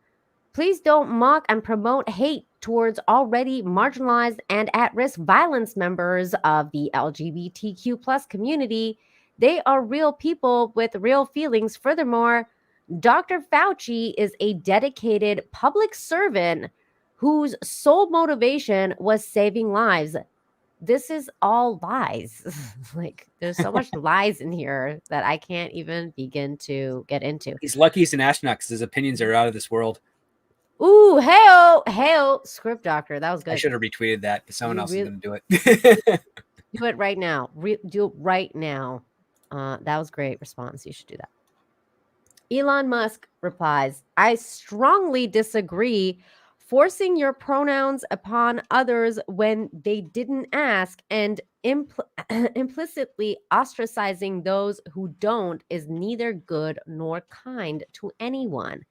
please don't mock and promote hate towards already marginalized and at-risk violence members of the LGBTQ plus community. They are real people with real feelings. Furthermore, Dr. Fauci is a dedicated public servant whose sole motivation was saving lives. This is all lies. Like, there's so much lies in here that I can't even begin to get into. He's lucky he's an astronaut because his opinions are out of this world. Ooh, hey-o, script doctor. That was good. I should have retweeted that, but someone else is going to do it. Do it right now. Do it right now. That was great response. You should do that. Elon Musk replies, I strongly disagree. Forcing your pronouns upon others when they didn't ask and implicitly ostracizing those who don't is neither good nor kind to anyone.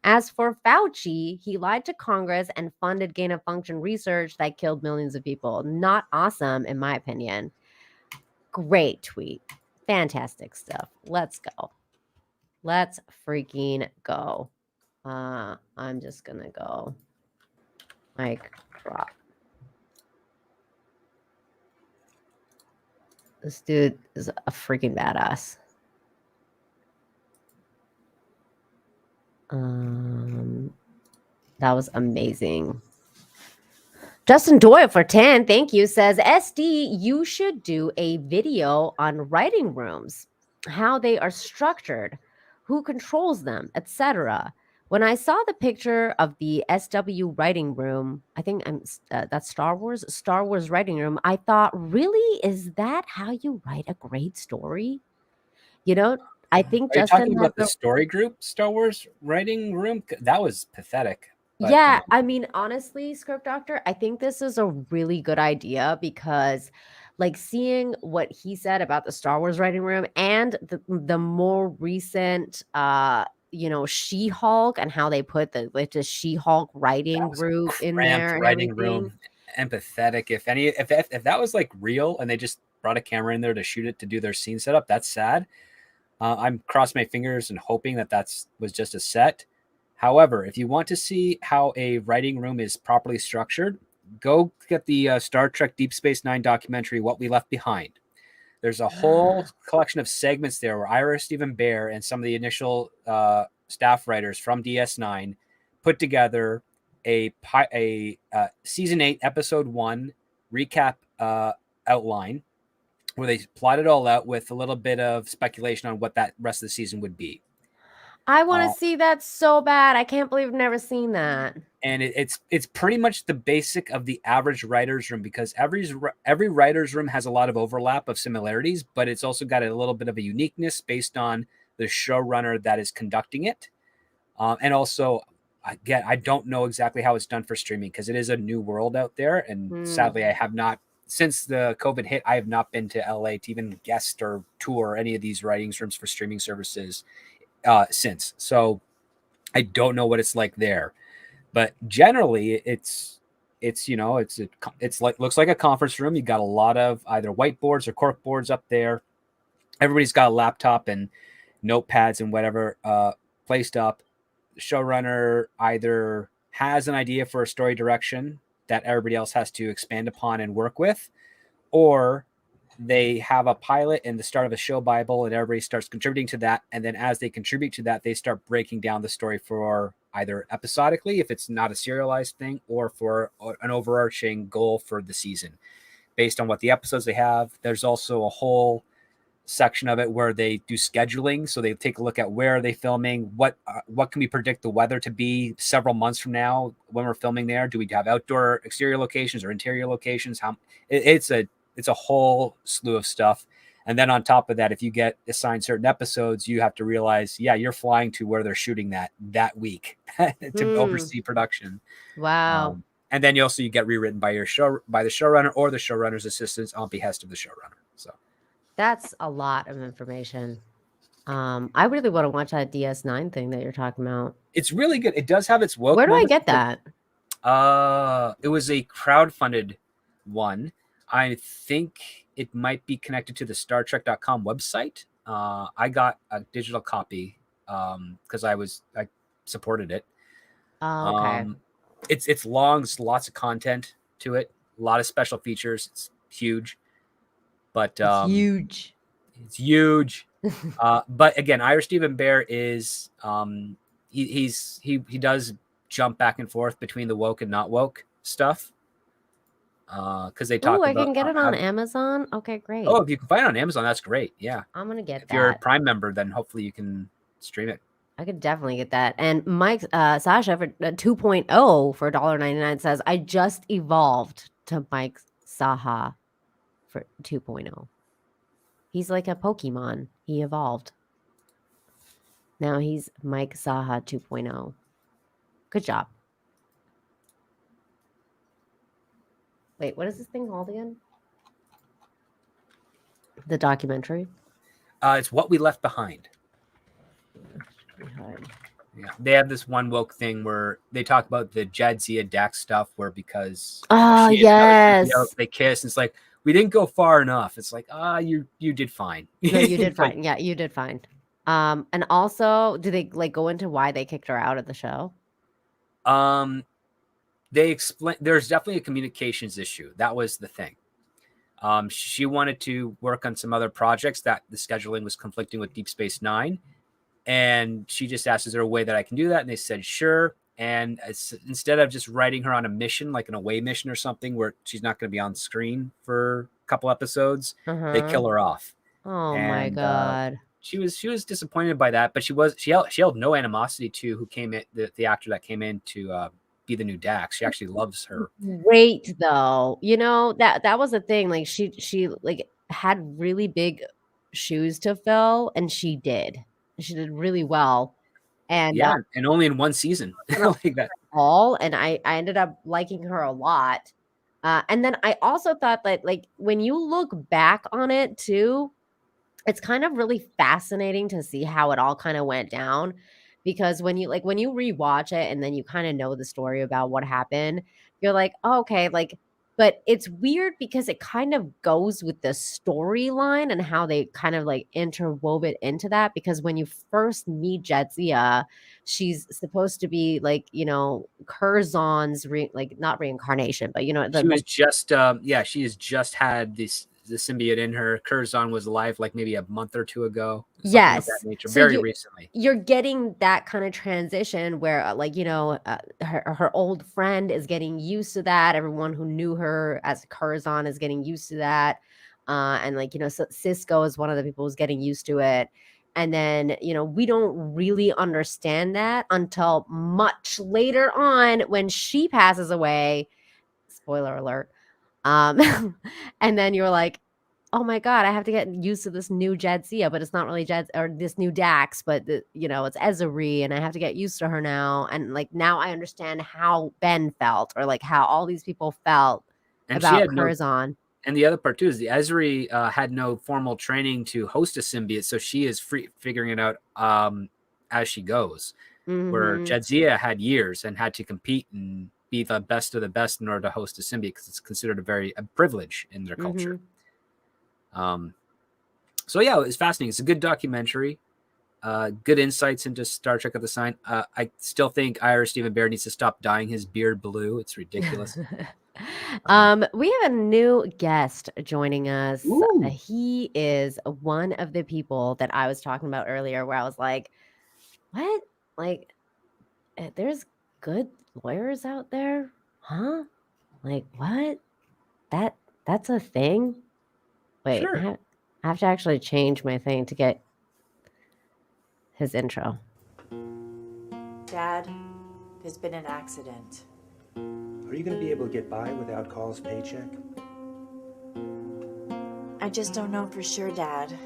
As for Fauci, he lied to Congress and funded gain-of-function research that killed millions of people. Not awesome, in my opinion. Great tweet. Fantastic stuff. Let's go. Let's freaking go. I'm just going to go. Mic drop. This dude is a freaking badass. That was amazing. Justin Doyle for 10, thank you, says, SD, you should do a video on writing rooms, how they are structured, who controls them, etc. When I saw the picture of the SW writing room, I think that's Star Wars writing room, I thought, really, is that how you write a great story? You know, I think Are you Justin talking about the story group, Star Wars writing room? That was pathetic. But, yeah, I mean, honestly, Script Doctor, I think this is a really good idea because, like, seeing what he said about the Star Wars writing room and the more recent, She-Hulk and how they put the She-Hulk writing group in there and writing everything. room, empathetic. If that was like real and they just brought a camera in there to shoot it to do their scene setup, that's sad. I'm crossing my fingers and hoping that was just a set. However, if you want to see how a writing room is properly structured, go get the Star Trek Deep Space Nine documentary, What We Left Behind. There's a whole collection of segments there where Ira Stephen Bear and some of the initial staff writers from DS9 put together a season 8, episode 1 recap outline where they plot it all out with a little bit of speculation on what that rest of the season would be. I want to see that so bad. I can't believe I've never seen that. And it's pretty much the basic of the average writer's room because every writer's room has a lot of overlap of similarities, but it's also got a little bit of a uniqueness based on the showrunner that is conducting it. And also, again, I don't know exactly how it's done for streaming because it is a new world out there. And sadly, I have not, since the COVID hit, I have not been to LA to even guest or tour any of these writing rooms for streaming services since. So I don't know what it's like there. But generally, it's like looks like a conference room. You got a lot of either whiteboards or cork boards up there. Everybody's got a laptop and notepads and whatever placed up. The showrunner either has an idea for a story direction that everybody else has to expand upon and work with, or they have a pilot and the start of a show Bible and everybody starts contributing to that. And then as they contribute to that, they start breaking down the story for either episodically, if it's not a serialized thing, or for an overarching goal for the season based on what the episodes they have. There's also a whole section of it where they do scheduling. So they take a look at where are they filming, what can we predict the weather to be several months from now when we're filming there. Do we have outdoor exterior locations or interior locations? It's a whole slew of stuff. And then on top of that, if you get assigned certain episodes, you have to realize, yeah, you're flying to where they're shooting that week to oversee production. Wow. And then you get rewritten by the showrunner or the showrunner's assistants on behest of the showrunner. So that's a lot of information. I really want to watch that DS9 thing that you're talking about. It's really good. It does have its woke. Where do I get that? It was a crowdfunded one. I think it might be connected to the StarTrek.com website. I got a digital copy because I supported it. Oh, okay. It's long. There's lots of content to it. A lot of special features. It's huge. But It's huge. It's huge. But again, Ira Steven Behr is he does jump back and forth between the woke and not woke stuff. Because they talk about. I can get it on Amazon. Okay, great. Oh, if you can find it on Amazon, that's great. Yeah, I'm gonna get that. If you're a Prime member, then hopefully you can stream it. I could definitely get that. And Mike Sasha for 2.0 for $1.99 says, I just evolved to Mike Saha for 2.0. He's like a Pokemon. He evolved. Now he's Mike Saha 2.0. Good job. Wait, what is this thing called again? The documentary? It's What We Left Behind. Yeah, they have this one woke thing where they talk about the Jadzia Dax stuff, where because yes, they kiss, and it's like we didn't go far enough. It's like you did fine. No, you did fine. Yeah, you did fine. And also, do they go into why they kicked her out of the show? They explain there's definitely a communications issue. That was the thing. She wanted to work on some other projects that the scheduling was conflicting with Deep Space Nine. And she just asked, is there a way that I can do that? And they said, sure. And instead of just writing her on a mission, like an away mission or something where she's not going to be on screen for a couple episodes, they kill her off. Oh my God. She was disappointed by that, but she held no animosity to who came in, the actor that came in to be the new Dax. She actually loves her. Great though. That was the thing. Like she like had really big shoes to fill, and she did. She did really well. And yeah, and only in one season. Like that. And I ended up liking her a lot. And then I also thought that when you look back on it too, it's kind of really fascinating to see how it all kind of went down, because when you rewatch it and then you kind of know the story about what happened, you're like, oh, okay, but it's weird because it kind of goes with the storyline and how they kind of interwove it into that. Because when you first meet Jadzia, she's supposed to be Curzon's not reincarnation, but she was just she has just had the symbiote in her. Curzon was alive maybe a month or two ago. Yes, of that nature. So very recently. You're getting that kind of transition where her old friend is getting used to that. Everyone who knew her as Curzon is getting used to that. And so Cisco is one of the people who's getting used to it. And then, we don't really understand that until much later on when she passes away. Spoiler alert. And then you're like, oh my God, I have to get used to this new Jadzia, but it's not really or this new Dax, but it's Ezri, and I have to get used to her now. And now I understand how Ben felt, or how all these people felt about Curzon. And the other part too is the Ezri had no formal training to host a symbiote, so she is figuring it out as she goes. Mm-hmm. Where Jadzia had years and had to compete and be the best of the best in order to host a symbiote, because it's considered a privilege in their culture. Mm-hmm. So yeah, it's fascinating. It's a good documentary. Good insights into Star Trek of the Sign. I still think Ira Steven Behr needs to stop dyeing his beard blue. It's ridiculous. We have a new guest joining us. He is one of the people that I was talking about earlier, where I was like, what? There's good lawyers out there? Huh? What? That's a thing? Wait, sure. I have to actually change my thing to get his intro. Dad, there's been an accident. Are you going to be able to get by without Carl's paycheck? I just don't know for sure, Dad.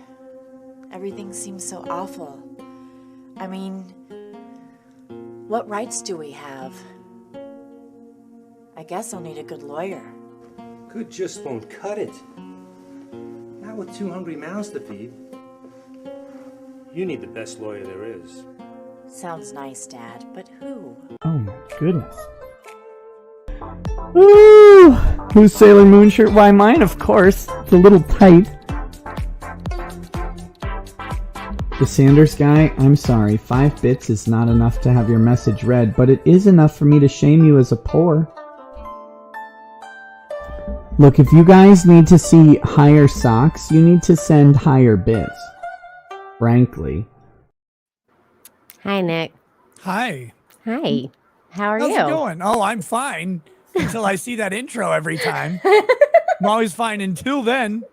Everything seems so awful. I mean, what rights do we have? I guess I'll need a good lawyer. Good just won't cut it. Not with 2 hungry mouths to feed. You need the best lawyer there is. Sounds nice, Dad, but who? Oh my goodness. Ooh! Whose Sailor Moon shirt? Why, mine, of course. It's a little tight. The Sanders guy, I'm sorry. 5 bits is not enough to have your message read, but it is enough for me to shame you as a poor. Look, if you guys need to see higher socks, you need to send higher bits. Frankly. Hi, Nick. Hi. Hi. How are How's you? it going? Oh, I'm fine until I see that intro every time. I'm always fine until then.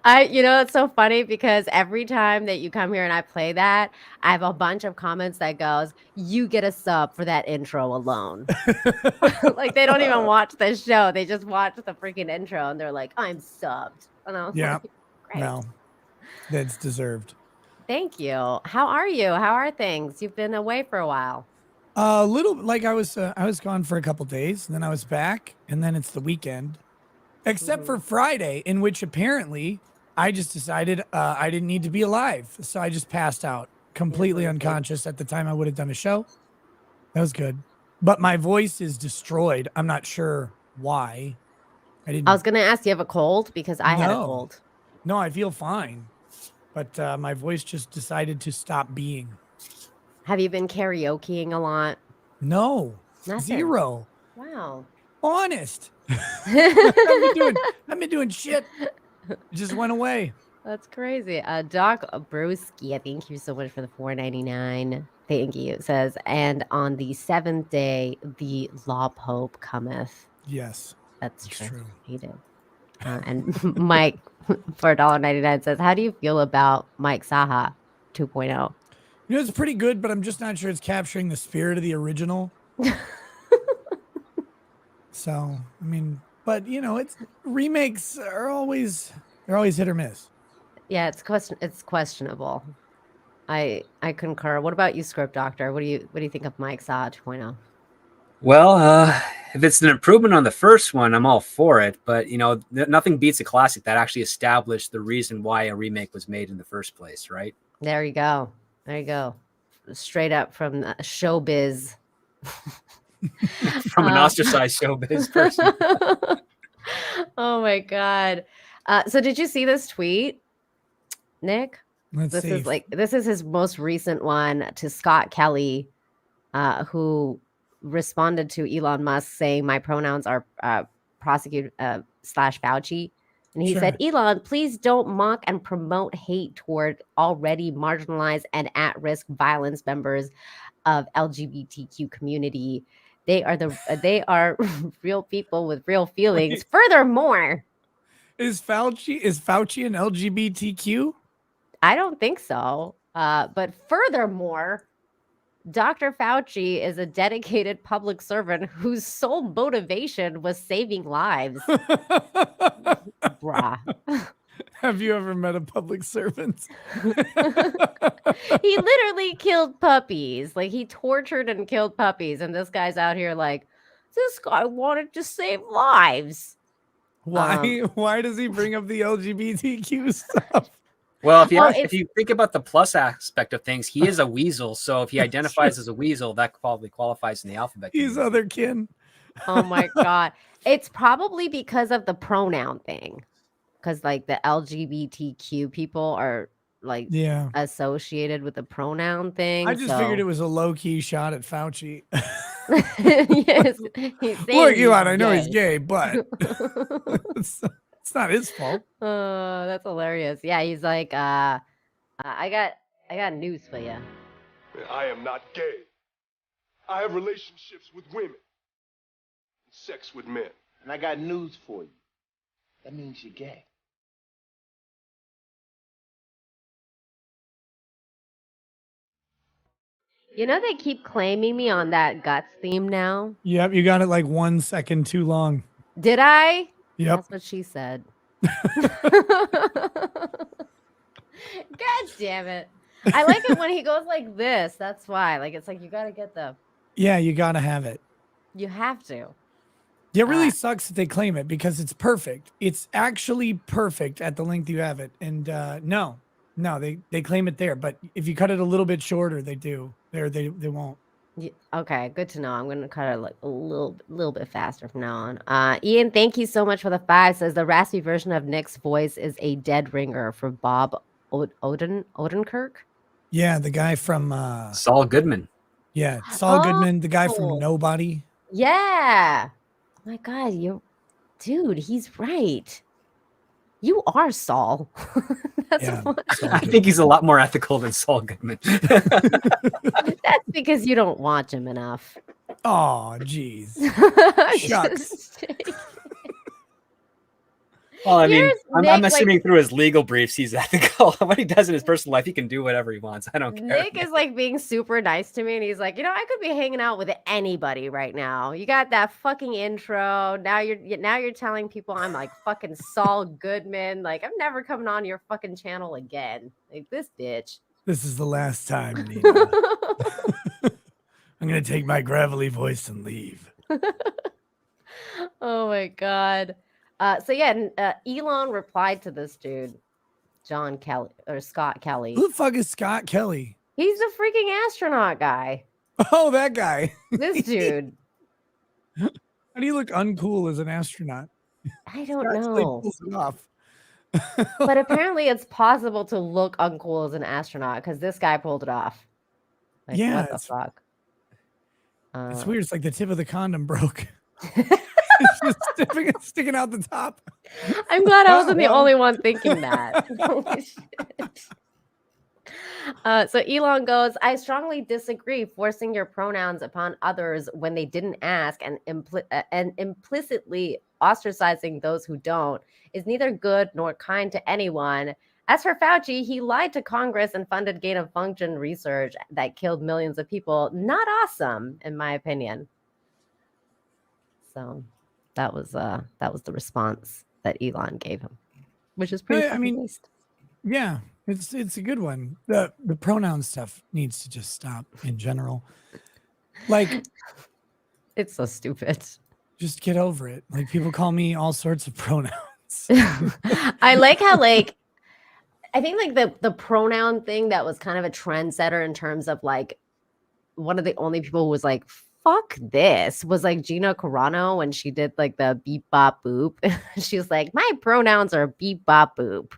It's so funny because every time that you come here and I play that, I have a bunch of comments that goes, "You get a sub for that intro alone." Like they don't even watch the show; they just watch the freaking intro and they're like, "I'm subbed." And I was Yeah. like, "Great, No, that's deserved. thank you." How are you? How are things? You've been away for a while. A little like I was gone for a couple days, and then I was back, and then it's the weekend. Except for Friday, in which apparently I just decided I didn't need to be alive. So I just passed out completely unconscious at the time I would have done a show. That was good. But my voice is destroyed. I'm not sure why. I was going to ask, do you have a cold? Because I had a cold. No, I feel fine. But my voice just decided to stop being. Have you been karaokeing a lot? No. Nothing. 0. Wow. Honest. I've been doing shit. It just went away. That's crazy. Doc Broski, thank you so much for the $4.99. Thank you. It says, and on the 7th day, the law pope cometh. Yes. That's true. He did. And Mike for $1.99 says, how do you feel about Mike Saha 2.0? It's pretty good, but I'm just not sure it's capturing the spirit of the original. So, I mean, but it's remakes are always hit or miss. Yeah, it's questionable. I concur. What about you, Script Doctor? What do you think of Mike Saw 2.0? Well, if it's an improvement on the first one, I'm all for it. But nothing beats a classic that actually established the reason why a remake was made in the first place, right? There you go. There you go. Straight up from the showbiz. From an ostracized showbiz person. Oh my God. So did you see this tweet, Nick? This is his most recent one to Scott Kelly, who responded to Elon Musk saying my pronouns are prosecute / Fauci. And he said, Elon, please don't mock and promote hate toward already marginalized and at-risk violence members of LGBTQ community. They are real people with real feelings. Wait. Furthermore, is Fauci an LGBTQ? I don't think so. But furthermore, Dr. Fauci is a dedicated public servant whose sole motivation was saving lives. Bruh. Have you ever met a public servant? He literally killed puppies. Like he tortured and killed puppies. And this guy's out here like, this guy wanted to save lives. Why? Why does he bring up the LGBTQ stuff? Well, if you think about the plus aspect of things, he is a weasel. So if he identifies as a weasel, that probably qualifies in the alphabet. He's other kin. Oh my God. It's probably because of the pronoun thing. Because like the LGBTQ people are like associated with the pronoun thing. I just figured it was a low-key shot at Fauci. Yes. Look, Elon, I know he's gay, but it's not his fault. Oh, that's hilarious. Yeah, he's like, I got news for you. I am not gay. I have relationships with women. Sex with men. And I got news for you. That means you're gay. You know they keep claiming me on that guts theme now. Yep, you got it like 1 second too long. Did I? Yep. That's what she said. God damn it. I like it when he goes like this. That's why. Like it's like you gotta get the Yeah, you got to have it. you have to. It really sucks that they claim it because it's perfect. It's actually perfect at the length you have it. And no, they claim it there. But if you cut it a little bit shorter, they do. They won't. Okay, good to know. I'm gonna cut it like a little bit faster from now on. Ian, thank you so much for the 5. Says the raspy version of Nick's voice is a dead ringer for Bob Odenkirk. Yeah, the guy from Saul Goodman. Yeah, Saul Goodman, the guy from Oh. Nobody. Yeah. My God, dude, he's right. You are Saul. That's I think he's a lot more ethical than Saul Goodman. That's because you don't watch him enough. Oh, jeez. Shucks. Well, I mean, Here's I'm Nick, assuming like- through his legal briefs, he's ethical. What he does in his personal life, he can do whatever he wants. I don't care. Nick is like being super nice to me, and he's like, I could be hanging out with anybody right now. You got that fucking intro. Now you're telling people I'm like fucking Saul Goodman. Like I'm never coming on your fucking channel again. Like this bitch. This is the last time, Nina. I'm going to take my gravelly voice and leave. Oh my God. Elon replied to this dude, John Kelly or Scott Kelly. Who the fuck is Scott Kelly? He's the freaking astronaut guy. Oh, that guy. This dude. How do you look uncool as an astronaut? I don't Scott Kelly know. pulls it off. But apparently it's possible to look uncool as an astronaut because this guy pulled it off. Like, Yeah, what the fuck? It's weird. It's like the tip of the condom broke. It's just sticking out the top. I'm glad I wasn't the only one thinking that. Holy shit. So Elon goes, I strongly disagree forcing your pronouns upon others when they didn't ask and implicitly ostracizing those who don't is neither good nor kind to anyone. As for Fauci, he lied to Congress and funded gain-of-function research that killed millions of people. Not awesome, in my opinion. So that was the response that Elon gave him, which is pretty. I mean, yeah, it's a good one. The pronoun stuff needs to just stop in general. Like, it's so stupid. Just get over it. Like people call me all sorts of pronouns. I like how I think like the pronoun thing that was kind of a trendsetter in terms of like one of the only people who was like, fuck this, was like Gina Carano when she did like the beep bop boop. She was like, my pronouns are beep bop boop.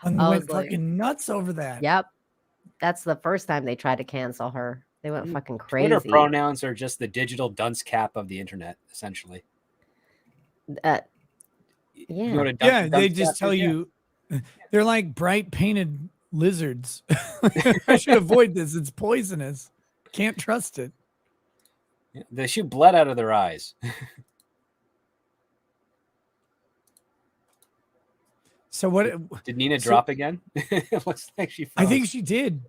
And they went fucking nuts over that. Yep. That's the first time they tried to cancel her. They went fucking crazy. Twitter pronouns are just the digital dunce cap of the internet, essentially. Yeah. You know what a Yeah, dunce they cap just is? tell you they're like bright painted lizards. I should avoid this. It's poisonous. Can't trust it. Yeah, they shoot blood out of their eyes. So what Did Nina drop again? Looks like she I froze. think she did.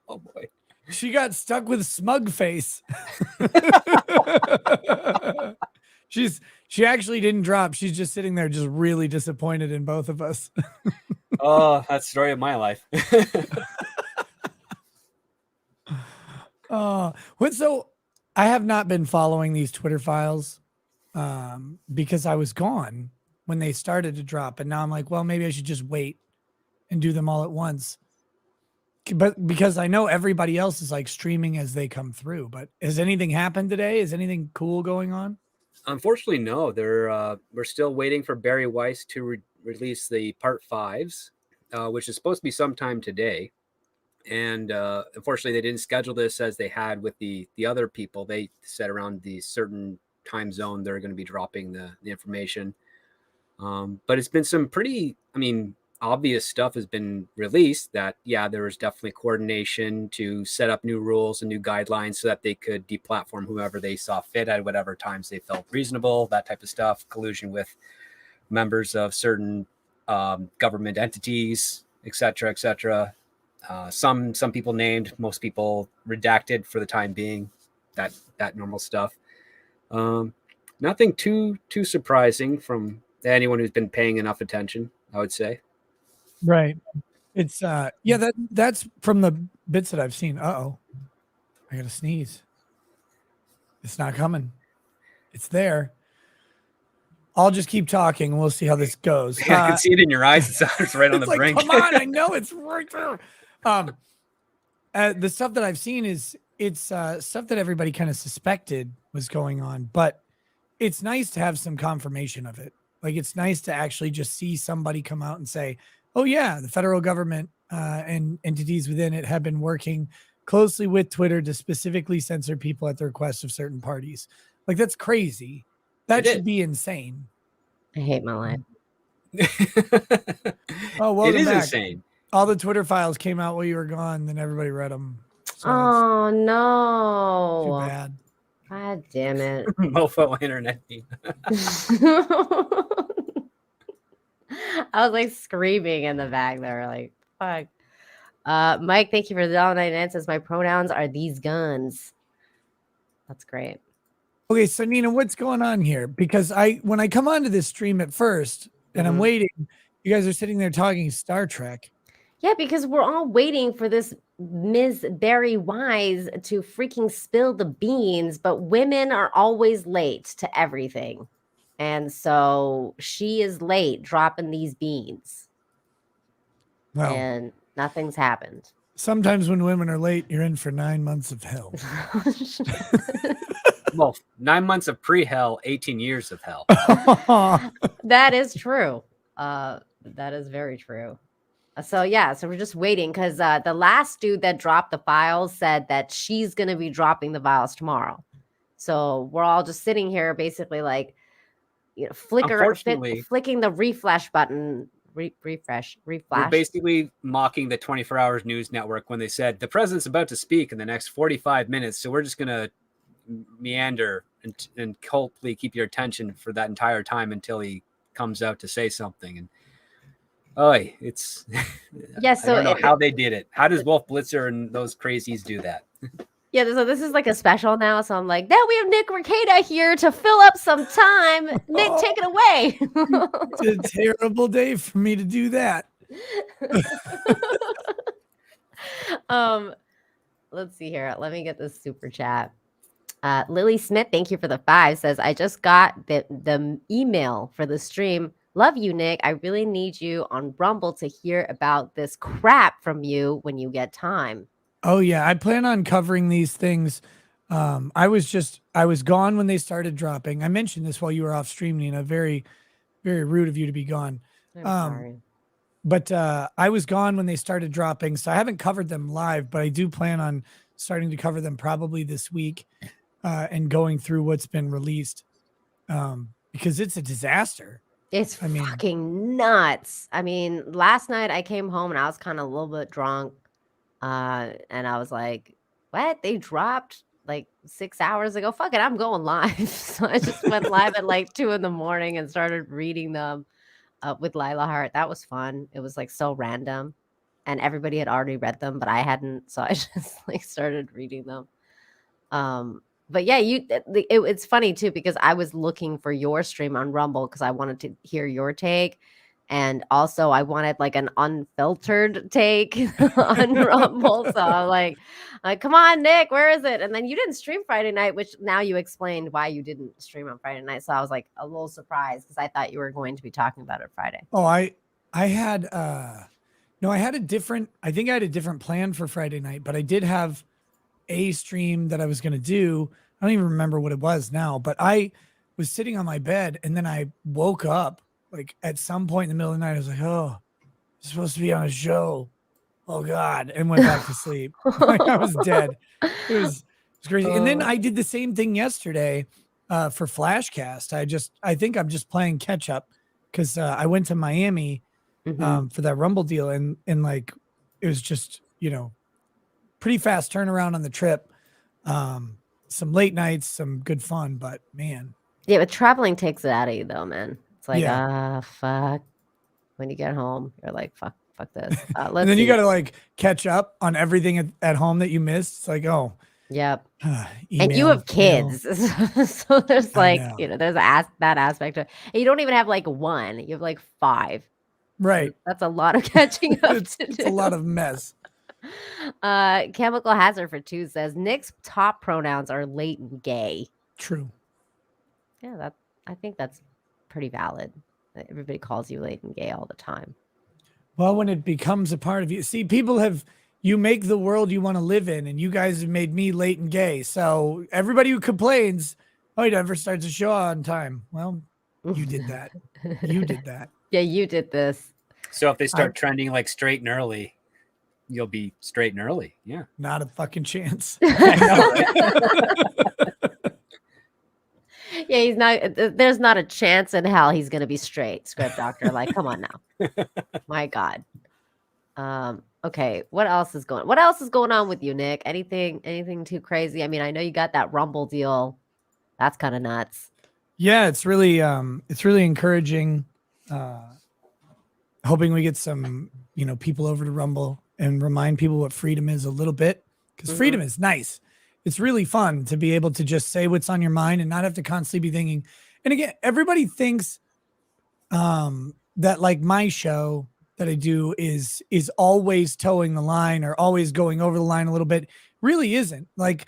Oh boy. She got stuck with smug face. She actually didn't drop. She's just sitting there just really disappointed in both of us. Oh, that's the story of my life. So I have not been following these Twitter files because I was gone when they started to drop. And now I'm like, well, maybe I should just wait and do them all at once. But because I know everybody else is like streaming as they come through. But has anything happened today? Is anything cool going on? Unfortunately, no. We're still waiting for Barry Weiss to release the part 5s, which is supposed to be sometime today. And unfortunately, they didn't schedule this as they had with the other people. They said around the certain time zone they're going to be dropping the information. But it's been some pretty, obvious stuff has been released that, yeah, there was definitely coordination to set up new rules and new guidelines so that they could deplatform whoever they saw fit at whatever times they felt reasonable, that type of stuff, collusion with members of certain government entities, et cetera, et cetera. Some people named, most people redacted for the time being. That normal stuff. Nothing too surprising from anyone who's been paying enough attention, I would say. Right. It's yeah, that's from the bits that I've seen. Uh-oh. I gotta sneeze. It's not coming. It's there. I'll just keep talking and we'll see how this goes. Yeah, I can see it in your eyes. It's right on the like, brink. Come on, I know it's right there. The stuff that I've seen is it's stuff that everybody kind of suspected was going on, but it's nice to have some confirmation of it. Like, it's nice to actually just see somebody come out and say, oh yeah, the federal government and entities within it have been working closely with Twitter to specifically censor people at the request of certain parties. Like, that's crazy. That should be insane. I hate my life. Oh, welcome it is back. insane. All the Twitter files came out while you were gone, then everybody read them. So oh no! Too bad. God damn it! Mofo internet. I was like screaming in the back there, like fuck. Mike, thank you for the $1.99. Says my pronouns are these guns. That's great. Okay, so Nina, what's going on here? Because when I come onto this stream at first and I'm waiting, you guys are sitting there talking Star Trek. Yeah, because we're all waiting for this Ms. Bari Wise to freaking spill the beans, but women are always late to everything. And so she is late dropping these beans. Well, and nothing's happened. Sometimes when women are late, you're in for 9 months of hell. Well, 9 months of pre-hell, 18 years of hell. That is true. That is very true. So yeah, so we're just waiting because the last dude that dropped the files said that she's going to be dropping the files tomorrow. So we're all just sitting here basically like, you know, flicking the refresh button. Refresh. We're basically mocking the 24 Hours News Network when they said the president's about to speak in the next 45 minutes. So we're just going to meander and hopefully keep your attention for that entire time until he comes out to say something. And it's yes. So I don't know how they did it. How does Wolf Blitzer and those crazies do that? Yeah, so this is like a special now. So I'm like, now we have Nick Rekieta here to fill up some time. Nick, take it away. It's a terrible day for me to do that. Let's see here. Let me get this super chat. Lily Smith, thank you for the 5. Says, I just got the email for the stream. Love you, Nick. I really need you on Rumble to hear about this crap from you when you get time. Oh yeah, I plan on covering these things. I was gone when they started dropping. I mentioned this while you were off stream, Nina. Very, very rude of you to be gone. I'm sorry. But I was gone when they started dropping, so I haven't covered them live, but I do plan on starting to cover them probably this week and going through what's been released because it's a disaster. It's fucking nuts. I mean, last night I came home and I was kind of a little bit drunk. And I was like, what? They dropped like 6 hours ago? Fuck it, I'm going live. So I just went live at like 2 a.m. and started reading them with Lila Hart. That was fun. It was like so random. And everybody had already read them, but I hadn't. So I just like started reading them. But yeah, it's funny too, because I was looking for your stream on Rumble because I wanted to hear your take. And also I wanted like an unfiltered take on Rumble. So I'm like, come on, Nick, where is it? And then you didn't stream Friday night, which now you explained why you didn't stream on Friday night. So I was like a little surprised because I thought you were going to be talking about it Friday. Oh, I had I had a different plan for Friday night, but I did have a stream that I was going to do. I don't even remember what it was now, but I was sitting on my bed and then I woke up like at some point in the middle of the night. I was like, oh, I'm supposed to be on a show. Oh God. And went back to sleep. Like, I was dead. It was crazy. And then I did the same thing yesterday for Flashcast. I think I'm just playing catch up because I went to Miami for that Rumble deal. And like, it was just, pretty fast turnaround on the trip. Some late nights, some good fun, but man. Yeah, but traveling takes it out of you though, man. It's like, fuck. When you get home, you're like, fuck fuck this. Let's And then you see. got to like catch up on everything at home that you missed. It's like, oh, Yep. And you email, have mail. kids. So there's I like, know. there's that aspect of, and you don't even have like one, you have like 5. Right. That's a lot of catching up It's to do. a lot of mess. Chemical Hazard for 2 says Nick's top pronouns are latent gay. True. Yeah, I think that's pretty valid. Everybody calls you latent gay all the time. Well, when it becomes a part of you, see, you make the world you want to live in, and you guys have made me latent gay. So everybody who complains, oh, he never starts a show on time. Well, you did that. You did that. Yeah, you did this. So if they start trending like straight and early, you'll be straight and early. Yeah. Not a fucking chance. I know, right? Yeah, he's not. There's not a chance in hell he's gonna be straight. Script doctor, like, come on now. My God. Okay, what else is going on with you, Nick? Anything too crazy? I mean, I know you got that Rumble deal. That's kind of nuts. Yeah, it's really encouraging. Hoping we get some, people over to Rumble and remind people what freedom is a little bit, because freedom is nice. It's really fun to be able to just say what's on your mind and not have to constantly be thinking. And again, everybody thinks that like my show that I do is always towing the line or always going over the line a little bit. Really isn't. Like,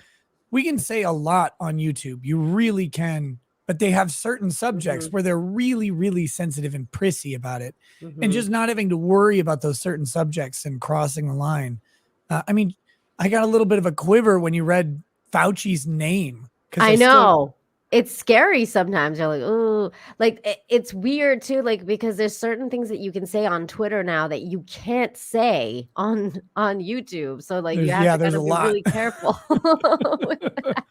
we can say a lot on YouTube. You really can, but they have certain subjects where they're really, really sensitive and prissy about it. And just not having to worry about those certain subjects and crossing the line. I mean, I got a little bit of a quiver when you read Fauci's name. I know. It's scary sometimes. You're like, oh, like it's weird too, like, because there's certain things that you can say on Twitter now that you can't say on YouTube. So like you have to kind of be really careful with that.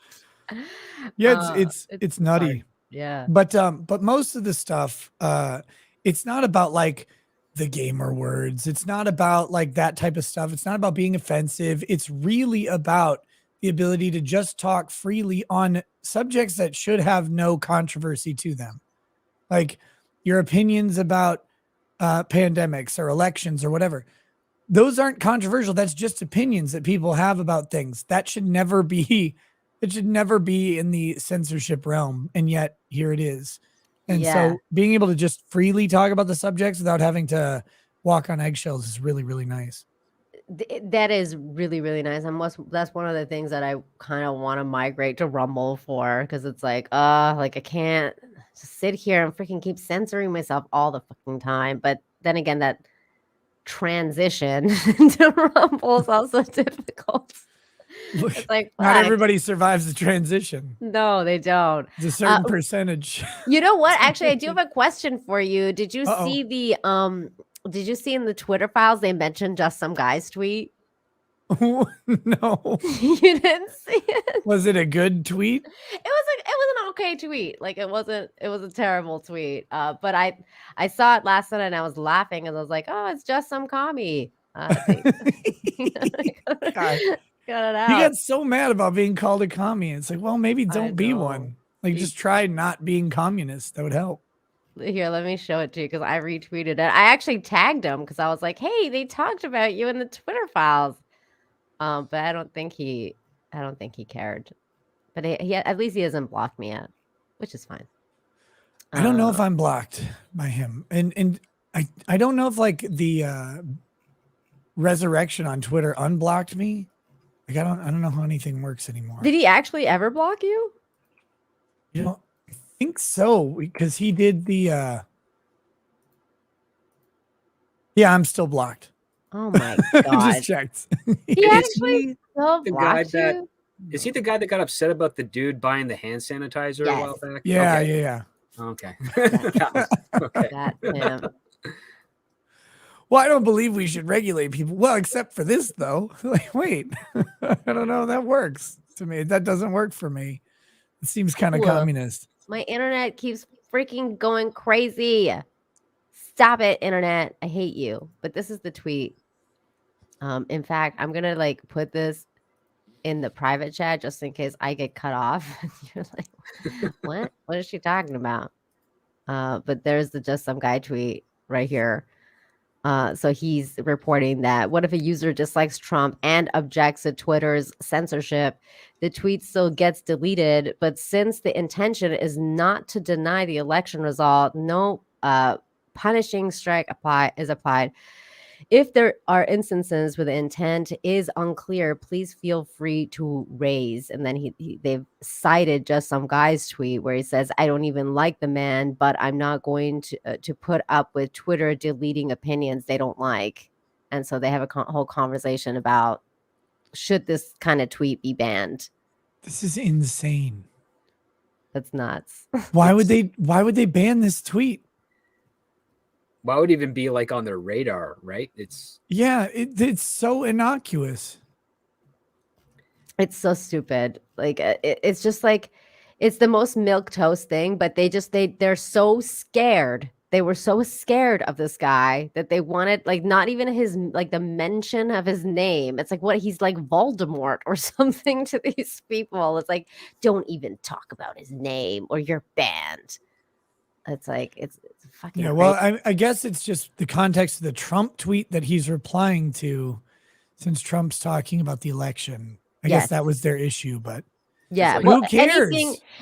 Yeah, it's nutty. Hard. Yeah. But most of the stuff, it's not about like the gamer words. It's not about like that type of stuff. It's not about being offensive. It's really about the ability to just talk freely on subjects that should have no controversy to them. Like your opinions about pandemics or elections or whatever. Those aren't controversial. That's just opinions that people have about things. That should never be, it should never be in the censorship realm. And yet here it is. And so being able to just freely talk about the subjects without having to walk on eggshells is really, really nice. That is really, really nice. And that's one of the things that I kind of want to migrate to Rumble for, because it's like I can't just sit here and freaking keep censoring myself all the fucking time. But then again, that transition to Rumble is also difficult. It's like, not everybody survives the transition. No, they don't. It's a certain percentage. You know what? Actually, I do have a question for you. Did you see did you see in the Twitter files they mentioned just some guy's tweet? No. You didn't see it? Was it a good tweet? It was an okay tweet. Like it was a terrible tweet. But I saw it last night and I was laughing and I was like, oh, it's just some commie. Got it out. You got so mad about being called a commie. It's like, well, maybe don't be one. Like, just try not being communist. That would help. Here, let me show it to you because I retweeted it. I actually tagged him because I was like, hey, they talked about you in the Twitter files. But I don't think he cared. But he at least he hasn't blocked me yet, which is fine. I don't know if I'm blocked by him. And I don't know if like the resurrection on Twitter unblocked me. Like I don't know how anything works anymore. Did he actually ever block you? You know, I think so, because he did the yeah, I'm still blocked. Oh my god. Just checked. He actually still blocked you? Is he the guy that got upset about the dude buying the hand sanitizer a while back? Yeah, okay. yeah. Okay. That's him. Well, I don't believe we should regulate people. Well, except for this, though. Like, wait, I don't know. That works to me. That doesn't work for me. It seems kind of communist. My internet keeps freaking going crazy. Stop it, internet. I hate you. But this is the tweet. In fact, I'm gonna like put this in the private chat just in case I get cut off. You're like, what? What is she talking about? But there's the just some guy tweet right here. So he's reporting that what if a user dislikes Trump and objects to Twitter's censorship? The tweet still gets deleted, but since the intention is not to deny the election result, no punishing strike is applied. If there are instances where the intent is unclear, please feel free to raise. And then they've cited just some guy's tweet where he says, "I don't even like the man, but I'm not going to put up with Twitter deleting opinions they don't like." And so they have a whole conversation about should this kind of tweet be banned. This is insane. That's nuts. Why would they ban this tweet? Why would it even be like on their radar, right? It's so innocuous. It's so stupid. Like it's just like it's the most milquetoast thing, but they're so scared. They were so scared of this guy that they wanted like not even his like the mention of his name. It's like what he's like Voldemort or something to these people. It's like don't even talk about his name or you're banned. It's like it's fucking well, I guess it's just the context of the Trump tweet that he's replying to, since Trump's talking about the election. I guess that was their issue, but yeah, who cares?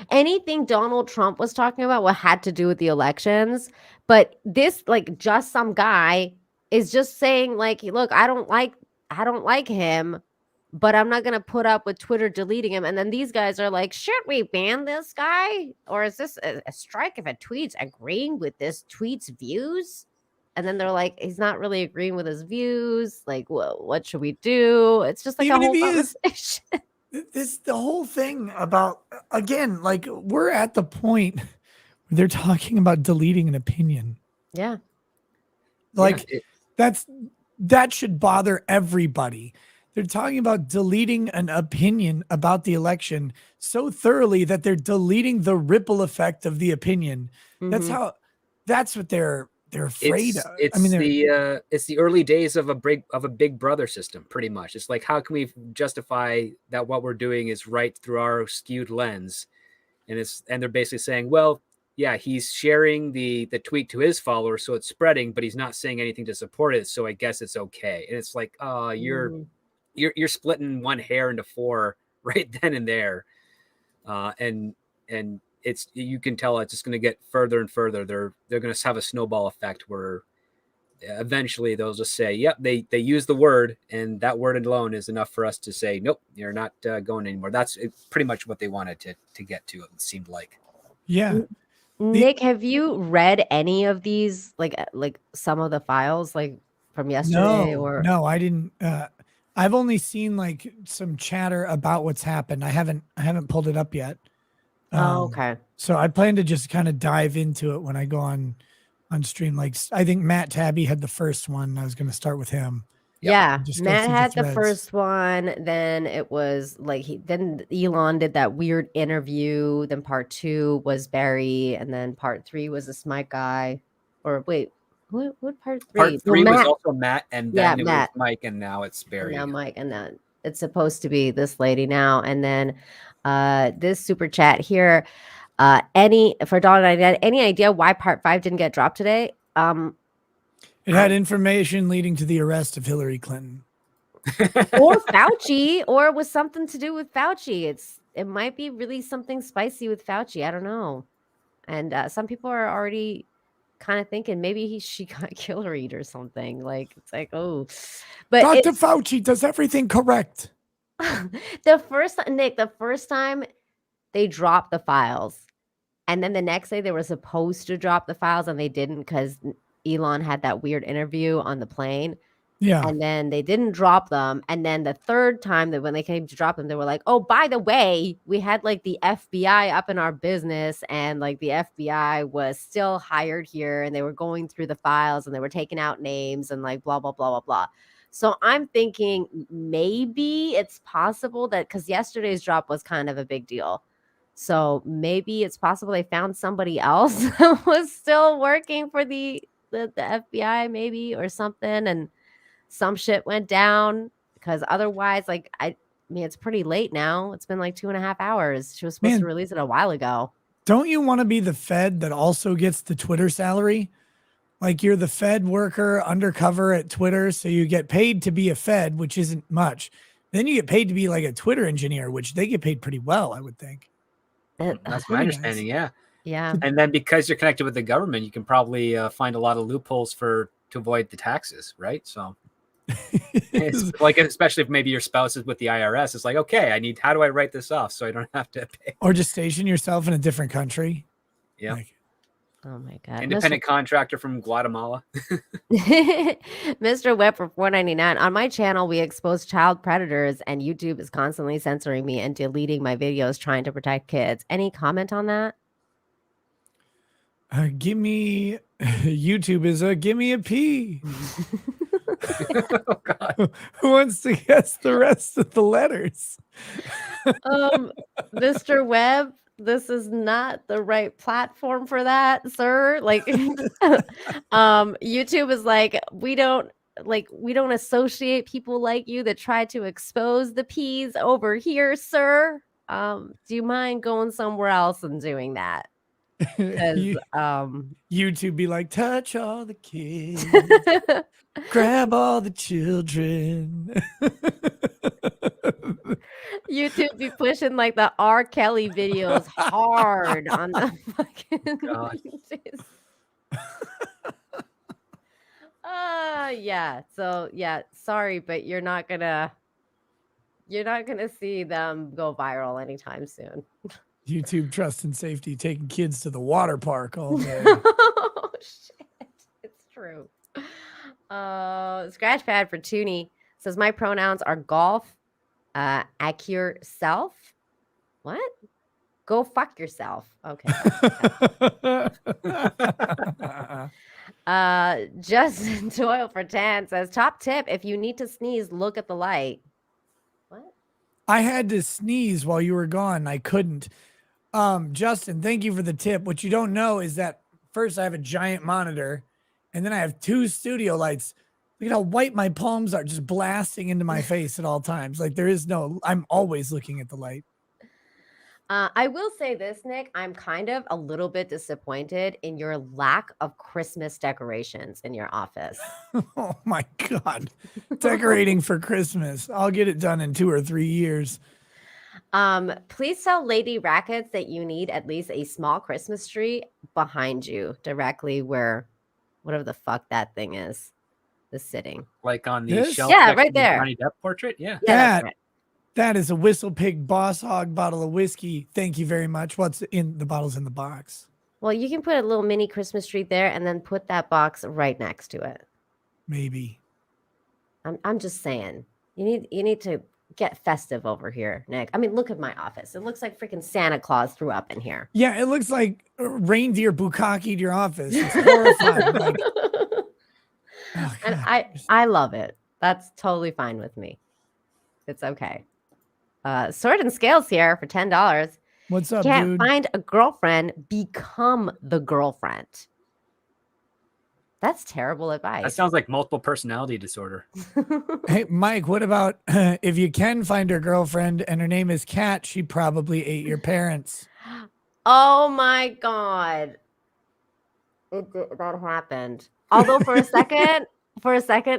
Anything Donald Trump was talking about what had to do with the elections, but this like just some guy is just saying like, look, I don't like him, but I'm not going to put up with Twitter deleting him. And then these guys are like, should we ban this guy? Or is this a strike if a tweet's agreeing with this tweet's views? And then they're like, he's not really agreeing with his views. Like, well, what should we do? It's just like Even a whole if he conversation. The whole thing about, again, like we're at the point where they're talking about deleting an opinion. Yeah. Like that should bother everybody. They're talking about deleting an opinion about the election so thoroughly that they're deleting the ripple effect of the opinion. Mm-hmm. That's what they're afraid of. It's it's the early days of a big brother system, pretty much. It's like, how can we justify that what we're doing is right through our skewed lens? And they're basically saying, well, yeah, he's sharing the tweet to his followers, so it's spreading, but he's not saying anything to support it, so I guess it's okay. And it's like, you're splitting one hair into four right then and there, and it's you can tell it's just going to get further and further. They're going to have a snowball effect where eventually they'll just say, yep, they use the word, and that word alone is enough for us to say, nope, you're not going anymore. That's pretty much what they wanted to get to. It seemed like. Yeah. Nick, have you read any of these, like some of the files, like from yesterday? No, I didn't. I've only seen like some chatter about what's happened. I haven't pulled it up yet. Okay. So I plan to just kind of dive into it when I go on stream. Like I think Matt Tabby had the first one. I was going to start with him. Yeah, Matt had the first one. Then it was like then Elon did that weird interview. Then part 2 was Bari, and then part 3 was this Mike guy. Or wait, what part 3? Part 3 was also Matt, and then it was Mike, and now it's Bari. Now Mike, and then it's supposed to be this lady now. And then this super chat here. For Dawn and I, any idea why part 5 didn't get dropped today? It had information leading to the arrest of Hillary Clinton. Or Fauci, or it was something to do with Fauci. It might be really something spicy with Fauci. I don't know. And some people are already kind of thinking maybe she got Hillary or something. Like it's like, oh, but Dr. Fauci does everything correct. The first time they dropped the files, and then the next day they were supposed to drop the files and they didn't because Elon had that weird interview on the plane. Yeah. And then they didn't drop them. And then the third time that when they came to drop them, they were like, oh, by the way, we had like the FBI up in our business, and like the FBI was still hired here, and they were going through the files and they were taking out names and like blah, blah, blah, blah, blah. So I'm thinking maybe it's possible that because yesterday's drop was kind of a big deal. So maybe it's possible they found somebody else that was still working for the FBI maybe or something, and some shit went down because otherwise, like, I mean, it's pretty late now. It's been like 2.5 hours. She was supposed to release it a while ago. Don't you want to be the Fed that also gets the Twitter salary? Like you're the Fed worker undercover at Twitter, so you get paid to be a Fed, which isn't much. Then you get paid to be like a Twitter engineer, which they get paid pretty well, I would think. That's my understanding. Yeah. Yeah. And then because you're connected with the government, you can probably find a lot of loopholes to avoid the taxes, right? So it's like, especially if maybe your spouse is with the IRS, it's like, okay, how do I write this off so I don't have to pay? Or just station yourself in a different country. Yeah. Like, oh my God. Independent contractor from Guatemala. Mr. Webb for $4.99. On my channel, we expose child predators, and YouTube is constantly censoring me and deleting my videos trying to protect kids. Any comment on that? give me YouTube is a give me a P. Oh, God. Who wants to guess the rest of the letters? Mr. Webb, this is not the right platform for that, sir. Like, YouTube is like, we don't associate people like you that try to expose the P's over here, sir. Do you mind going somewhere else and doing that? Because YouTube be like, touch all the kids, grab all the children. YouTube be pushing like the R. Kelly videos hard on the fucking. Yeah. So yeah, sorry, but you're not gonna see them go viral anytime soon. YouTube trust and safety taking kids to the water park all day. Oh shit, it's true. Scratchpad for Toonie says my pronouns are golf, accurate self. What? Go fuck yourself. Okay. Justin Doyle for 10 says top tip: if you need to sneeze, look at the light. What? I had to sneeze while you were gone. I couldn't. Justin, thank you for the tip. What you don't know is that first I have a giant monitor, and then I have 2 studio lights. Look at how white my palms are, just blasting into my face at all times. Like I'm always looking at the light. I will say this, Nick, I'm kind of a little bit disappointed in your lack of Christmas decorations in your office. Oh my God. Decorating for Christmas. I'll get it done in 2 or 3 years. Please tell Lady Rackets that you need at least a small Christmas tree behind you, directly where whatever the fuck that thing is sitting. Like on the shelf. Yeah, right there. Johnny Depp portrait. Yeah. That is a Whistle Pig Boss Hog bottle of whiskey. Thank you very much. What's in the bottles in the box? Well, you can put a little mini Christmas tree there and then put that box right next to it. Maybe. I'm just saying. You need to get festive over here, Nick. I mean, look at my office. It looks like freaking Santa Claus threw up in here. Yeah, it looks like reindeer bukkaki'd your office. It's horrifying. Like, and I love it. That's totally fine with me. It's okay. Sword and Scales here for $10. What's up, Can't dude? find a girlfriend, become the girlfriend. That's terrible advice. That sounds like multiple personality disorder. Hey, Mike, what about if you can find her girlfriend and her name is Kat, she probably ate your parents. Oh my God. That happened. Although for a second,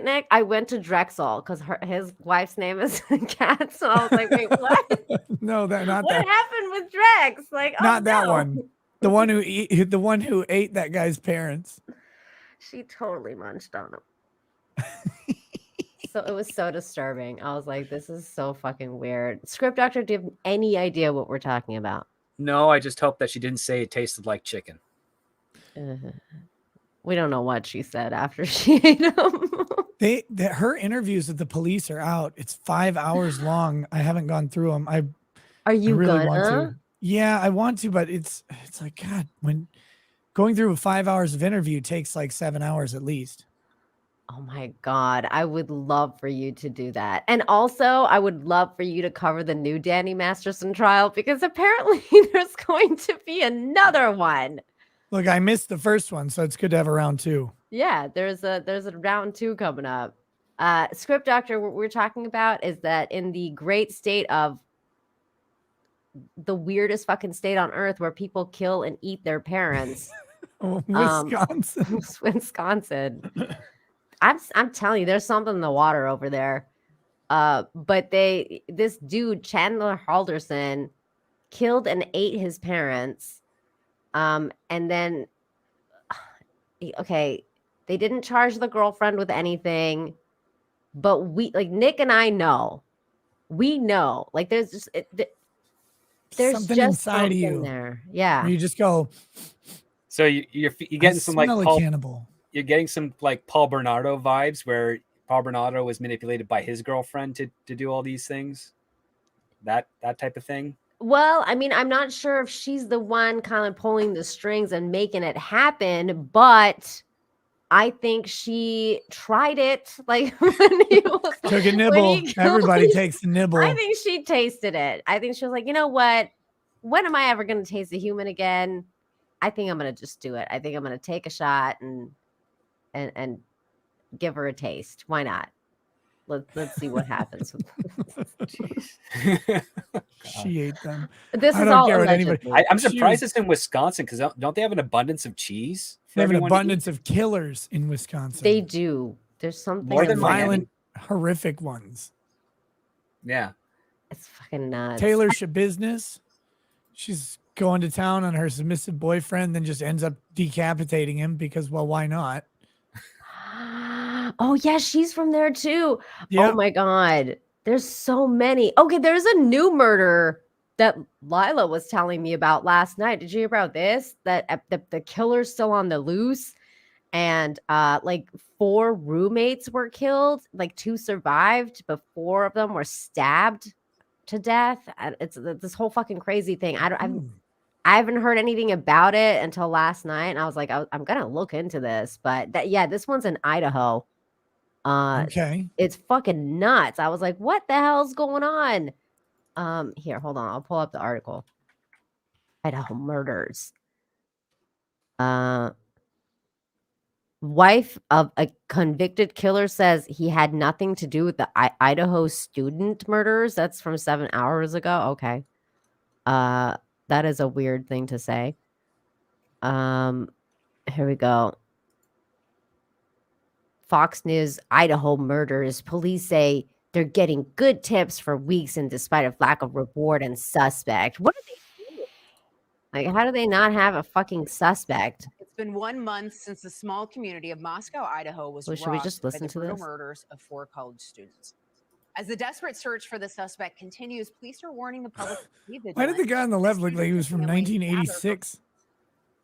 Nick, I went to Drexel because his wife's name is Kat. So I was like, wait, what? No, not what that. happened with Drex? Like, Not that one. The one who ate that guy's parents. She totally munched on him. So it was so disturbing. I was like, this is so fucking weird. Script Doctor, do you have any idea what we're talking about? No, I just hope that she didn't say it tasted like chicken. We don't know what she said after she ate them. Her interviews with the police are out. It's 5 hours long. I haven't gone through them. Are you I really gonna? want to. Yeah, I want to, but it's like, God, when going through 5 hours of interview takes like 7 hours at least. Oh my God. I would love for you to do that. And also, I would love for you to cover the new Danny Masterson trial because apparently there's going to be another one. Look, I missed the first one, so it's good to have a round 2. Yeah, there's a round 2 coming up. Script Doctor, what we're talking about is that in the great state of the weirdest fucking state on earth where people kill and eat their parents, Wisconsin. Wisconsin. I'm telling you, there's something in the water over there. But this dude, Chandler Halderson, killed and ate his parents. And then, okay, they didn't charge the girlfriend with anything, but Nick and I know, like there's just there's something just inside something of you there. Yeah. where you just go, So you're getting some like smell a Paul, cannibal. you're getting some like Paul Bernardo vibes where Paul Bernardo was manipulated by his girlfriend to do all these things. That type of thing. Well, I mean, I'm not sure if she's the one kind of pulling the strings and making it happen, but I think she tried it. Like when he Took a nibble. Everybody takes a nibble. I think she tasted it. I think she was like, you know what? When am I ever going to taste a human again? I think I'm going to just do it. I think I'm going to take a shot and give her a taste. Why not? Let's see what happens. She ate them. This I is don't all care what anybody. I'm surprised it's in Wisconsin because don't they have an abundance of cheese? They have an abundance of killers in Wisconsin. They do. There's something More than violent, horrific ones. Yeah, it's fucking nuts. Taylor Shabusiness, she's going to town on her submissive boyfriend, then just ends up decapitating him because, well, why not? Oh yeah, she's from there too. Yep. Oh my god, there's so many. Okay, there's a new murder that Lila was telling me about last night. Did you hear about this? That the killer's still on the loose, and like 4 roommates were killed, like 2 survived, but 4 of them were stabbed to death. It's this whole fucking crazy thing. I haven't heard anything about it until last night, and I was like, I'm gonna look into this. But this one's in Idaho. Okay, it's fucking nuts. I was like, what the hell's going on? Here, hold on. I'll pull up the article. Idaho murders. Wife of a convicted killer says he had nothing to do with the Idaho student murders. That's from 7 hours ago. Okay. That is a weird thing to say. Here we go. Fox News, Idaho murders. Police say they're getting good tips for weeks and despite a lack of reward and suspect. What are they doing? Like, how do they not have a fucking suspect? It's been 1 month since the small community of Moscow, Idaho was Should we rocked just by listen the to brutal this? murders of 4 college students. As the desperate search for the suspect continues, police are warning the public to be vigilant. why did the guy on the left look like he was from 1986?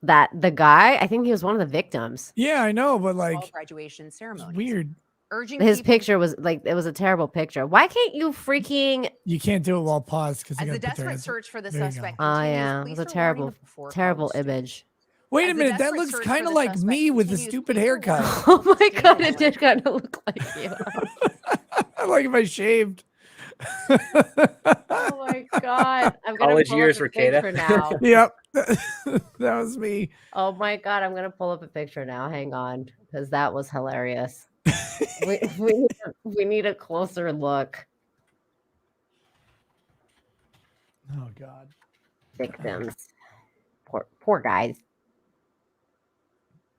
That the guy, I think he was one of the victims. Yeah, I know, but like graduation ceremony. Weird. Urging His people picture was like, it was a terrible picture. Why can't you freaking? You can't do it while paused because as the desperate search for the suspect Oh continues, yeah, it police was a are warning terrible, terrible image. Wait a As the minute, that desperate looks search kind for of the like suspect me with the continues, stupid police are haircut. Oh my god, it did kind of look like you. Like if I shaved. Oh my god, I'm gonna College pull years up for a picture Kata. now. Yep, that was me. Oh my god, I'm gonna pull up a picture now. Hang on, because that was hilarious. we need a closer look. Oh god. Victims. Poor guys.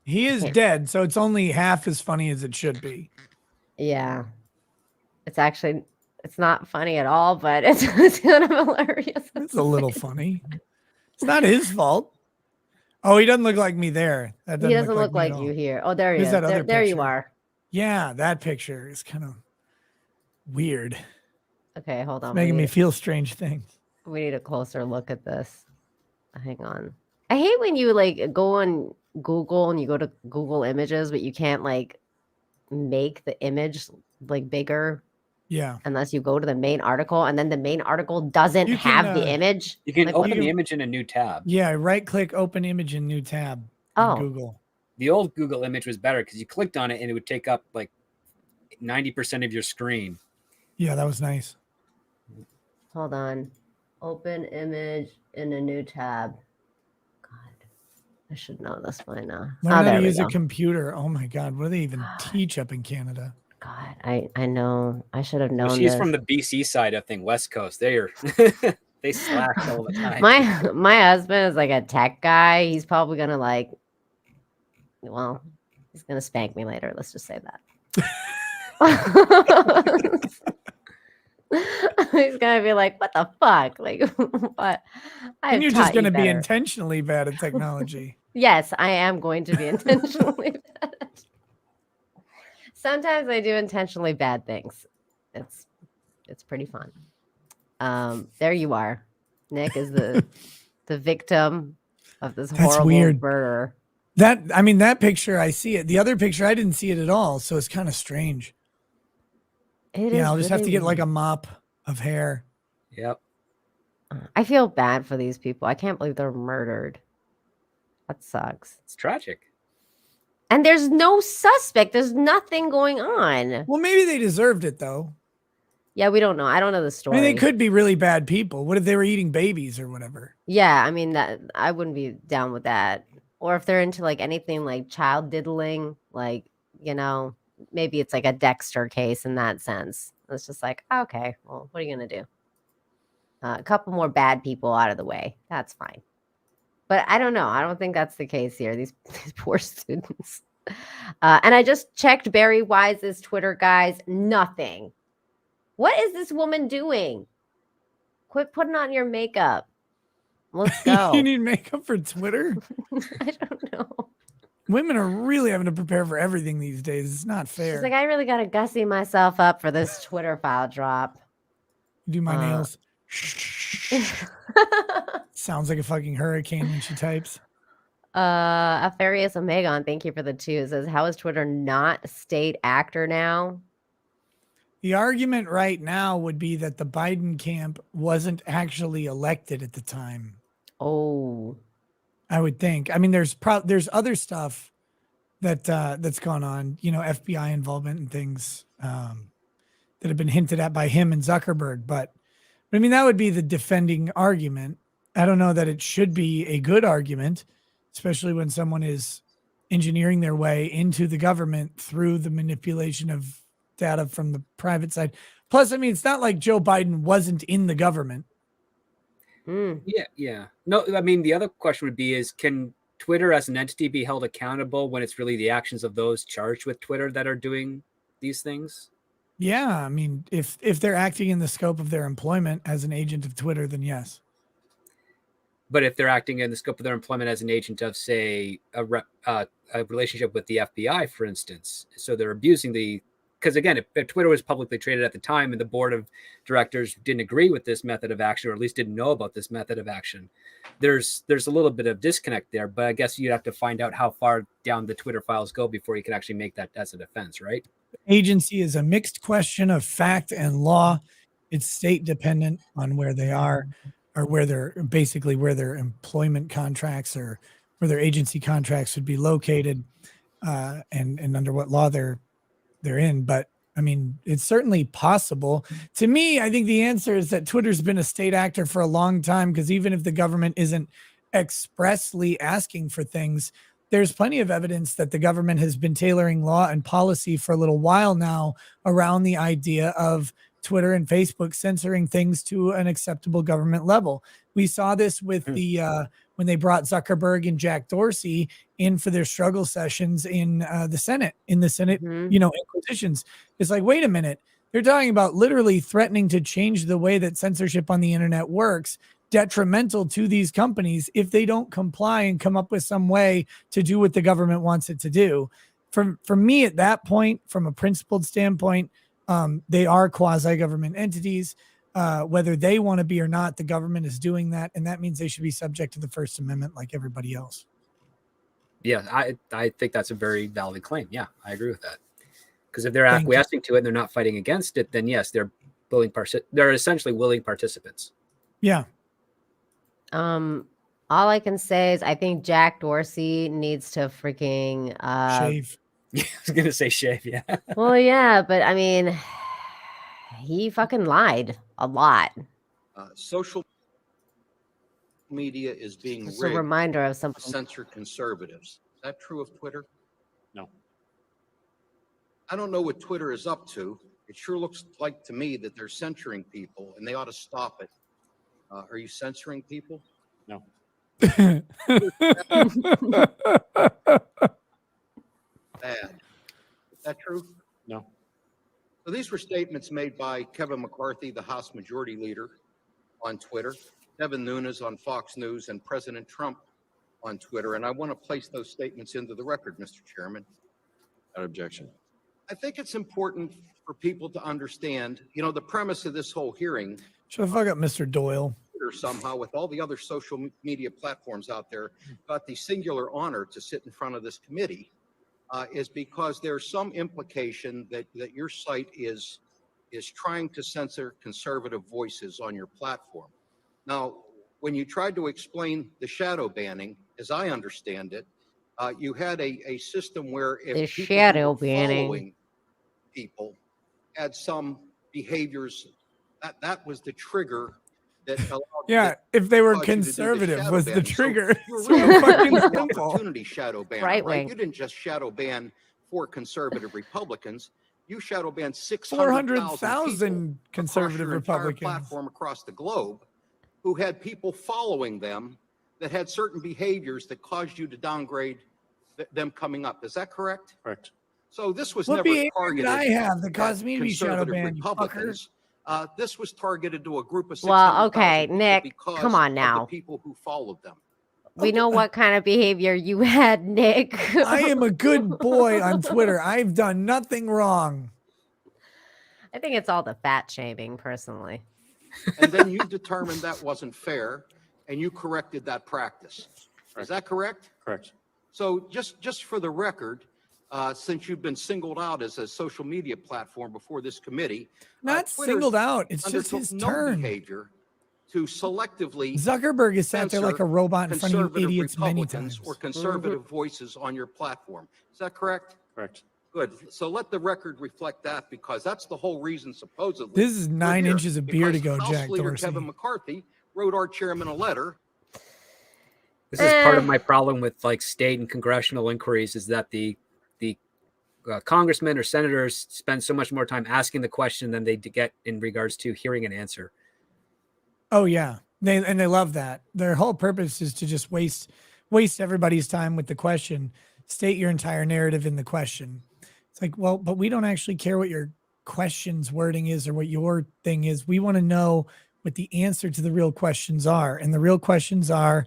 He is dead, so it's only half as funny as it should be. Yeah. It's not funny at all, but it's kind of hilarious. It's a little funny. It's not his fault. Oh, he doesn't look like me there. That He doesn't look me at like all. you here. Oh, there he Here's is. that other There you picture. are. Yeah, that picture is kind of weird. Okay, hold on. It's making me feel strange things. We need a closer look at this. Hang on. I hate when you like go on Google and you go to Google Images, but you can't like make the image like bigger. Yeah. Unless you go to the main article, and then the main article doesn't You have can, the image. You can Like, open the image in a new tab. Yeah, right click, open image in new tab. Oh. Google. The old Google image was better because you clicked on it and it would take up like 90% of your screen. Yeah, that was nice. Hold on. Open image in a new tab. God, I should know this by now. Learn how there to we use a go. computer. Oh my god, what do they even teach up in Canada? God, I know. I should have known. Well, she's this. from the BC side of thing, West Coast. They slack all the time. My husband is like a tech guy. He's probably gonna like well, he's gonna spank me later. Let's just say that. He's gonna be like, "What the fuck? Like, what? And you're I've just taught going you to be better." intentionally bad at technology. Yes, I am going to be intentionally bad. Sometimes I do intentionally bad things. It's pretty fun. There you are. Nick is the victim of this That's horrible weird. murder. That picture, I see it. The other picture, I didn't see it at all. So it's kind of strange. I'll just have to get like a mop of hair. Yep. I feel bad for these people. I can't believe they're murdered. That sucks. It's tragic. And there's no suspect. There's nothing going on. Well, maybe they deserved it though. Yeah, we don't know. I don't know the story. I mean, they could be really bad people. What if they were eating babies or whatever? Yeah, I mean that I wouldn't be down with that. Or if they're into like anything like child diddling, like, maybe it's like a Dexter case in that sense. It's just like, okay, well, what are you gonna do? A couple more bad people out of the way. That's fine. But I don't know. I don't think that's the case here. These poor students. And I just checked Barry Wise's Twitter, guys. Nothing. What is this woman doing? Quit putting on your makeup. Let's go. You need makeup for Twitter? I don't know. Women are really having to prepare for everything these days. It's not fair. She's like, I really got to gussy myself up for this Twitter file drop. Do my nails. Sounds like a fucking hurricane when she types. Afarius Omegon, thank you for the 2. It says, how is Twitter not a state actor now? The argument right now would be that the Biden camp wasn't actually elected at the time. Oh, I would think. I mean, there's other stuff that's gone on, FBI involvement and things that have been hinted at by him and Zuckerberg. But I mean, that would be the defending argument. I don't know that it should be a good argument, especially when someone is engineering their way into the government through the manipulation of data from the private side. Plus, I mean, it's not like Joe Biden wasn't in the government. Yeah. No, I mean, the other question would be can Twitter as an entity be held accountable when it's really the actions of those charged with Twitter that are doing these things? Yeah, I mean, if they're acting in the scope of their employment as an agent of Twitter, then yes. But if they're acting in the scope of their employment as an agent of, say, a relationship with the FBI, for instance, so they're abusing because again, if Twitter was publicly traded at the time and the board of directors didn't agree with this method of action, or at least didn't know about this method of action, there's a little bit of disconnect there. But I guess you'd have to find out how far down the Twitter files go before you can actually make that as a defense, right? Agency is a mixed question of fact and law. It's state dependent on where they are, or where their employment contracts or where their agency contracts would be located, and under what law they're in. But I mean, it's certainly possible. To me, I think the answer is that Twitter's been a state actor for a long time, because even if the government isn't expressly asking for things, there's plenty of evidence that the government has been tailoring law and policy for a little while now around the idea of Twitter and Facebook censoring things to an acceptable government level. We saw this with when they brought Zuckerberg and Jack Dorsey in for their struggle sessions in the Senate, inquisitions. It's like, wait a minute. They're talking about literally threatening to change the way that censorship on the internet works, detrimental to these companies if they don't comply and come up with some way to do what the government wants it to do. For me, at that point, from a principled standpoint, they are quasi-government entities. Whether they want to be or not, the government is doing that, and that means they should be subject to the First Amendment like everybody else. Yeah, I think that's a very valid claim. Yeah, I agree with that. Because if they're acquiescing to it and they're not fighting against it, then yes, they're essentially willing participants. Yeah. All I can say is I think Jack Dorsey needs to freaking shave. I was gonna say shave, yeah. Well, yeah, but I mean, he fucking lied a lot. Social media is being Just a rigged reminder of something. to censor conservatives. Is that true of Twitter? No. I don't know what Twitter is up to. It sure looks like to me that they're censoring people, and they ought to stop it. Are you censoring people? No. bad. Is that true? No. So these were statements made by Kevin McCarthy, the House Majority Leader, on Twitter, Devin Nunes on Fox News, and President Trump on Twitter. And I want to place those statements into the record, Mr. Chairman. Without objection. I think it's important for people to understand, the premise of this whole hearing. Shut the fuck up, Mr. Doyle. Somehow, with all the other social media platforms out there, got the singular honor to sit in front of this committee, is because there's some implication that your site is trying to censor conservative voices on your platform. Now, when you tried to explain the shadow banning, as I understand it, you had a system where if The people shadow who were banning. following people had some behaviors, that was the trigger that allowed Yeah, if they were caused you to do the conservative shadow was the banning. So trigger. you were So really fucking an simple. opportunity shadow banner, Right right? wing. You didn't just shadow ban for conservative Republicans. You shadow banned 600,000 400,000 conservative your entire Republicans. platform across the globe who had people following them that had certain behaviors that caused you to downgrade them coming up. Is that correct? Correct. So this was What never behavior did targeted I have that at caused me to be shadow conservative banned, you fucker? Republicans. This was targeted to a group of 600,000 Well, okay, people Nick, because come on of now. the people who followed them. We know what kind of behavior you had, Nick. I am a good boy on Twitter. I've done nothing wrong. I think it's all the fat shaming, personally. And then you determined that wasn't fair, and you corrected that practice. Is that correct? Correct. So just for the record, since you've been singled out as a social media platform before this committee, Not Twitter singled out. It's just undertook his no turn. behavior to selectively Zuckerberg has sat there like a robot in front of you conservative idiots many Republicans times. or conservative voices on your platform. Is that correct? Correct. Good. So let the record reflect that, because that's the whole reason, supposedly. This is we're 9 here, inches of beer to because go, House Jack Leader Dorsey. Kevin McCarthy wrote our chairman a letter. This is part of my problem with like state and congressional inquiries, is that the congressmen or senators spend so much more time asking the question than they get in regards to hearing an answer. Oh yeah, they love that. Their whole purpose is to just waste everybody's time with the question. State your entire narrative in the question. It's like, well, but we don't actually care what your question's wording is or what your thing is. We want to know what the answer to the real questions are, and the real questions are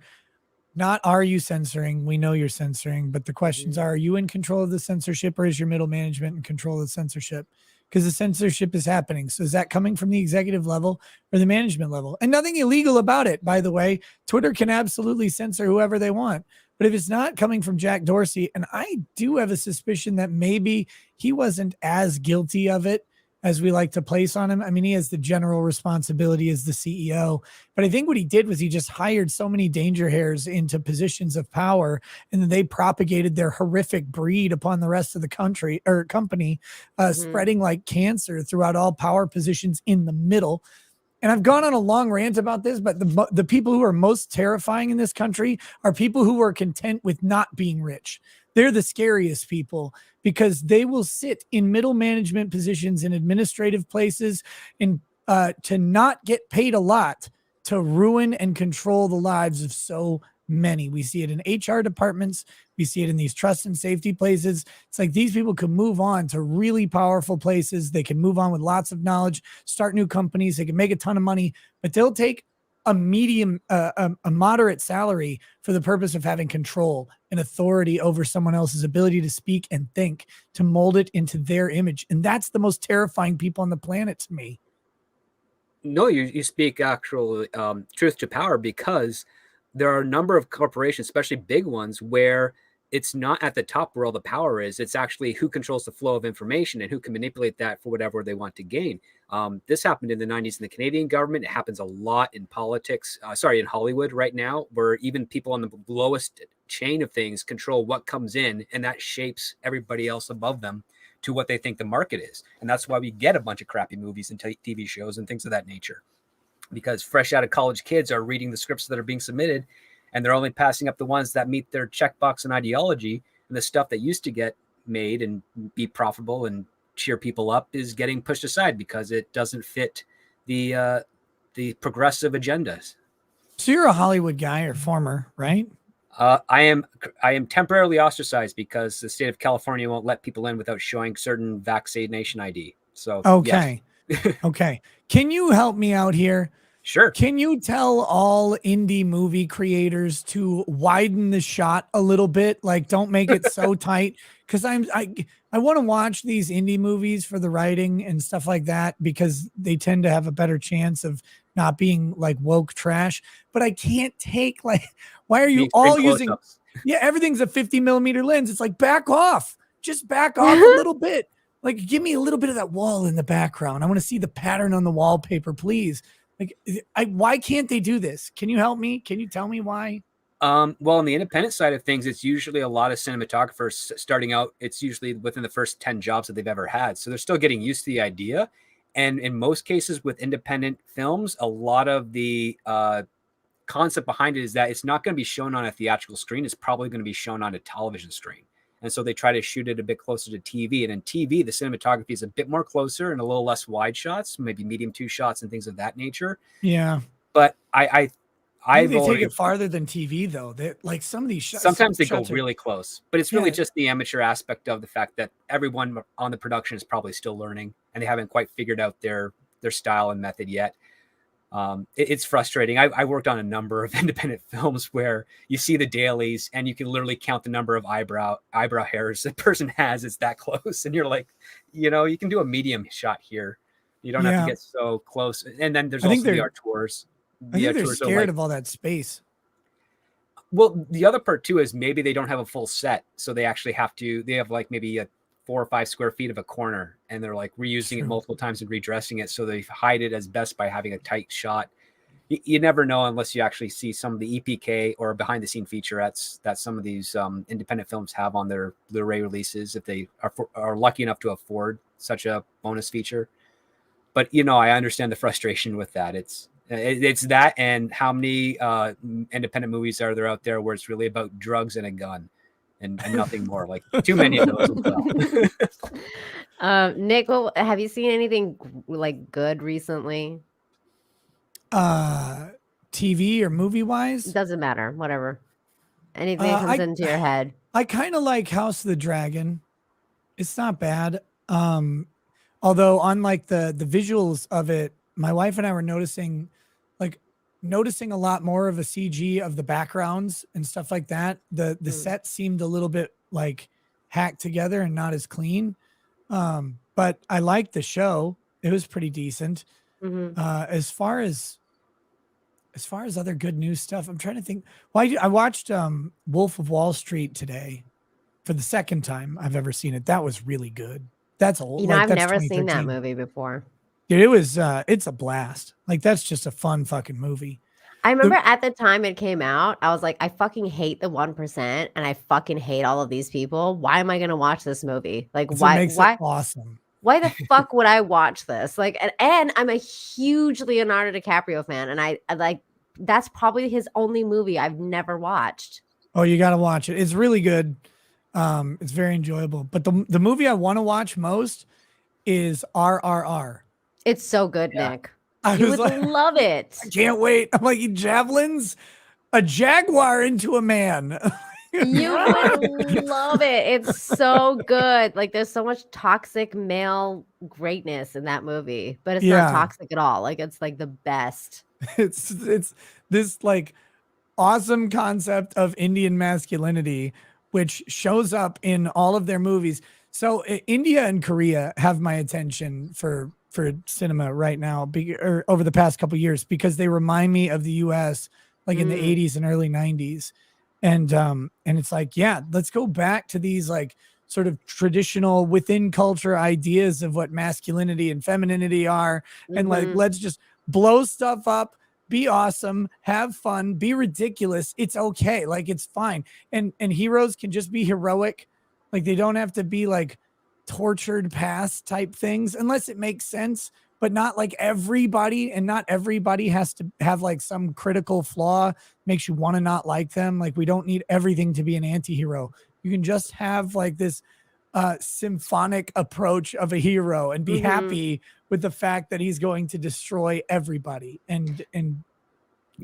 not, are you censoring? We know you're censoring, but the questions are you in control of the censorship, or is your middle management in control of the censorship? Because the censorship is happening. So is that coming from the executive level or the management level? And nothing illegal about it, by the way. Twitter can absolutely censor whoever they want. But if it's not coming from Jack Dorsey, and I do have a suspicion that maybe he wasn't as guilty of it as we like to place on him. I mean, he has the general responsibility as the CEO, but I think what he did was he just hired so many danger hares into positions of power, and then they propagated their horrific breed upon the rest of the country or company, spreading like cancer throughout all power positions in the middle. And I've gone on a long rant about this, but the people who are most terrifying in this country are people who are content with not being rich. They're the scariest people, because they will sit in middle management positions in administrative places and to not get paid a lot to ruin and control the lives of so many. We see it in HR departments. We see it in these trust and safety places. It's like these people can move on to really powerful places. They can move on with lots of knowledge, start new companies. They can make a ton of money, but they'll take a moderate salary for the purpose of having control and authority over someone else's ability to speak and think, to mold it into their image. And that's the most terrifying people on the planet to me. No, you speak actual truth to power, because there are a number of corporations, especially big ones, where it's not at the top where all the power is. It's actually who controls the flow of information and who can manipulate that for whatever they want to gain. This happened in the 90s in the Canadian government. It happens a lot in politics, in Hollywood right now, where even people on the lowest chain of things control what comes in, and that shapes everybody else above them to what they think the market is. And that's why we get a bunch of crappy movies and TV shows and things of that nature, because fresh out of college kids are reading the scripts that are being submitted, and they're only passing up the ones that meet their checkbox and ideology. And the stuff that used to get made and be profitable and cheer people up is getting pushed aside because it doesn't fit the progressive agendas. So you're a Hollywood guy, or former, right? I am temporarily ostracized because the state of California won't let people in without showing certain vaccination ID. So Okay. yes. Okay. Can you help me out here? Sure. Can you tell all indie movie creators to widen the shot a little bit? Like, don't make it so tight. Because I want to watch these indie movies for the writing and stuff like that, because they tend to have a better chance of not being like woke trash. But I can't take, like, why are you all using? Yeah, everything's a 50mm lens. It's like, back off. Just back off a little bit. Like, give me a little bit of that wall in the background. I want to see the pattern on the wallpaper, please. Like, why can't they do this? Can you help me? Can you tell me why? Well, on the independent side of things, it's usually a lot of cinematographers starting out. It's usually within the first 10 jobs that they've ever had. So they're still getting used to the idea. And in most cases with independent films, a lot of the concept behind it is that it's not going to be shown on a theatrical screen. It's probably going to be shown on a television screen. And so they try to shoot it a bit closer to TV. And in TV, the cinematography is a bit more closer and a little less wide shots, maybe medium 2 shots and things of that nature. Yeah. But I think they take it farther than TV, though. They like some of these shots. Sometimes they go really close, but it's really just the amateur aspect of the fact that everyone on the production is probably still learning and they haven't quite figured out their style and method yet. It's frustrating. I worked on a number of independent films where you see the dailies and you can literally count the number of eyebrow hairs a person has. It's that close. And you're like, you can do a medium shot here. You don't have to get so close. And then there's also the arteurs. I think they're scared of all that space. Well, the other part too is maybe they don't have a full set. So they actually they have like maybe a 4 or 5 square feet of a corner and they're like reusing it multiple times and redressing it. So they hide it as best by having a tight shot. You never know unless you actually see some of the EPK or behind the scene featurettes that some of these independent films have on their Blu-ray releases, if they are lucky enough to afford such a bonus feature. But, I understand the frustration with that. It's that, and how many independent movies are there out there where it's really about drugs and a gun and nothing more. Like, too many of those as well. Nick, have you seen anything like good recently? TV or movie wise? Doesn't matter. Whatever. Anything that comes into your head. I kind of like House of the Dragon. It's not bad. Although on like the visuals of it, my wife and I were noticing a lot more of a CG of the backgrounds and stuff like that. The set seemed a little bit like hacked together and not as clean. But I liked the show. It was pretty decent. Mm-hmm. As far as other good news stuff, I'm trying to think. Well, I watched Wolf of Wall Street today for the second time I've ever seen it. That was really good. That's old. I've never seen that movie before. Dude, it was it's a blast. Like, that's just a fun fucking movie. I remember at the time it came out, I was like, I fucking hate the 1% and I fucking hate all of these people. Why am I going to watch this movie? Like, why? It awesome. Why the fuck would I watch this? Like, and I'm a huge Leonardo DiCaprio fan, and I like, that's probably his only movie I've never watched. Oh, you got to watch it. It's really good. It's very enjoyable. But the movie I want to watch most is RRR. It's so good, Nick. You would love it. I can't wait. I'm like, javelins, a jaguar into a man. You would love it. It's so good. Like, there's so much toxic male greatness in that movie, but it's not toxic at all. Like, it's like the best. It's this like awesome concept of Indian masculinity, which shows up in all of their movies. So India and Korea have my attention for cinema right now, or over the past couple of years, because they remind me of the US, like in the 80s and early 90s. And it's like, yeah, let's go back to these like sort of traditional within culture ideas of what masculinity and femininity are. And like, let's just blow stuff up, be awesome, have fun, be ridiculous. It's okay. Like, it's fine. And heroes can just be heroic. Like, they don't have to be like tortured past type things unless it makes sense, but not like everybody, and not everybody has to have like some critical flaw makes you want to not like them. Like, we don't need everything to be an anti-hero. You can just have like this symphonic approach of a hero and be happy with the fact that he's going to destroy everybody and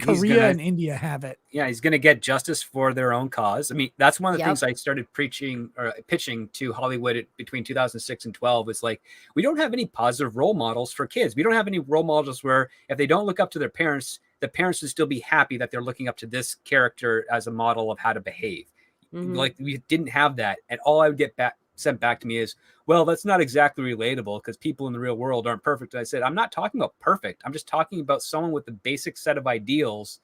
Korea and India have it. Yeah, he's going to get justice for their own cause. I mean, that's one of the Yep. things I started preaching or pitching to Hollywood between 2006 and 12. It's like, we don't have any positive role models for kids. We don't have any role models where if they don't look up to their parents, the parents would still be happy that they're looking up to this character as a model of how to behave. Like, we didn't have that. And all I would get sent back to me is, well, that's not exactly relatable because people in the real world aren't perfect. And I said, I'm not talking about perfect. I'm just talking about someone with the basic set of ideals.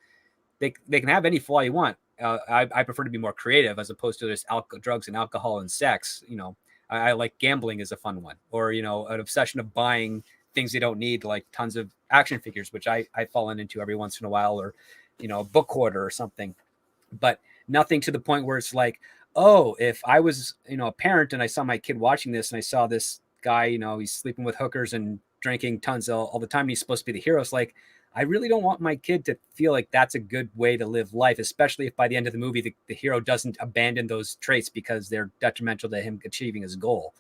They can have any flaw you want. I prefer to be more creative as opposed to just drugs and alcohol and sex. You know, I like gambling is a fun one, or, you know, an obsession of buying things they don't need, like tons of action figures, which I've fallen into every once in a while, or, you know, a book hoarder or something, but nothing to the point where it's like, oh, if I was, you know, a parent and I saw my kid watching this and I saw this guy, you know, he's sleeping with hookers and drinking tons all the time, and he's supposed to be the hero. It's like, I really don't want my kid to feel like that's a good way to live life, especially if by the end of the movie, the hero doesn't abandon those traits because they're detrimental to him achieving his goal.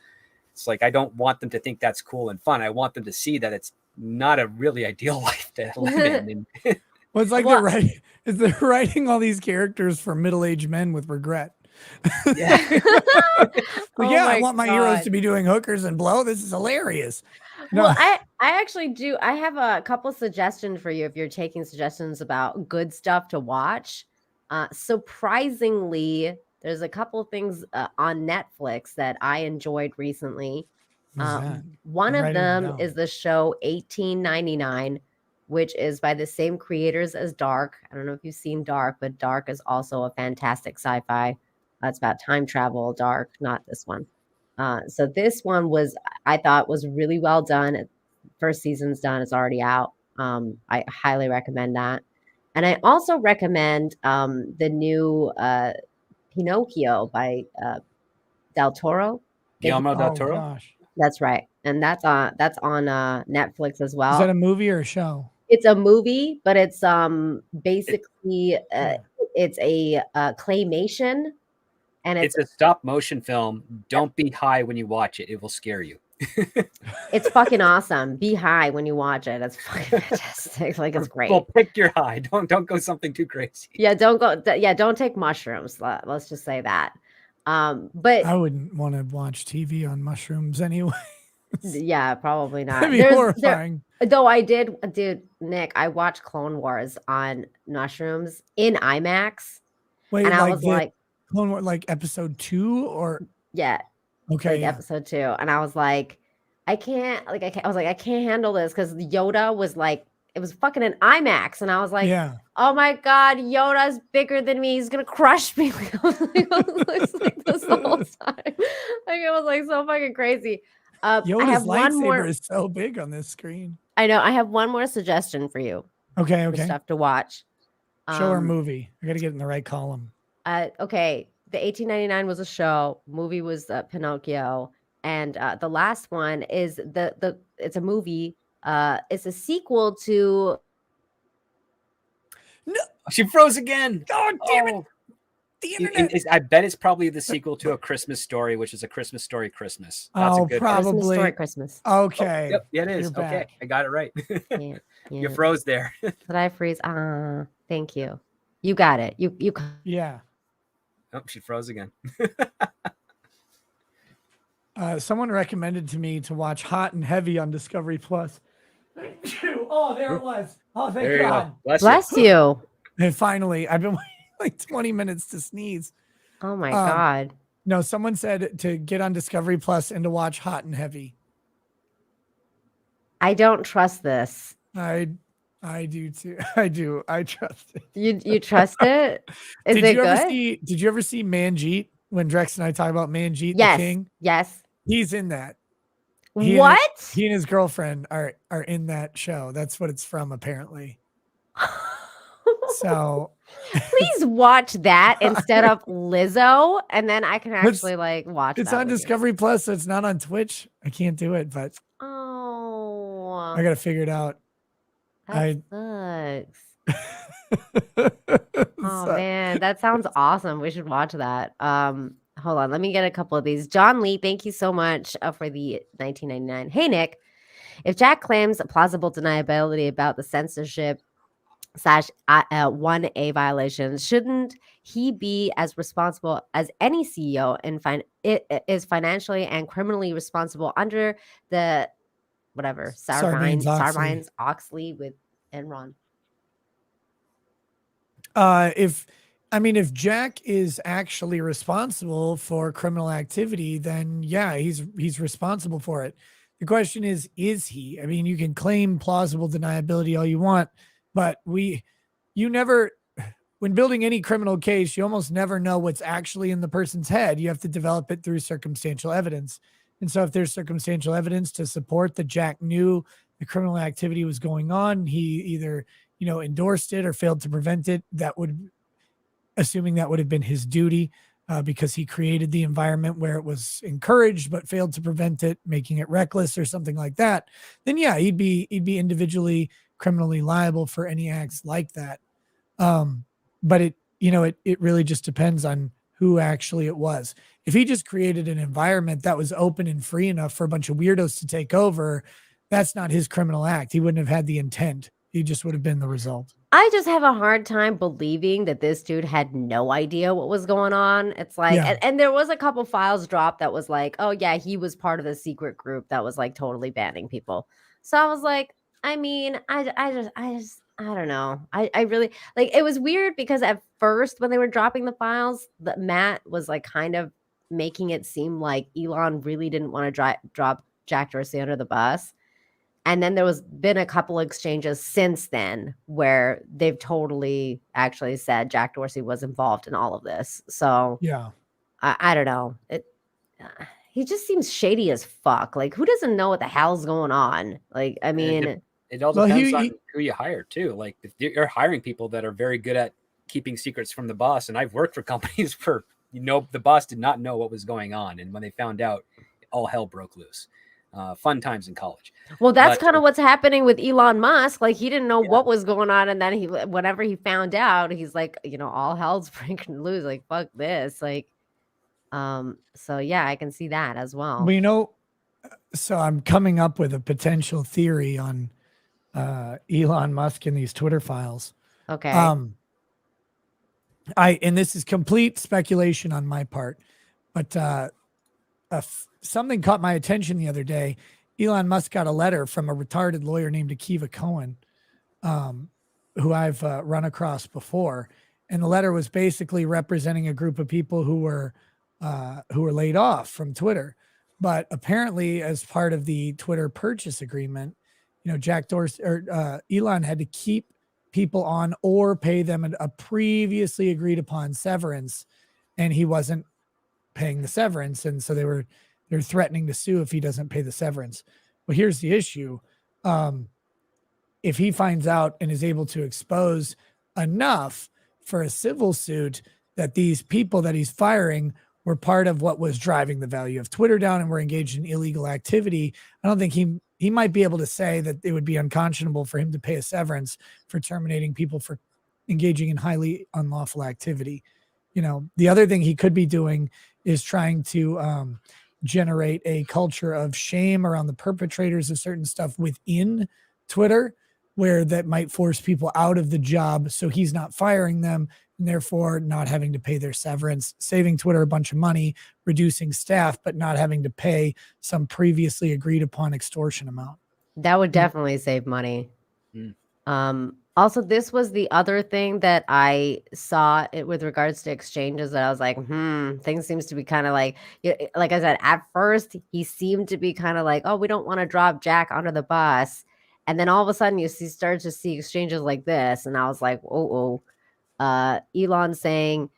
It's like, I don't want them to think that's cool and fun. I want them to see that it's not a really ideal life to live in. Well, it's like they're writing all these characters for middle-aged men with regret. Yeah. I want my heroes to be doing hookers and blow. This is hilarious. No. Well, I actually do. I have a couple suggestions for you if you're taking suggestions about good stuff to watch. Surprisingly, there's a couple of things on Netflix that I enjoyed recently. One of them is the show 1899, which is by the same creators as Dark. I don't know if you've seen Dark, but Dark is also a fantastic sci-fi. It's about time travel. Dark, not this one. So this one I thought was really well done. First season's done. It's already out. I highly recommend that. And I also recommend the new Pinocchio by Del Toro. Guillermo del Toro. Gosh. That's right. And that's on Netflix as well. Is that a movie or a show? It's a movie, but it's basically it's a claymation. And it's a stop motion film. Don't be high when you watch it. It will scare you. It's fucking awesome. Be high when you watch it. It's fucking fantastic. Like, it's great. Well, pick your high. Don't go something too crazy. Yeah, don't take mushrooms. Let's just say that. But I wouldn't want to watch TV on mushrooms anyway. Yeah, probably not. That'd be horrifying. Though I did, dude, Nick, I watched Clone Wars on mushrooms in IMAX. Wait, and I was like, Clone Wars, like episode 2 or yeah. Okay. Like episode 2. And I was like, I can't handle this because Yoda was like, it was fucking an IMAX. And I was like, oh my God, Yoda's bigger than me. He's going to crush me. I was like this the whole time. Like, it was like so fucking crazy. Yoda's I have lightsaber one more. is so big on this screen. I know. I have one more suggestion for you. Okay. For stuff to watch. Show or movie. I got to get in the right column. Okay. The 1899 was a show. Movie was Pinocchio. And the last one is it's a movie. It's a sequel to. No, she froze again. Oh, damn it. The internet. I bet it's probably the sequel to A Christmas Story, which is A Christmas Story Christmas. That's a good probably. Christmas Story Christmas. Okay. Oh, yep, yeah, it is. You're Okay, back. I got it right. Yeah. You froze there. Did I freeze? Thank you. You got it. You. Yeah. Oh, she froze again. Someone recommended to me to watch Hot and Heavy on Discovery Plus. Oh, there it was. Oh, thank God. Bless you. And finally, I've been waiting like 20 minutes to sneeze. Oh my God. No, someone said to get on Discovery Plus and to watch Hot and Heavy. I don't trust this. I do too. I do. I trust it. You trust it? Is it good? Did you ever see Manjeet when Drex and I talk about Manjeet Yes. the King? Yes. He's in that. What? He and his girlfriend are in that show. That's what it's from, apparently. So please watch that instead of Lizzo, and then I can actually watch. It's that on Discovery Plus, so it's not on Twitch. I can't do it, but oh, I gotta figure it out. That sucks. Oh man, that sounds awesome. We should watch that. Hold on, let me get a couple of these. John Lee, thank you so much for the 1999. Hey Nick, if Jack claims plausible deniability about the censorship 1A violation. Shouldn't he be as responsible as any CEO and is financially and criminally responsible under the whatever Sarbanes-Oxley with Enron? If Jack is actually responsible for criminal activity, then yeah, he's responsible for it. The question is he? I mean, you can claim plausible deniability all you want, but you never, when building any criminal case, you almost never know what's actually in the person's head. You have to develop it through circumstantial evidence. And so if there's circumstantial evidence to support that Jack knew the criminal activity was going on, he either, endorsed it or failed to prevent it, assuming that would have been his duty, because he created the environment where it was encouraged but failed to prevent it, making it reckless or something like that, then yeah, he'd be individually criminally liable for any acts like that. But it really just depends on who actually it was. If he just created an environment that was open and free enough for a bunch of weirdos to take over, that's not his criminal act. He wouldn't have had the intent. He just would have been the result. I just have a hard time believing that this dude had no idea what was going on. It's like, Yeah. and there was a couple files dropped that was like, oh yeah, he was part of the secret group that was like totally banning people. So I was like, I mean, I don't know. I really like, it was weird because at first when they were dropping the files, Matt was like kind of making it seem like Elon really didn't want to drop Jack Dorsey under the bus. And then been a couple exchanges since then where they've totally actually said Jack Dorsey was involved in all of this. So yeah, I don't know. He just seems shady as fuck. Like, who doesn't know what the hell's going on? Like, I mean, it all depends on who you hire too. Like, if you're hiring people that are very good at keeping secrets from the boss, and I've worked for companies where the boss did not know what was going on, and when they found out, all hell broke loose. Fun times in college. Well, that's kind of what's happening with Elon Musk. Like, he didn't know what was going on, and then whenever he found out, he's like, all hell's breaking loose. Like, fuck this. Like, so yeah, I can see that as well. Well, so I'm coming up with a potential theory on Elon Musk and these Twitter files. Okay. And this is complete speculation on my part, but something caught my attention the other day. Elon Musk got a letter from a retarded lawyer named Akiva Cohen, who I've run across before. And the letter was basically representing a group of people who were laid off from Twitter. But apparently, as part of the Twitter purchase agreement, Jack Dorsey or Elon had to keep people on or pay them a previously agreed upon severance, and he wasn't paying the severance, and so they're threatening to sue if he doesn't pay the severance. Well, here's the issue. If he finds out and is able to expose enough for a civil suit that these people that he's firing were part of what was driving the value of Twitter down and were engaged in illegal activity, I don't think he might be able to say that it would be unconscionable for him to pay a severance for terminating people for engaging in highly unlawful activity. The other thing he could be doing is trying to generate a culture of shame around the perpetrators of certain stuff within Twitter, where that might force people out of the job. So he's not firing them and therefore not having to pay their severance, saving Twitter a bunch of money, reducing staff, but not having to pay some previously agreed upon extortion amount. That would definitely save money. Also, this was the other thing that I saw with regards to exchanges that I was like, things seems to be kind of like I said, at first he seemed to be kind of like, oh, we don't want to drop Jack under the bus. And then all of a sudden you start to see exchanges like this. And I was like, Elon saying,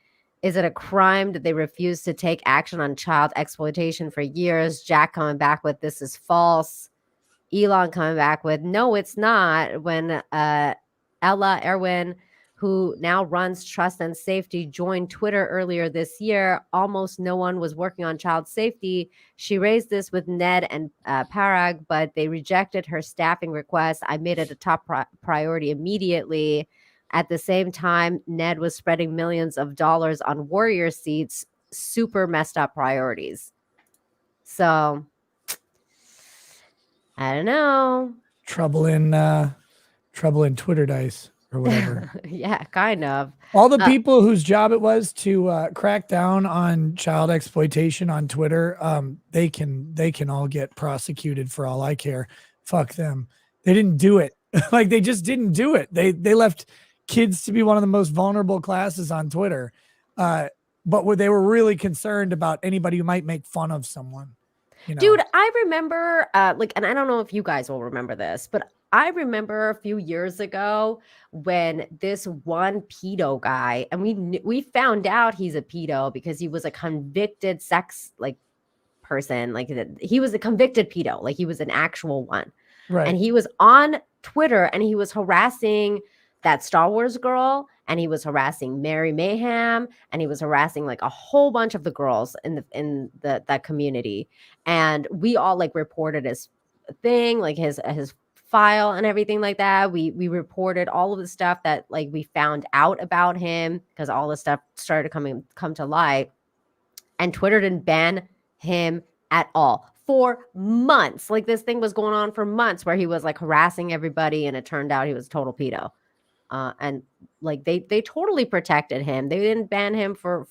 is it a crime that they refuse to take action on child exploitation for years? Jack coming back with, this is false. Elon coming back with, no, it's not. When Ella Erwin, who now runs Trust and Safety, joined Twitter earlier this year, almost no one was working on child safety. She raised this with Ned and Parag, but they rejected her staffing request. I made it a top priority immediately. At the same time, Ned was spreading millions of dollars on warrior seats, super messed up priorities. So, I don't know. Trouble in Twitter dice. or whatever. Yeah, kind of. All the people whose job it was to crack down on child exploitation on Twitter, they can all get prosecuted for all I care. Fuck them. They didn't do it. Like they just didn't do it. They left kids to be one of the most vulnerable classes on Twitter. But they were really concerned about anybody who might make fun of someone. You know? Dude, I remember and I don't know if you guys will remember this, but I remember a few years ago when this one pedo guy, and we found out he's a pedo because he was a convicted sex person, he was a convicted pedo, like he was an actual one. Right. And he was on Twitter and he was harassing that Star Wars girl, and he was harassing Mary Mayhem, and he was harassing like a whole bunch of the girls in that community. And we all reported his thing, like his file and everything like that. We reported all of the stuff that we found out about him, because all the stuff started to come to light. And Twitter didn't ban him at all for months. Like this thing was going on for months where he was harassing everybody, and it turned out he was a total pedo. And they totally protected him. They didn't ban him for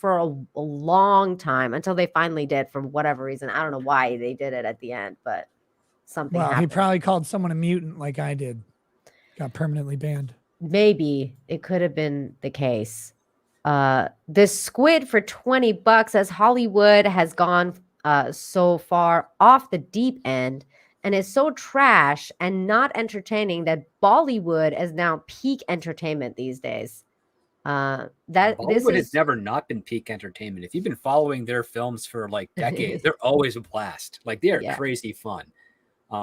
a long time until they finally did, for whatever reason. I don't know why they did it at the end, but something happened. He probably called someone a mutant like I did. Got permanently banned. Maybe it could have been the case. This squid for $20, as Hollywood has gone so far off the deep end and is so trash and not entertaining that Bollywood is now peak entertainment these days. Bollywood has never not been peak entertainment. If you've been following their films for decades, they're always a blast. They are crazy fun.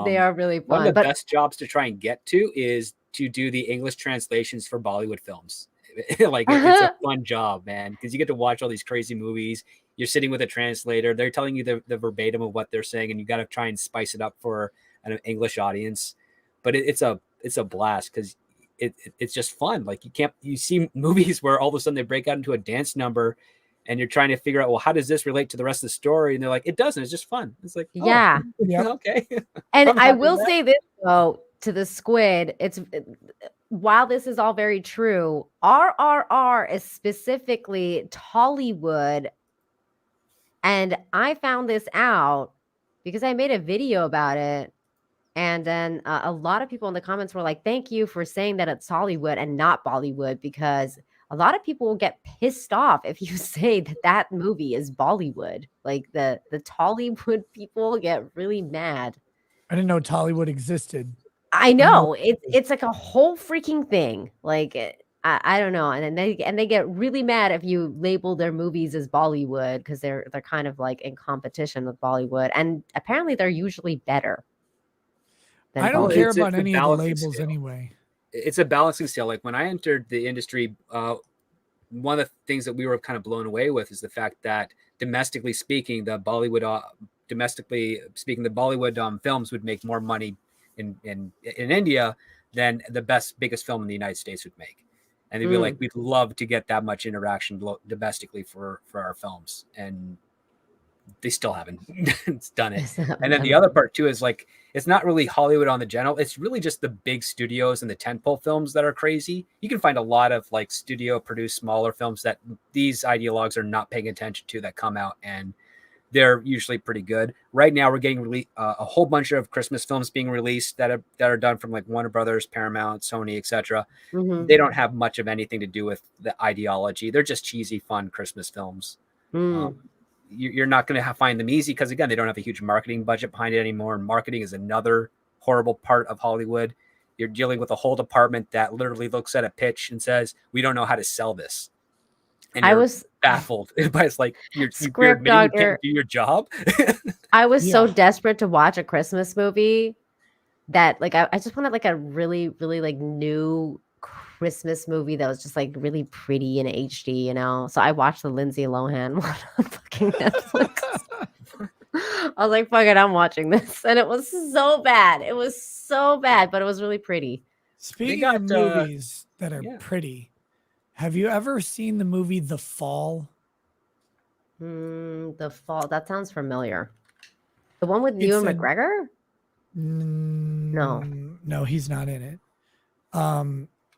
They are really fun. One of the best jobs to try and get to is to do the English translations for Bollywood films. It's a fun job, man, because you get to watch all these crazy movies. You're sitting with a translator. They're telling you the verbatim of what they're saying, and you got to try and spice it up for an English audience. But it's a blast because it's just fun. You see movies where all of a sudden they break out into a dance number, and you're trying to figure out, well, how does this relate to the rest of the story? And they're like, it doesn't. It's just fun. It's like, yeah, okay. And I will say this though, to the squid, while this is all very true, RRR is specifically Tollywood. And I found this out because I made a video about it. And then a lot of people in the comments were like, thank you for saying that it's Hollywood and not Bollywood, because a lot of people will get pissed off if you say that movie is Bollywood. The Tollywood people get really mad. I didn't know Tollywood existed. I know. It's like a whole freaking thing. I don't know. And then they get really mad if you label their movies as Bollywood, because they're kind of in competition with Bollywood. And apparently they're usually better. I don't care about any of the labels anyway. It's a balancing scale. When I entered the industry, one of the things that we were kind of blown away with is the fact that domestically speaking, the Bollywood films would make more money in India than the biggest film in the United States would make. And they'd be like, we'd love to get that much interaction domestically for our films. And they still haven't done it. And then the other part too is it's not really Hollywood on the general. It's really just the big studios and the tentpole films that are crazy. You can find a lot of studio produced smaller films that these ideologues are not paying attention to that come out, and they're usually pretty good. Right now we're getting a whole bunch of Christmas films being released that are done from Warner Brothers, Paramount, Sony, etc. Mm-hmm. They don't have much of anything to do with the ideology. They're just cheesy, fun Christmas films. You're not going to find them easy because, again, they don't have a huge marketing budget behind it anymore. And marketing is another horrible part of Hollywood. You're dealing with a whole department that literally looks at a pitch and says, we don't know how to sell this. And I was baffled. But it's you're admitting you can't do your job. I was so desperate to watch a Christmas movie that I just wanted a really, really new Christmas movie that was just really pretty in HD, So I watched the Lindsay Lohan one on fucking Netflix. I was like, fuck it, I'm watching this. And it was so bad. It was so bad, but it was really pretty. Speaking of movies that are pretty, have you ever seen the movie The Fall? The Fall. That sounds familiar. The one with Ewan McGregor? No. No, he's not in it.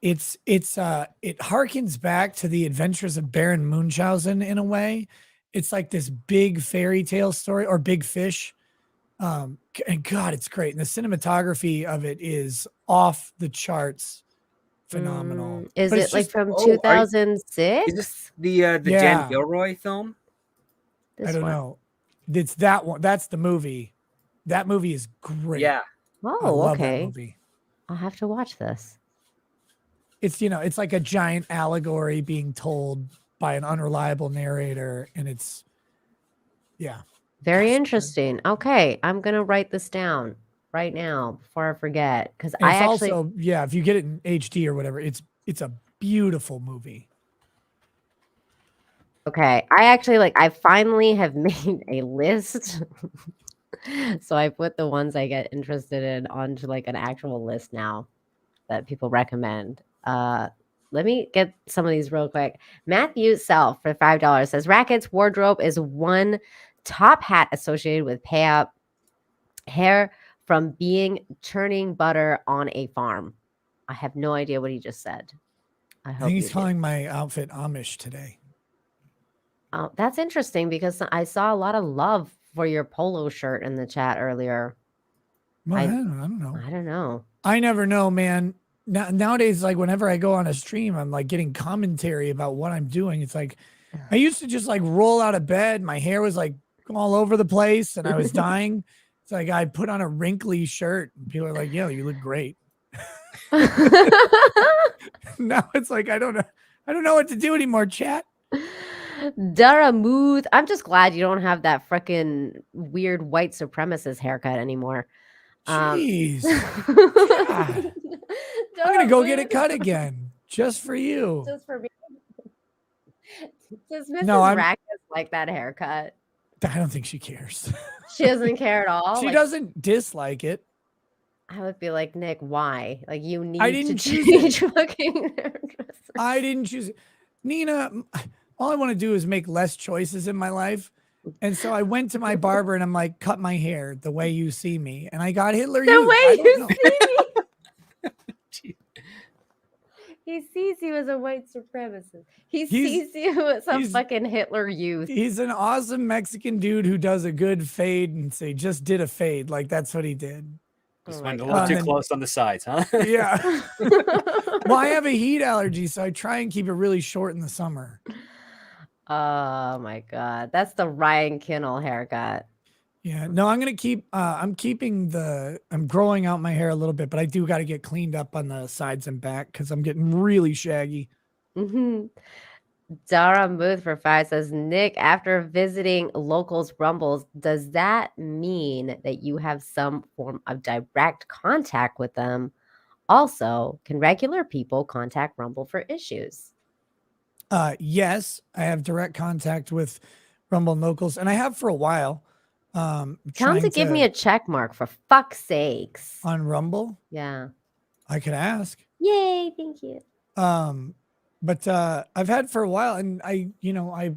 it harkens back to the adventures of Baron Munchausen in a way. It's like this big fairy tale story, or Big Fish. And God, it's great. And the cinematography of it is off the charts. Phenomenal. Is But it it's like just, from Is this 2006? the Dan Yeah. Gilroy film? I don't know. It's that one. That's the movie. That movie is great. Yeah. I Oh, love that okay. movie. I'll have to watch this. It's, it's like a giant allegory being told by an unreliable narrator. And it's, yeah. Very interesting. Okay, I'm gonna write this down right now before I forget, because And I it's actually also, yeah, if you get it in HD or whatever, it's a beautiful movie. okay. I finally have made a list. So I put the ones I get interested in onto like an actual list now that people recommend. Let me get some of these real quick. Matthew Self for $5 says Racket's wardrobe is one top hat associated with payout hair from being churning butter on a farm. I have no idea what he just said. I I hope think you he's do. calling my outfit Amish today. Oh, that's interesting because I saw a lot of love for your polo shirt in the chat earlier. Well, I don't know. I don't know. I never know, man. Nowadays, like whenever I go on a stream, I'm like getting commentary about what I'm doing. It's like I used to just like roll out of bed. My hair was like all over the place and I was dying. It's like I put on a wrinkly shirt and people are like, "Yeah, you look great." Now it's like I don't know what to do anymore, chat. Daramuth. I'm just glad you don't have that freaking weird white supremacist haircut anymore. Jeez. God. I'm gonna go get it cut again just for you. Just for me. Does Mrs. No, Rackets like that haircut? I don't think she cares. She doesn't care at all. She Like, doesn't dislike it. I would be like, Nick, why? Like, you need I to didn't choose change it. fucking hairdresser. I didn't choose it. Nina, all I want to do is make less choices in my life. And so I went to my barber and I'm like, cut my hair the way you see me. And I got Hitler The Youth. way I don't you know. see me. He sees you as a white supremacist. He sees you as some fucking Hitler Youth. He's an awesome Mexican dude who does a good fade and say, just did a fade. Like that's what he did. Just went a little too close on the sides, huh? Yeah. Well, I have a heat allergy, so I try and keep it really short in the summer. Oh my God. That's the Ryan Kinnell haircut. Yeah, no, I'm gonna keep. I'm growing out my hair a little bit, but I do got to get cleaned up on the sides and back because I'm getting really shaggy. Dara Muth for 5 says, Nick, after visiting locals Rumbles, does that mean that you have some form of direct contact with them? Also, can regular people contact Rumble for issues? Yes, I have direct contact with Rumble and locals, and I have for a while. Tell them to give me a check mark for fuck's sakes. On Rumble. Yeah. I could ask. Yay, thank you. But I've had for a while, and I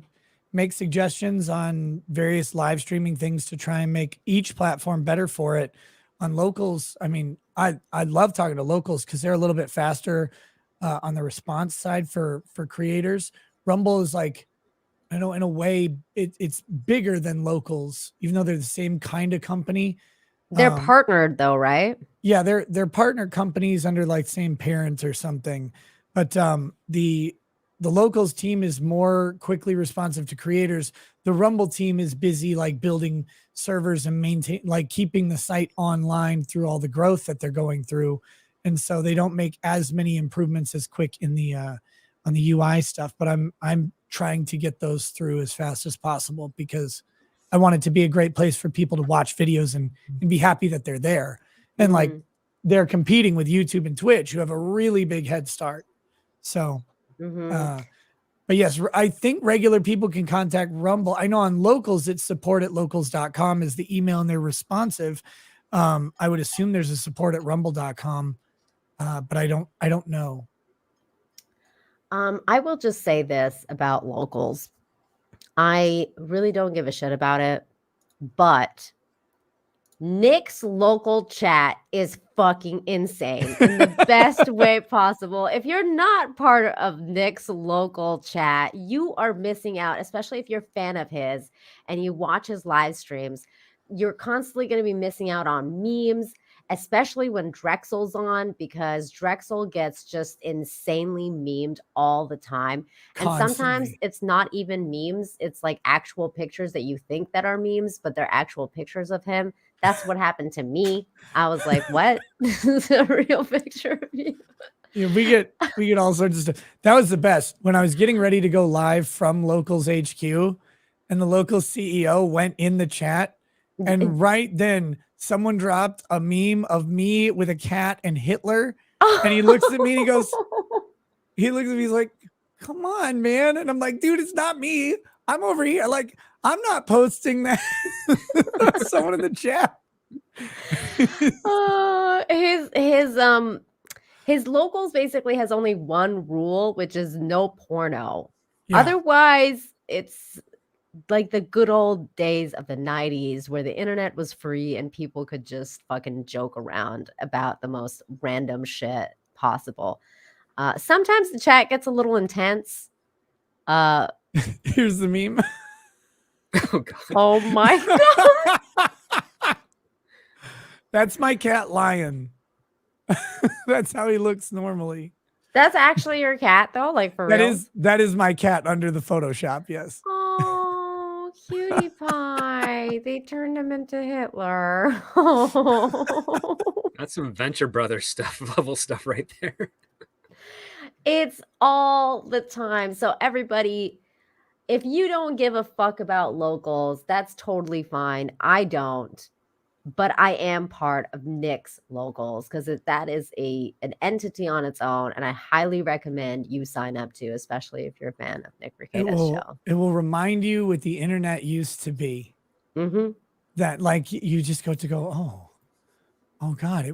make suggestions on various live streaming things to try and make each platform better for it. On locals, I mean, I love talking to locals because they're a little bit faster on the response side for creators. Rumble is like, I know in a way it's bigger than locals, even though they're the same kind of company. They're partnered though, right? Yeah, they're partner companies under like same parents or something. But the locals team is more quickly responsive to creators. The Rumble team is busy like building servers and keeping the site online through all the growth that they're going through. And so they don't make as many improvements as quick in the on the UI stuff, but I'm trying to get those through as fast as possible because I want it to be a great place for people to watch videos and be happy that they're there. And like they're competing with YouTube and Twitch, who have a really big head start. So, but yes, I think regular people can contact Rumble. I know on locals, it's support@locals.com is the email and they're responsive. I would assume there's a support@rumble.com, but I don't know. I will just say this about locals. I really don't give a shit about it, but Nick's local chat is fucking insane in the best way possible. If you're not part of Nick's local chat, you are missing out, especially if you're a fan of his and you watch his live streams. You're constantly going to be missing out on memes, especially when Drexel's on, because Drexel gets just insanely memed all the time. And sometimes Constantly. it's not even memes. It's like actual pictures that you think that are memes, but they're actual pictures of him. That's what happened to me. I was like, what? This is a real picture of you. Yeah, we get all sorts of stuff. That was the best. When I was getting ready to go live from Locals HQ and the local CEO went in the chat, and right then someone dropped a meme of me with a cat and Hitler. And he looks at me and he goes, he looks at me, he's like, come on, man. And I'm like, dude, it's not me. I'm over here. Like, I'm not posting that. Someone in the chat. His locals basically has only one rule, which is no porno. Yeah. Otherwise, it's like the good old days of the 90s where the internet was free and people could just fucking joke around about the most random shit possible. Sometimes the chat gets a little intense. Here's the meme. Oh god. Oh my god. That's my cat Lion. That's how he looks normally. That's actually your cat though, like for real. That is my cat under the Photoshop, yes. Oh, cutie pie. They turned him into Hitler. That's some Venture Brothers stuff, level stuff right there. It's all the time. So everybody, if you don't give a fuck about locals, that's totally fine. I don't. But I am part of Nick's locals because that is an entity on its own, and I highly recommend you sign up to, especially if you're a fan of Nick Rekieta's show. It will remind you what the internet used to be. Mm-hmm. That like you just go, oh God,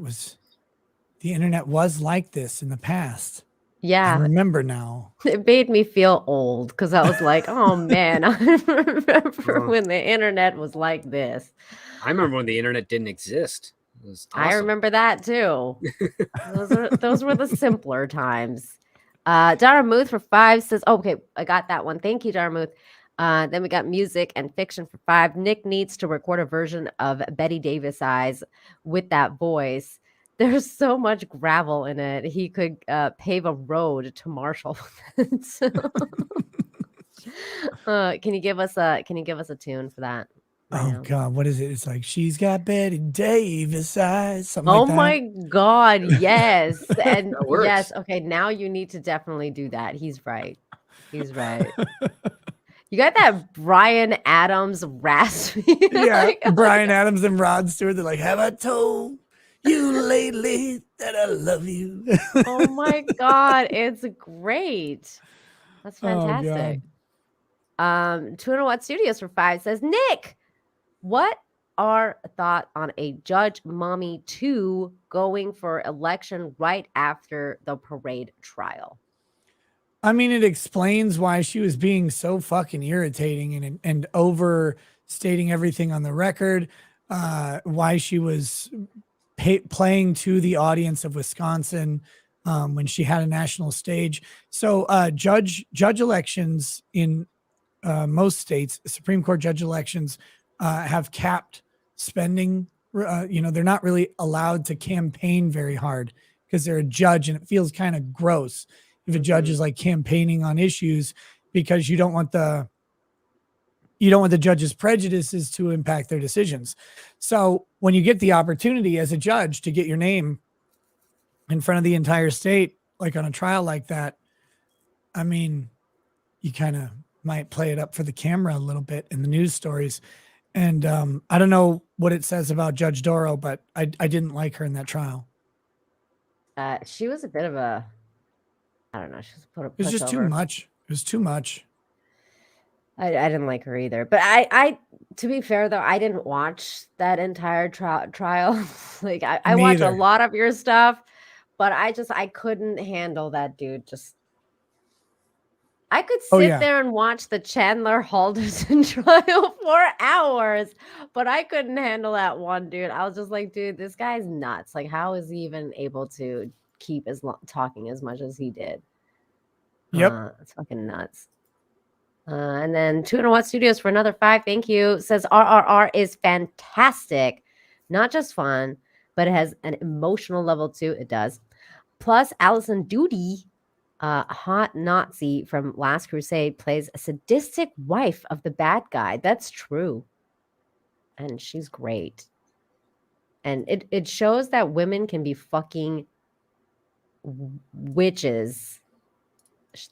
the internet was like this in the past. Yeah. I remember now. It made me feel old because I was like, oh man, I remember when the internet was like this. I remember when the internet didn't exist. It was awesome. I remember that too. Those were the simpler times. Daramuth for 5 says, oh, okay, I got that one. Thank you, Daramuth. Then we got music and fiction for 5. Nick needs to record a version of Betty Davis Eyes with that voice. There's so much gravel in it. He could pave a road to Marshall with it. Can you give us a tune for that? Oh God, what is it? It's like she's got Betty Davis eyes. Something Oh like that. my God, yes. And That works. yes, okay, now you need to definitely do that. He's right. He's right. You got that Bryan Adams raspy. Yeah, Bryan Adams and Rod Stewart. They're like, have I told you lately that I love you? Oh my God, it's great. That's fantastic. 200 Watt Studios for 5 says, Nick, what are thoughts on a Judge Mommy 2 going for election right after the parade trial? I mean, it explains why she was being so fucking irritating and overstating everything on the record. Why she was playing to the audience of Wisconsin when she had a national stage. So judge elections in most states, Supreme Court judge elections have capped spending. They're not really allowed to campaign very hard because they're a judge, and it feels kind of gross if a judge is like campaigning on issues because you don't want the judge's prejudices to impact their decisions. So when you get the opportunity as a judge to get your name in front of the entire state, like on a trial like that, I mean, you kind of might play it up for the camera a little bit in the news stories. And I don't know what it says about Judge Doro, but I didn't like her in that trial. She was a bit of a, I don't know. She was It was just too much. It was too much. I didn't like her either. But I to be fair though, I didn't watch that entire trial. Like I watch a lot of your stuff, but I couldn't handle that dude. Just I could Oh, sit yeah. there and watch the Chandler Halderson trial for hours, but I couldn't handle that one, dude. I was just like, dude, this guy's nuts. Like, how is he even able to keep talking as much as he did? Yep. It's fucking nuts. And then 2 Watt Studios for another 5. Thank you. Says RRR is fantastic. Not just fun, but it has an emotional level too. It does. Plus, Allison Doody, hot Nazi from Last Crusade, plays a sadistic wife of the bad guy. That's true. And she's great. And it shows that women can be fucking witches.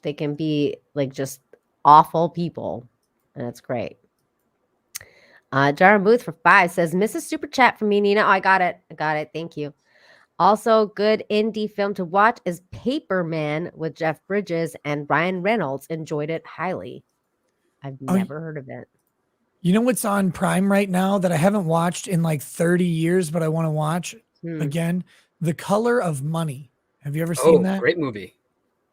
They can be like just awful people. And it's great. Jara Booth for 5 says, Mrs. Super Chat for me, Nina. Oh, I got it. Thank you. Also, good indie film to watch is Paperman with Jeff Bridges and Ryan Reynolds. Enjoyed it highly. I've never heard of it. You know what's on Prime right now that I haven't watched in like 30 years, but I want to watch again? The Color of Money. Have you ever seen that? Great movie.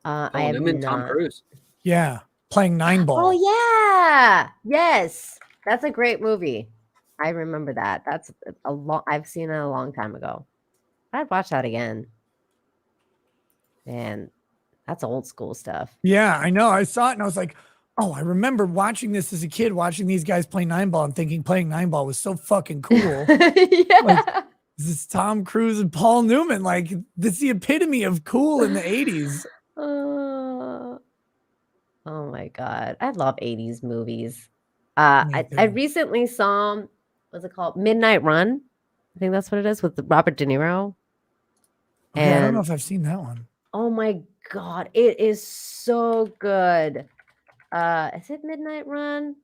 I have him and Tom Cruise. Yeah, playing 9-ball. Oh yeah, yes, that's a great movie. I remember that. That's I've seen it a long time ago. I'd watch that again. Man, that's old school stuff. Yeah, I know. I saw it and I was like, oh, I remember watching this as a kid, watching these guys play 9-ball and thinking playing 9-ball was so fucking cool. Yeah. Like, this is Tom Cruise and Paul Newman. Like, this is the epitome of cool in the 80s. Oh my God. I love 80s movies. I recently saw, what's it called? Midnight Run. I think that's what it is, with Robert De Niro. Okay, I don't know if I've seen that one. Oh my God. It is so good. Is it Midnight Run?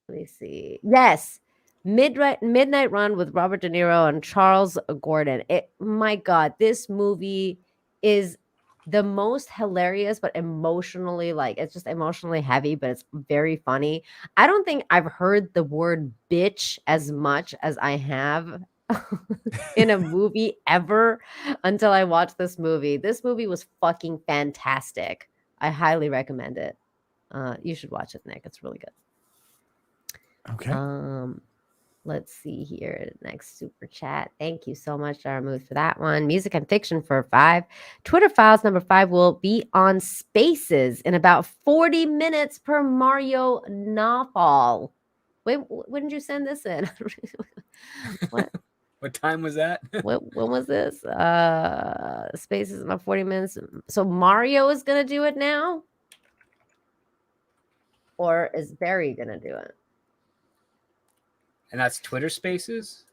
Let me see. Yes. Midnight Run with Robert De Niro and Charles Gordon. My God, this movie is the most hilarious, but emotionally, like, it's just emotionally heavy, but it's very funny. I don't think I've heard the word bitch as much as I have in a movie ever until I watched this movie. This movie was fucking fantastic. I highly recommend it. You should watch it, Nick. It's really good. Okay. Let's see here. Next super chat. Thank you so much, Jaramuth, for that one. Music and Fiction for 5. Twitter Files number 5 will be on Spaces in about 40 minutes per Mario Nawfall. Wait, when did you send this in? What? What time was that? When was this? Spaces in about 40 minutes. So Mario is gonna do it now? Or is Barry gonna do it? And that's Twitter Spaces?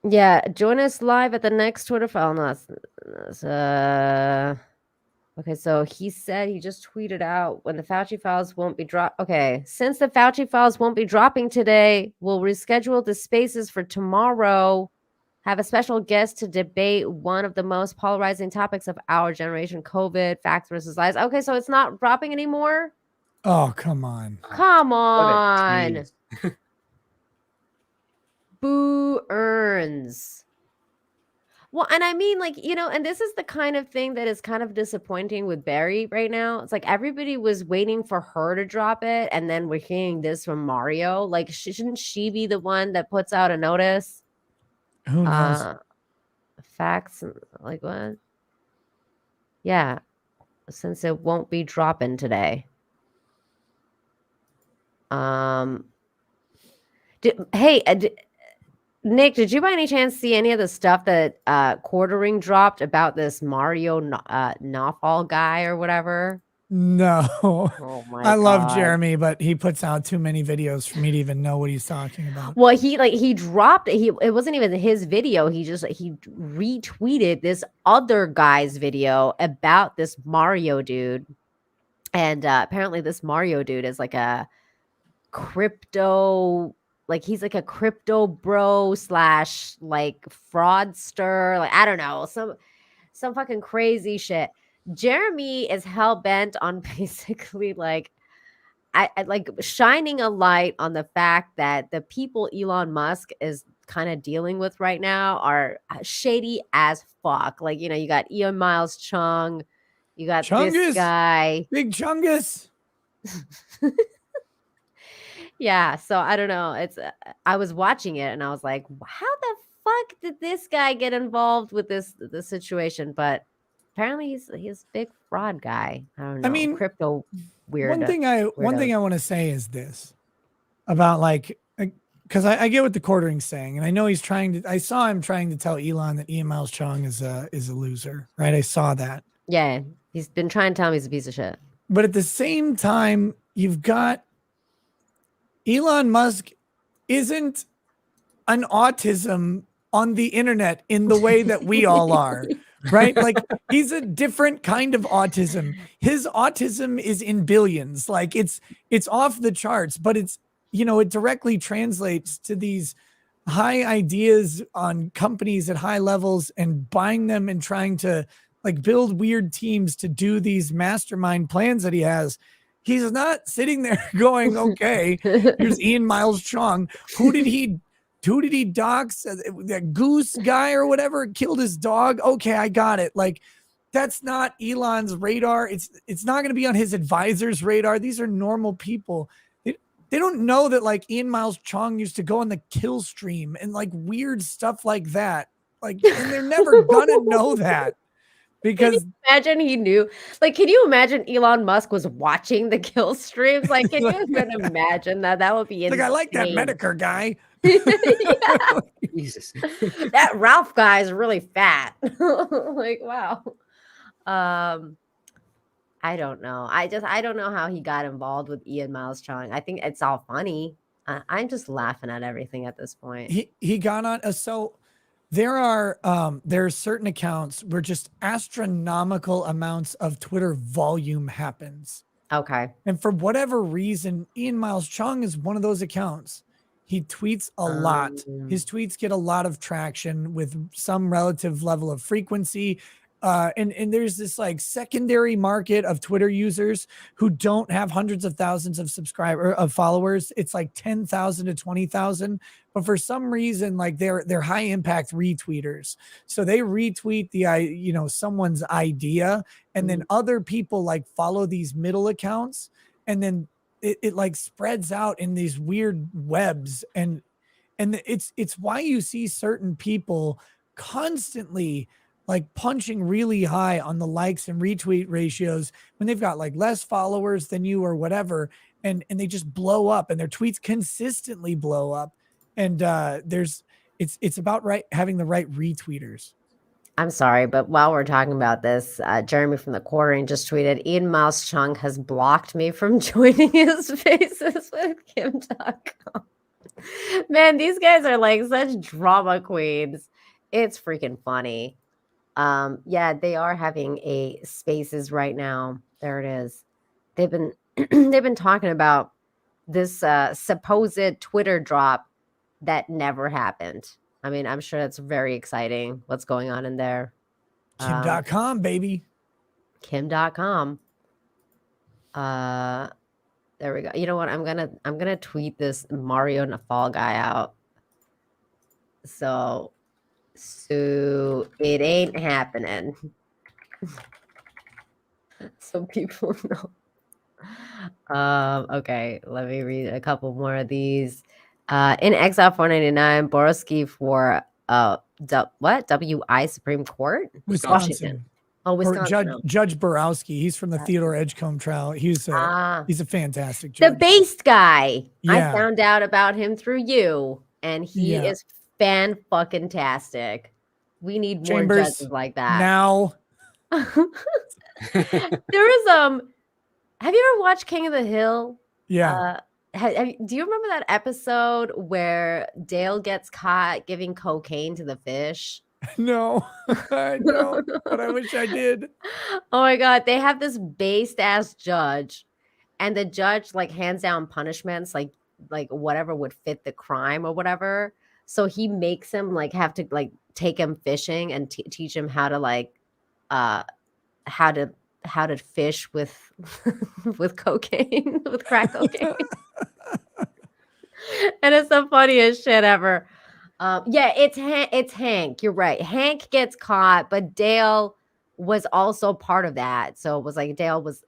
Yeah, join us live at the next Twitter file. No, okay, so he said, he just tweeted out, when the Fauci files won't be dropped. Okay, since the Fauci files won't be dropping today, we'll reschedule the Spaces for tomorrow. Have a special guest to debate one of the most polarizing topics of our generation, COVID, facts versus lies. Okay, so it's not dropping anymore? Oh, come on. Come on. Boo earns. Well, and I mean, like, and this is the kind of thing that is kind of disappointing with Barry right now. It's like everybody was waiting for her to drop it, and then we're hearing this from Mario. Like, shouldn't she be the one that puts out a notice? Who knows? Facts, like what? Yeah, since it won't be dropping today. Nick, did you by any chance see any of the stuff that Quartering dropped about this Mario Nawfall guy or whatever? No. Oh my I love God. Jeremy, but he puts out too many videos for me to even know what he's talking about. Well, he dropped it. It wasn't even his video. He retweeted this other guy's video about this Mario dude. And apparently this Mario dude is like a crypto, like he's like a crypto bro / like fraudster. Like, I don't know, some fucking crazy shit. Jeremy is hell bent on basically like I like shining a light on the fact that the people Elon Musk is kind of dealing with right now are shady as fuck. Like, you got Miles Cheong, You got Chungus, this guy. Big Chungus. Yeah, so I don't know. I was watching it and I was like, how the fuck did this guy get involved with this situation? But apparently he's a big fraud guy. I don't know. I mean, crypto weird. One thing I want to say is this about like, because I get what the quartering's saying, and I know he's trying to. I saw him trying to tell Elon that Miles Cheong is a loser, right? I saw that. Yeah, he's been trying to tell me he's a piece of shit. But at the same time, you've got Elon Musk isn't an autism on the internet in the way that we all are, right? Like he's a different kind of autism. His autism is in billions. Like it's off the charts, but it's, you know, it directly translates to these high ideas on companies at high levels and buying them and trying to like build weird teams to do these mastermind plans that he has. He's not sitting there going, okay, here's Miles Cheong. Who did he dox? That goose guy or whatever killed his dog. Okay, I got it. Like that's not Elon's radar. It's not going to be on his advisor's radar. These are normal people. They don't know that like Miles Cheong used to go on the kill stream and like weird stuff like that. Like, and they're never gonna know that. Because imagine he knew, like, can you imagine Elon Musk was watching the kill streams? Like, can you even imagine that? That would be insane. Like, I like that Medicare guy. Jesus. That Ralph guy is really fat. Like, wow. I don't know. I don't know how he got involved with Miles Cheong. I think it's all funny. I'm just laughing at everything at this point. He got on. So there are certain accounts where just astronomical amounts of Twitter volume happens. Okay. And for whatever reason, Miles Cheong is one of those accounts. He tweets a lot. His tweets get a lot of traction with some relative level of frequency. And there's this like secondary market of Twitter users who don't have hundreds of thousands of followers. It's like 10,000 to 20,000, but for some reason, like they're high impact retweeters. So they retweet someone's idea, and then other people like follow these middle accounts, and then it like spreads out in these weird webs, and it's why you see certain people constantly like punching really high on the likes and retweet ratios when they've got like less followers than you or whatever. And they just blow up, and their tweets consistently blow up. And it's about having the right retweeters. I'm sorry, but while we're talking about this, Jeremy from the Quartering just tweeted, Miles Cheong has blocked me from joining his Faces with Kim.com. Man, these guys are like such drama queens. It's freaking funny. Yeah, they are having a Spaces right now. There it is. They've been talking about this supposed Twitter drop that never happened. I mean, I'm sure that's very exciting. What's going on in there? Kim.com, baby. Kim.com. There we go. You know what? I'm gonna tweet this Mario and the Fall Guy out. So it ain't happening. So people know. Okay, let me read a couple more of these. In Exile 499, Borowski for WI Supreme Court? Wisconsin. Washington. Oh, Wisconsin. Or Judge Borowski. He's from the Theodore Edgecombe trial. He's a fantastic judge. The based guy. Yeah. I found out about him through you, and he is fan-fucking-tastic. We need more judges like that. Now. There is have you ever watched King of the Hill? Yeah. Do you remember that episode where Dale gets caught giving cocaine to the fish? No, I don't, but I wish I did. Oh my God. They have this based ass judge, and the judge like hands down punishments, like whatever would fit the crime or whatever. So he makes him like have to like take him fishing and teach him how to like, how to fish with cocaine, with crack cocaine. And it's the funniest shit ever. Yeah, it's Hank. You're right. Hank gets caught, but Dale was also part of that. So it was like Dale was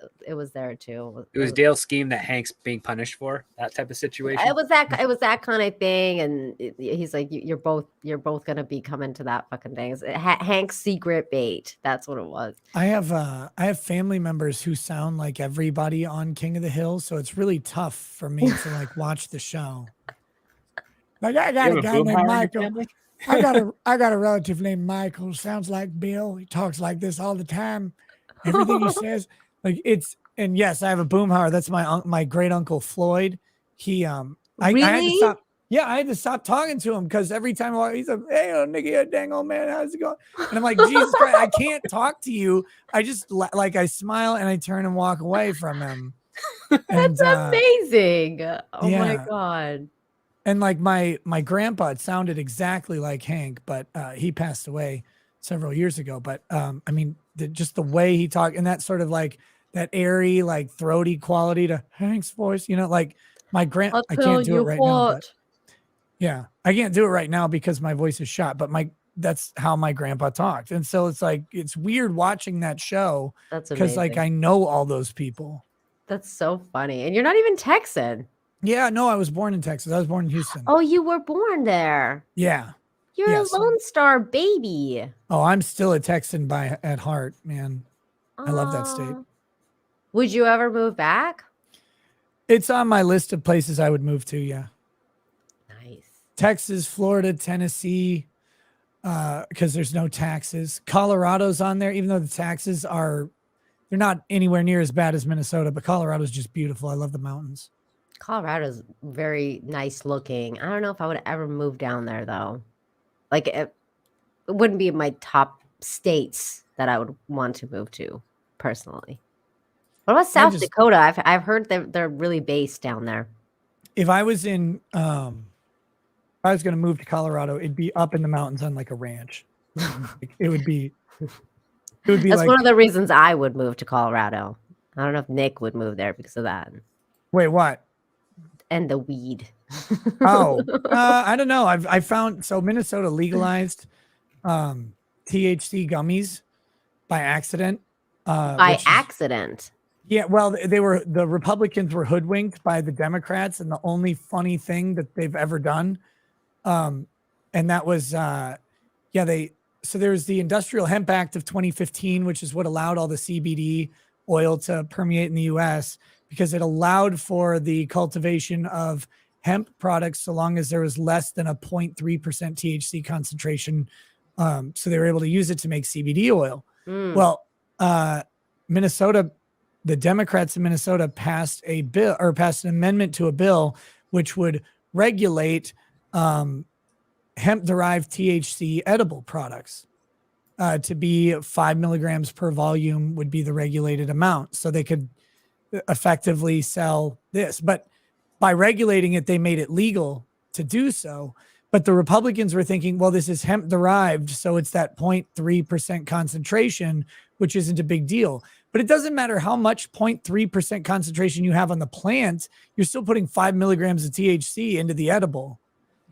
there too. It was Dale's scheme that Hank's being punished for, that type of situation. It was that kind of thing, and he's like, you're both gonna be coming to that fucking thing. Hank's secret bait. That's what it was. I have family members who sound like everybody on King of the Hill, so it's really tough for me to like watch the show. Like I got a guy named Michael. I got a relative named Michael. Sounds like Bill. He talks like this all the time. Everything he says, like it's. And yes, I have a boomhauer. That's my great uncle Floyd. He I had to stop. Yeah, I had to stop talking to him because every time he's like, "Hey, nigga, dang old man, how's it going?" And I'm like, Jesus Christ, I can't talk to you. I just like I smile and I turn and walk away from him. That's amazing. Oh yeah. my God. And like my grandpa, it sounded exactly like Hank, but he passed away several years ago. But I mean, just the way he talked and that sort of like that airy, like throaty quality to Hank's voice, you know, like my I can't do it right now. But, yeah, I can't do it right now because my voice is shot, but that's how my grandpa talked. And so it's like, it's weird watching that show. That's because like I know all those people. That's so funny. And you're not even Texan. Yeah, no, I was born in Texas. I was born in Houston. Oh, you were born there. Yeah. You're a Lone Star baby. Oh, I'm still a Texan at heart, man. I love that state. Would you ever move back? It's on my list of places I would move to, yeah. Nice. Texas, Florida, Tennessee, because there's no taxes. Colorado's on there, even though the taxes they're not anywhere near as bad as Minnesota, but Colorado's just beautiful. I love the mountains. Colorado's very nice looking. I don't know if I would ever move down there, though. Like, it wouldn't be my top states that I would want to move to, personally. What about South Dakota? I've heard that they're really based down there. If I was in, if I was going to move to Colorado, it'd be up in the mountains on like a ranch. It would be. That's like, one of the reasons I would move to Colorado. I don't know if Nick would move there because of that. Wait, what? And the weed. Oh, I don't know. I found Minnesota legalized THC gummies by accident. By accident. Yeah, well, the Republicans were hoodwinked by the Democrats, and the only funny thing that they've ever done, and that was, there's the Industrial Hemp Act of 2015, which is what allowed all the CBD oil to permeate in the U.S. because it allowed for the cultivation of hemp products so long as there was less than a 0.3% THC concentration. So they were able to use it to make CBD oil. Well, Minnesota. The Democrats in Minnesota passed an amendment to a bill which would regulate hemp-derived THC edible products to be 5 milligrams per volume would be the regulated amount. So they could effectively sell this. But by regulating it, they made it legal to do so. But the Republicans were thinking, well, this is hemp-derived, so it's that 0.3% concentration, which isn't a big deal. But it doesn't matter how much 0.3% concentration you have on the plant, you're still putting 5 milligrams of THC into the edible.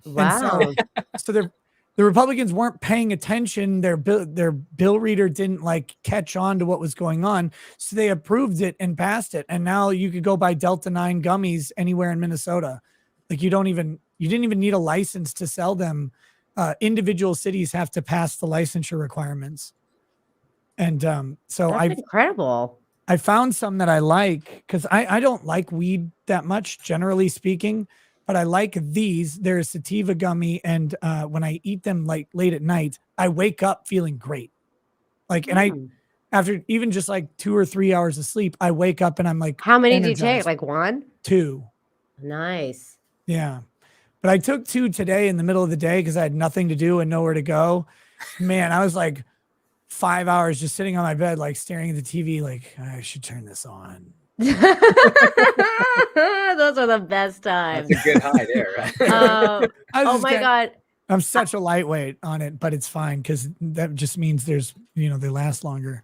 Wow. So the Republicans weren't paying attention. Their bill reader didn't like catch on to what was going on. So they approved it and passed it. And now you could go buy Delta 9 gummies anywhere in Minnesota. Like you didn't even need a license to sell them. Individual cities have to pass the licensure requirements. And so that's incredible. I found some that I like because I don't like weed that much, generally speaking, but I like these. They're a sativa gummy, and when I eat them like late at night, I wake up feeling great. Like, and after even just like 2 or 3 hours of sleep, I wake up and I'm like, how many do you take? Like 1? 2. Nice. Yeah. But I took 2 today in the middle of the day because I had nothing to do and nowhere to go. Man, I was like 5 hours just sitting on my bed, like staring at the TV, like I should turn this on. Those are the best times. That's a good high there, right? Oh my God. I'm such a lightweight on it, but it's fine because that just means they last longer.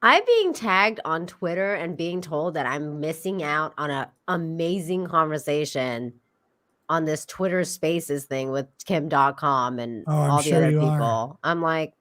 I'm being tagged on Twitter and being told that I'm missing out on an amazing conversation on this Twitter Spaces thing with Kim.com and all the other people. I'm like,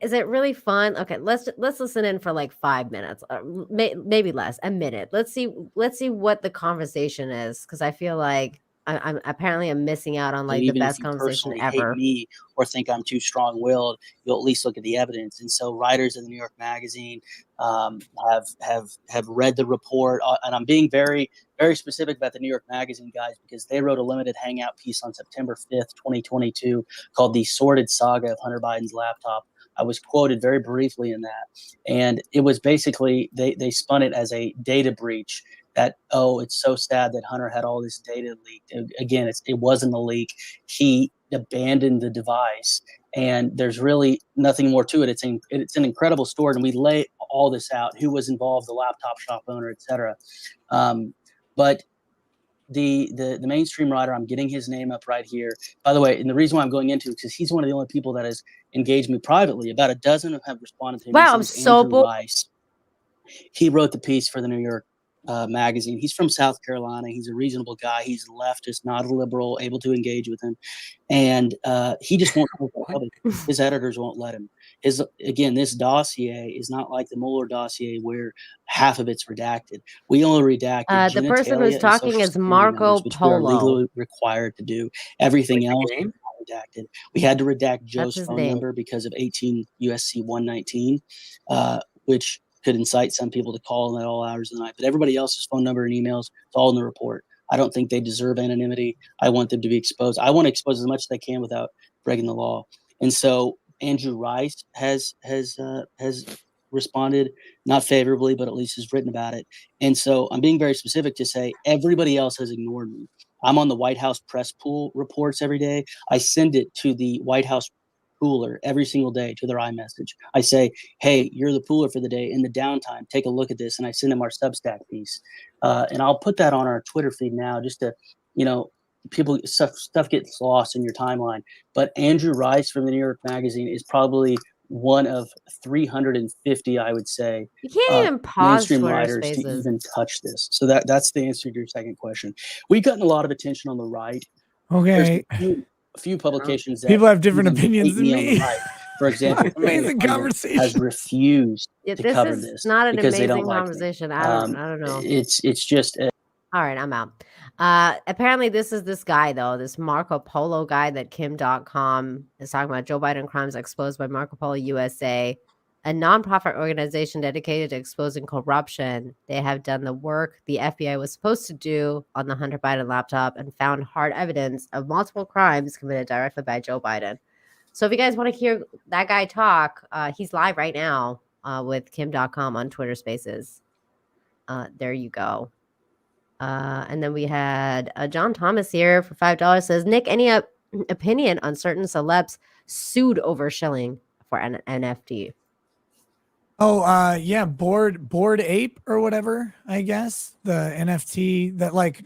Is it really fun? Okay, let's listen in for like 5 minutes, maybe less, a minute. Let's see what the conversation is, because I feel like I'm apparently I'm missing out on like the even if best you conversation personally hate ever. me or think I'm too strong-willed, you'll at least look at the evidence. And so writers in the New York Magazine have read the report, and I'm being very, very specific about the New York Magazine guys, because they wrote a limited hangout piece on September 5th, 2022, called "The Sordid Saga of Hunter Biden's Laptop." I was quoted very briefly in that, and it was basically they spun it as a data breach. That, oh, it's so sad that Hunter had all this data leaked. Again, it wasn't a leak. He abandoned the device, and there's really nothing more to it. It's an incredible story, and we lay all this out: who was involved, the laptop shop owner, etc. But the mainstream writer, I'm getting his name up right here. By the way, and the reason why I'm going into it, because he's one of the only people that has engaged me privately. About a dozen have responded to me. Wow, I'm so Andrew Rice. He wrote the piece for the New York Magazine. He's from South Carolina. He's a reasonable guy. He's a leftist, not a liberal, able to engage with him. And he just won't come public. His editors won't let him. Again, this dossier is not like the Mueller dossier where half of it's redacted. We only redacted The person who's genitalia and talking social is security Marco numbers, which we are Polo. legally required to do. Everything else is redacted. We had to redact Joe's his phone name. number because of 18 USC 119, which could incite some people to call them at all hours of the night. But everybody else's phone number and emails, it's all in the report. I don't think they deserve anonymity. I want them to be exposed. I want to expose as much as they can without breaking the law. And so Andrew Rice has responded, not favorably, but at least has written about it. And so I'm being very specific to say everybody else has ignored me. I'm on the White House press pool reports every day. I send it to the White House pooler every single day to their iMessage. I say, hey, you're the pooler for the day. In the downtime, take a look at this. And I send them our Substack piece. And I'll put that on our Twitter feed now, just to, people, stuff gets lost in your timeline. But Andrew Rice from the New York Magazine is probably one of 350, I would say, You can't even pause mainstream Twitter writers to Spaces. even touch this. So that's the answer to your second question. We've gotten a lot of attention on the right. Okay. There's a few publications that People have different even opinions hate than on the me. right. For example, Amazing conversation. has refused to This cover is this not an because they don't amazing like me. conversation. I don't know. It's just All right, I'm out. Apparently, this is this guy, though, this Marco Polo guy that Kim.com is talking about. Joe Biden crimes exposed by Marco Polo USA, a nonprofit organization dedicated to exposing corruption. They have done the work the FBI was supposed to do on the Hunter Biden laptop and found hard evidence of multiple crimes committed directly by Joe Biden. So if you guys want to hear that guy talk, he's live right now with Kim.com on Twitter Spaces. There you go. And then we had John Thomas here for $5 says, Nick, any opinion on certain celebs sued over shilling for an NFT? Oh, yeah, Bored Ape or whatever, I guess. The NFT that like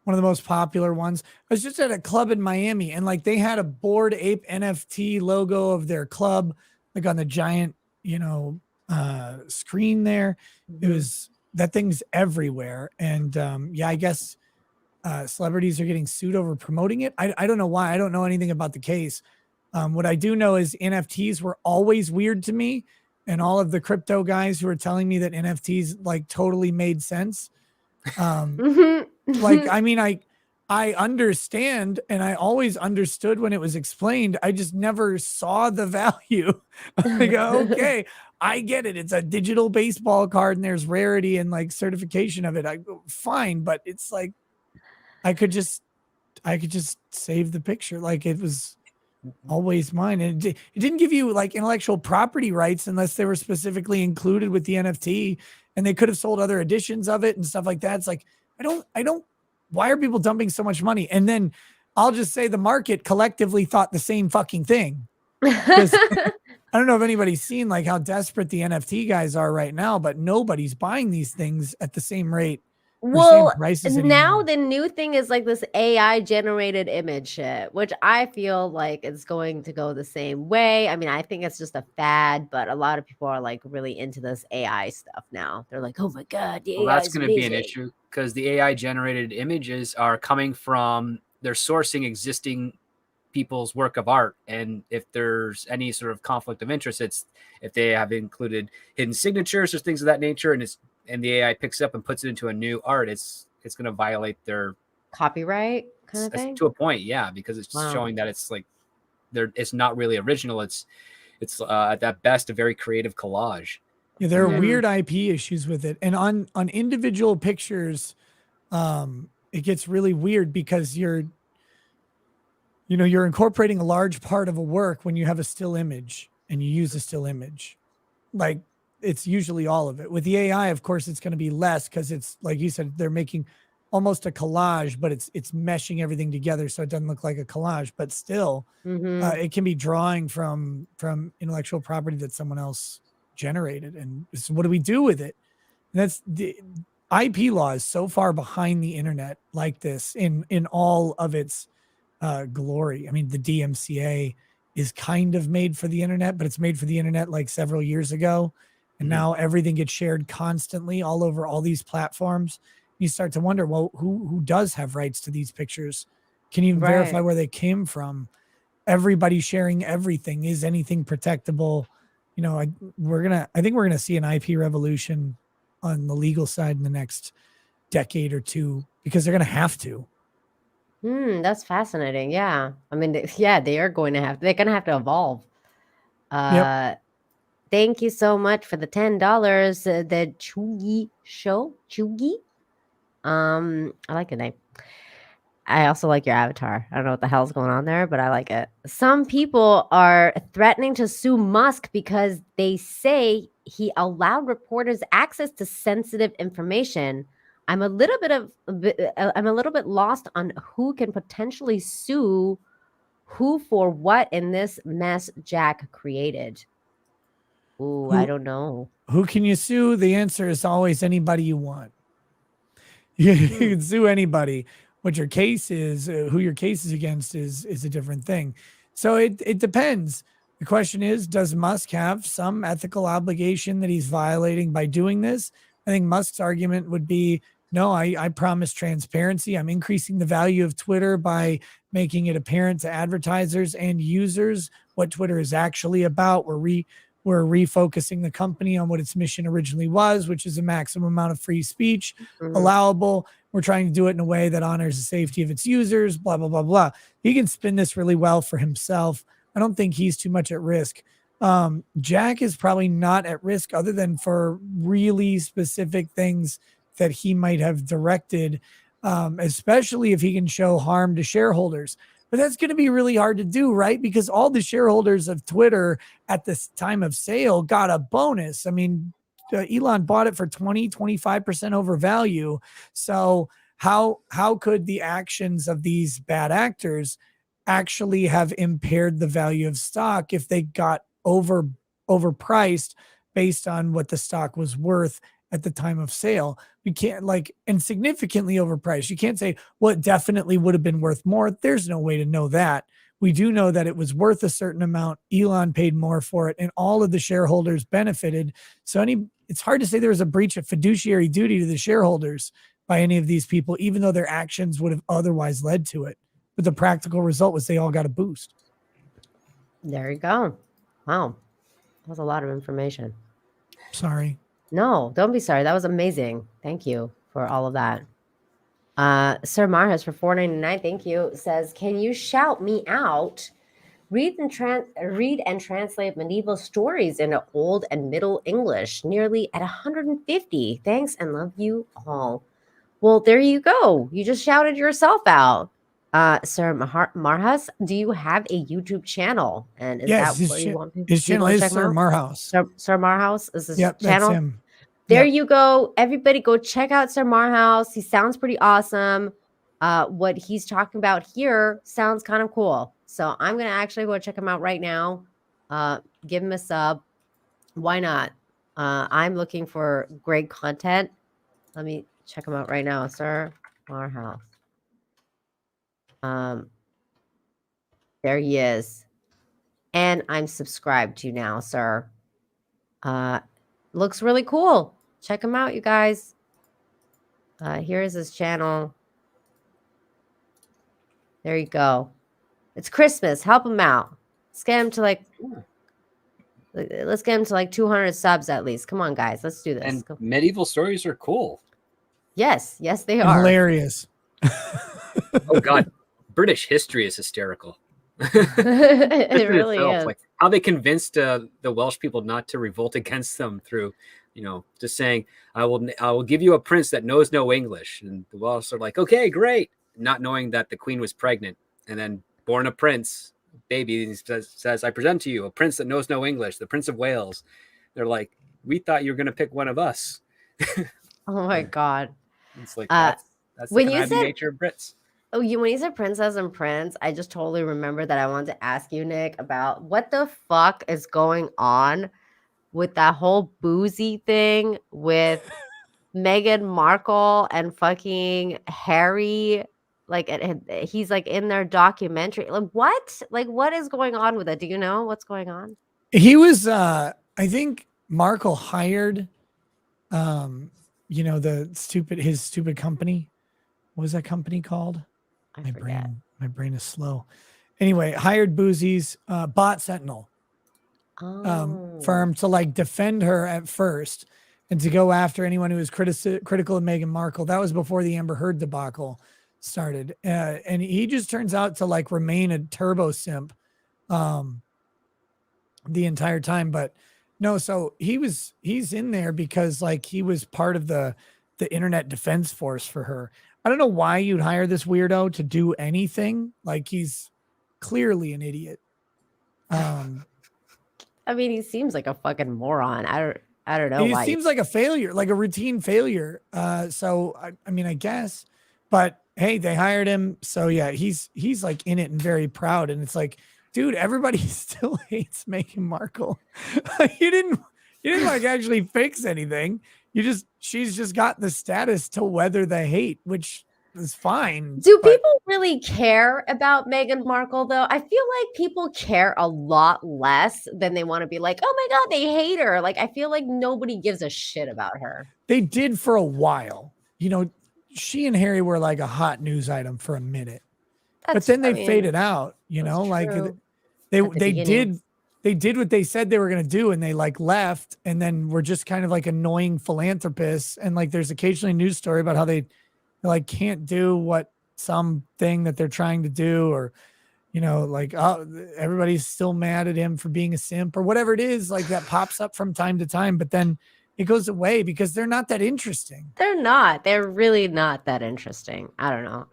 one of the most popular ones. I was just at a club in Miami and like they had a Bored Ape NFT logo of their club, like on the giant, screen there. It was, that thing's everywhere. And yeah, I guess celebrities are getting sued over promoting it. I don't know why. I don't know anything about the case. What I do know is NFTs were always weird to me. And all of the crypto guys who are telling me that NFTs like totally made sense. Like, I mean, I understand, and I always understood when it was explained. I just never saw the value. I go, okay, I get it. It's a digital baseball card and there's rarity and like certification of it. I go, fine, but it's like I could just save the picture. Like it was always mine. And it didn't give you like intellectual property rights unless they were specifically included with the NFT, and they could have sold other editions of it and stuff like that. It's like, I don't, why are people dumping so much money? And then I'll just say the market collectively thought the same fucking thing. Because I don't know if anybody's seen like how desperate the NFT guys are right now, but nobody's buying these things at the same rate. Well, prices now the new thing is like this AI generated image shit, which I feel like it's going to go the same way. I mean, I think it's just a fad, but a lot of people are like really into this AI stuff now. They're like, oh my God, the AI that's is going to be an amazing. issue because the AI generated images are coming from, they're sourcing existing people's work of art, and if there's any sort of conflict of interest, it's if they have included hidden signatures or things of that nature, and the AI picks up and puts it into a new art, it's going to violate their copyright kind of thing to a point, yeah, because it's showing that it's like it's not really original. It's at best a very creative collage. Yeah, there are weird IP issues with it, and on individual pictures, it gets really weird because you're incorporating a large part of a work when you have a still image and you use a still image. Like, it's usually all of it. With the AI, of course, it's going to be less because it's like you said, they're making almost a collage, but it's meshing everything together so it doesn't look like a collage. But still, it can be drawing from intellectual property that someone else generated. And so what do we do with it? And that's the IP law is so far behind the internet like this in all of its glory. I mean, the DMCA is kind of made for the internet, but it's made for the internet like several years ago. And now everything gets shared constantly all over all these platforms. You start to wonder, well, who does have rights to these pictures? Can you verify where they came from? Everybody sharing everything. Is anything protectable? I think we're gonna see an IP revolution on the legal side in the next decade or two because they're gonna have to. That's fascinating. Yeah. I mean, they are going to have, they're going to have to evolve. Thank you so much for the $10. The Chugi show. Chugi. I like the name. I also like your avatar. I don't know what the hell's going on there, but I like it. Some people are threatening to sue Musk because they say he allowed reporters access to sensitive information. I'm a little bit lost on who can potentially sue who for what in this mess Jack created. Ooh, I don't know. Who can you sue? The answer is always anybody you want. You can sue anybody. What your case is, who your case is against is a different thing. So it depends. The question is, does Musk have some ethical obligation that he's violating by doing this? I think Musk's argument would be, no, I promise transparency. I'm increasing the value of Twitter by making it apparent to advertisers and users what Twitter is actually about. We're refocusing the company on what its mission originally was, which is a maximum amount of free speech allowable. We're trying to do it in a way that honors the safety of its users, blah, blah, blah, blah. He can spin this really well for himself. I don't think he's too much at risk. Jack is probably not at risk other than for really specific things that he might have directed, especially if he can show harm to shareholders. But that's going to be really hard to do, right? Because all the shareholders of Twitter at this time of sale got a bonus. I mean, Elon bought it for 25% over value. So how could the actions of these bad actors actually have impaired the value of stock if they got overpriced based on what the stock was worth at the time of sale? We can't and significantly overpriced. You can't say, well, it definitely would have been worth more. There's no way to know that. We do know that it was worth a certain amount. Elon paid more for it and all of the shareholders benefited. So it's hard to say there was a breach of fiduciary duty to the shareholders by any of these people, even though their actions would have otherwise led to it. But the practical result was they all got a boost. There you go. Wow. That was a lot of information. Sorry. No, don't be sorry. That was amazing. Thank you for all of that. Sir Marhas for $4.99, thank you, says, can you shout me out? Read and translate medieval stories into Old and Middle English, nearly at 150. Thanks and love you all. Well, there you go. You just shouted yourself out. Sir Marhas, do you have a YouTube channel? And is that where you want people his channel is check Sir him out? Marhouse. Sir Marhouse is his Yep, channel. that's him. There you go. Everybody go check out Sir Marhouse. He sounds pretty awesome. What he's talking about here sounds kind of cool. So I'm going to actually go check him out right now. Give him a sub. Why not? I'm looking for great content. Let me check him out right now. Sir Marhouse. There he is. And I'm subscribed to now, sir. Looks really cool. Check him out, you guys. Here's his channel. There you go. It's Christmas. Help him out. Let's get him to like 200 subs at least. Come on, guys. Let's do this. And medieval stories are cool. Yes, they are. Hilarious. Oh God, British history is hysterical. It really is. Like how they convinced the Welsh people not to revolt against them through, just saying, I will give you a prince that knows no English. And the Welsh are like, okay, great. Not knowing that the queen was pregnant and then born a prince, baby, and he says, I present to you a prince that knows no English, the Prince of Wales. They're like, we thought you were going to pick one of us. Oh my God. It's like, that's when the you said nature of Brits. Oh, when you said princess and prince, I just totally remember that I wanted to ask you, Nick, about what the fuck is going on with that whole boozy thing with Meghan Markle and fucking Harry. Like he's like in their documentary. Like what? Like what is going on with it? Do you know what's going on? He was I think Markle hired his stupid company. What was that company called? My brain is slow. Anyway, hired Boozy's bot Sentinel firm to like defend her at first and to go after anyone who was critical of Meghan Markle. That was before the Amber Heard debacle started. And he just turns out to like remain a turbo simp the entire time. But no, so he's in there because like he was part of the internet defense force for her. I don't know why you'd hire this weirdo to do anything. Like he's clearly an idiot. I mean, he seems like a fucking moron. I don't know. He seems like a failure, like a routine failure. So I mean, I guess, but hey, they hired him. So yeah, he's like in it and very proud. And it's like, dude, everybody still hates Meghan Markle. You didn't like actually fix anything. She's just got the status to weather the hate, which is fine. Do people really care about Meghan Markle though? I feel like people care a lot less than they want to be like, oh my God, they hate her. Like, I feel like nobody gives a shit about her. They did for a while. She and Harry were like a hot news item for a minute, but then they faded out, like they did what they said they were going to do and they like left and then were just kind of like annoying philanthropists. And like, there's occasionally a news story about how they like can't do what something that they're trying to do, or, like, oh, everybody's still mad at him for being a simp or whatever it is, like that pops up from time to time, but then it goes away because they're not that interesting. They're not. They're really not that interesting. I don't know.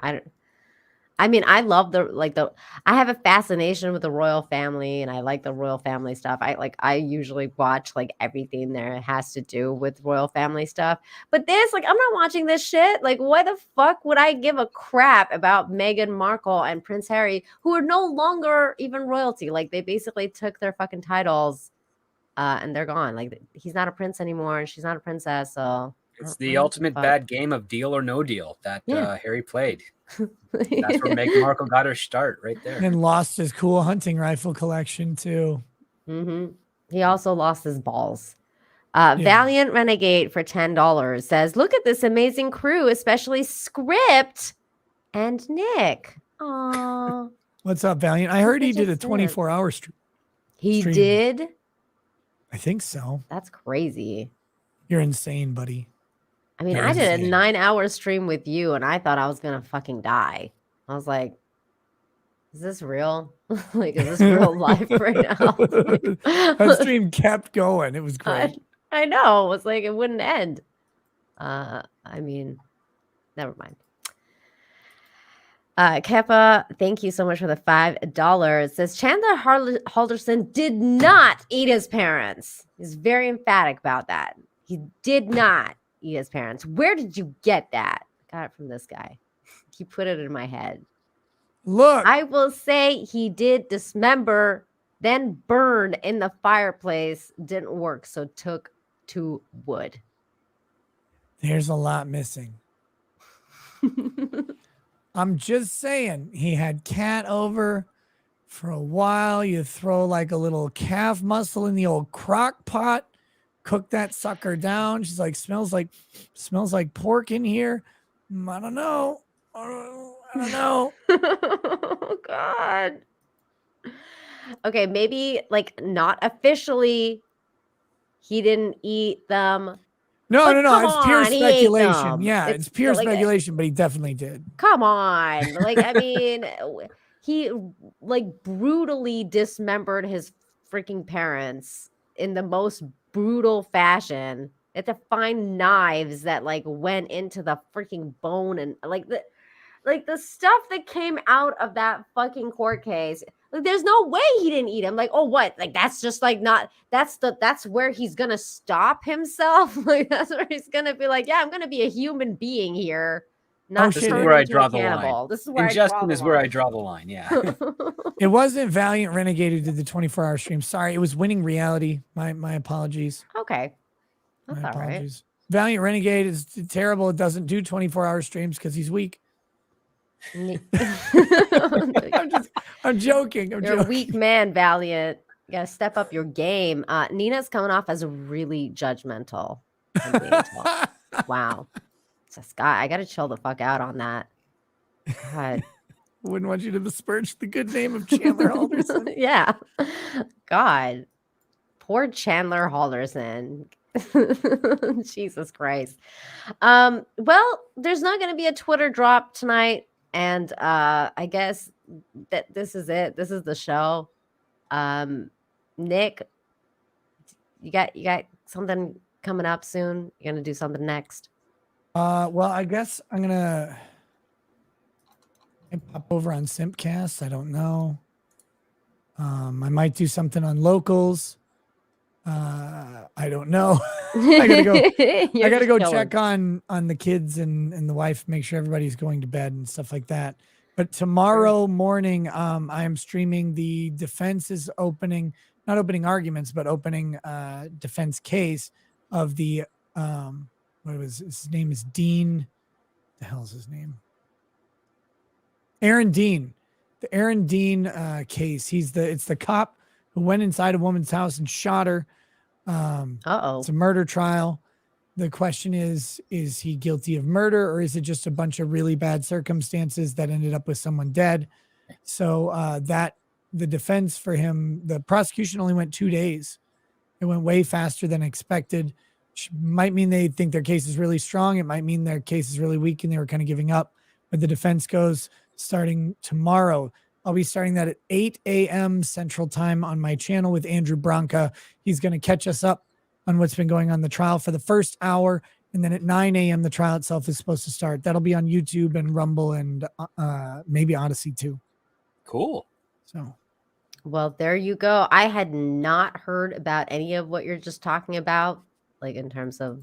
I mean, I love I have a fascination with the royal family and I like the royal family stuff. I usually watch like everything there has to do with royal family stuff. But I'm not watching this shit. Like, why the fuck would I give a crap about Meghan Markle and Prince Harry, who are no longer even royalty? Like, they basically took their fucking titles and they're gone. Like, he's not a prince anymore and she's not a princess. So it's the ultimate bad game of Deal or No Deal that Harry played. That's where Meghan Markle got her start, right there. And lost his cool hunting rifle collection too. Mm-hmm. He also lost his balls. Valiant Renegade for $10 says, look at this amazing crew, especially Script and Nick. Aww. What's up, Valiant? I heard he did a 24-hour stream. He did? I think so. That's crazy. You're insane, buddy. I mean, I did a 9-hour stream with you and I thought I was going to fucking die. I was like, is this real? Like, is this real life right now? That stream kept going. It was great. I know. It was like, it wouldn't end. I mean, never mind. Keppa, thank you so much for the $5. Says Chandler Halderson did not eat his parents. He's very emphatic about that. He did not eat his parents. Where did you get that? I got it from this guy. He put it in my head. Look, I will say he did dismember, then burn in the fireplace. Didn't work, so took to wood. There's a lot missing. I'm just saying, he had Cat over for a while. You throw like a little calf muscle in the old crock pot, cook that sucker down. She's like, smells like pork in here. I don't know. I don't know. Oh God. Okay, maybe like not officially he didn't eat them. No, But no, no. come It's pure on, he ate speculation. them. Yeah, it's pure like speculation, but he definitely did. come on. Like, I mean, he like brutally dismembered his freaking parents in the most brutal fashion. They had to find knives that like went into the freaking bone and like the stuff that came out of that fucking court case. Like, there's no way he didn't eat him. Like, oh, what? Like, that's just like not. That's where he's gonna stop himself. Like, that's where he's gonna be like, yeah, I'm gonna be a human being here. Not This is turn where I into draw a the cannibal. line. This is where Ingestion I draw the is where I line. draw the line. Yeah. It wasn't Valiant Renegade who did the 24-hour stream. Sorry, it was Winning Reality. My apologies. Okay, that's My all right. apologies. Valiant Renegade is terrible. It doesn't do 24-hour streams because he's weak. I'm joking. You're a weak man, Valiant. You gotta step up your game. Nina's coming off as really judgmental. I'm being told. Wow. Scott, I gotta chill the fuck out on that. God. Wouldn't want you to besmirch the good name of Chandler Halderson. Yeah. God. Poor Chandler Halderson. Jesus Christ. Well, there's not gonna be a Twitter drop tonight. And I guess that this is it. This is the show. Nick, you got something coming up soon? You're gonna do something next? Well, I guess I'm gonna pop over on Simpcast. I don't know. I might do something on locals. I don't know. I gotta go. I gotta go check on the kids and the wife, make sure everybody's going to bed and stuff like that. But tomorrow morning, I am streaming the defense is opening, not opening arguments, but opening defense case of the what was his name is Dean. The hell's his name? Aaron Dean. The Aaron Dean case. It's the cop who went inside a woman's house and shot her. It's a murder trial. The question is he guilty of murder, or is it just a bunch of really bad circumstances that ended up with someone dead? So that the defense for him, the prosecution only went 2 days. It went way faster than expected, which might mean they think their case is really strong. It might mean their case is really weak and they were kind of giving up. But the defense goes starting tomorrow. I'll be starting that at 8 a.m. Central Time on my channel with Andrew Branca. He's going to catch us up on what's been going on in the trial for the first hour. And then at 9 a.m., the trial itself is supposed to start. That'll be on YouTube and Rumble and maybe Odyssey too. Cool. So, well, there you go. I had not heard about any of what you're just talking about, like in terms of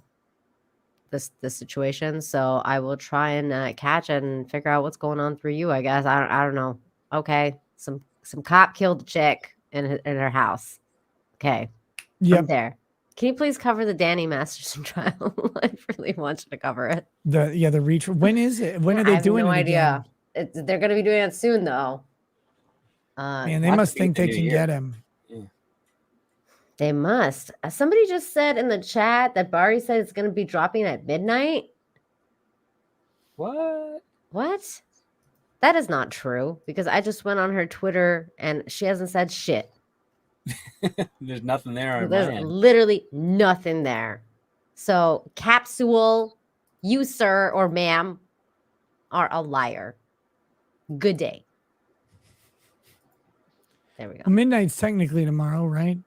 this situation. So I will try and catch it and figure out what's going on through you. I guess I don't know. Okay, some cop killed a chick in her house. Okay, yeah, there. Can you please cover the Danny Masterson trial? I really want you to cover it. The reach. When is it? When are they doing it? No idea. They're going to be doing it soon, though. Man, they must think they can get him. Yeah. They must. Somebody just said in the chat that Bari said it's going to be dropping at midnight. What? What? That is not true, because I just went on her Twitter and she hasn't said shit. There's nothing there. There's literally nothing there. So, Capsule, you, sir, or ma'am, are a liar. Good day. There we go. Midnight's technically tomorrow, right?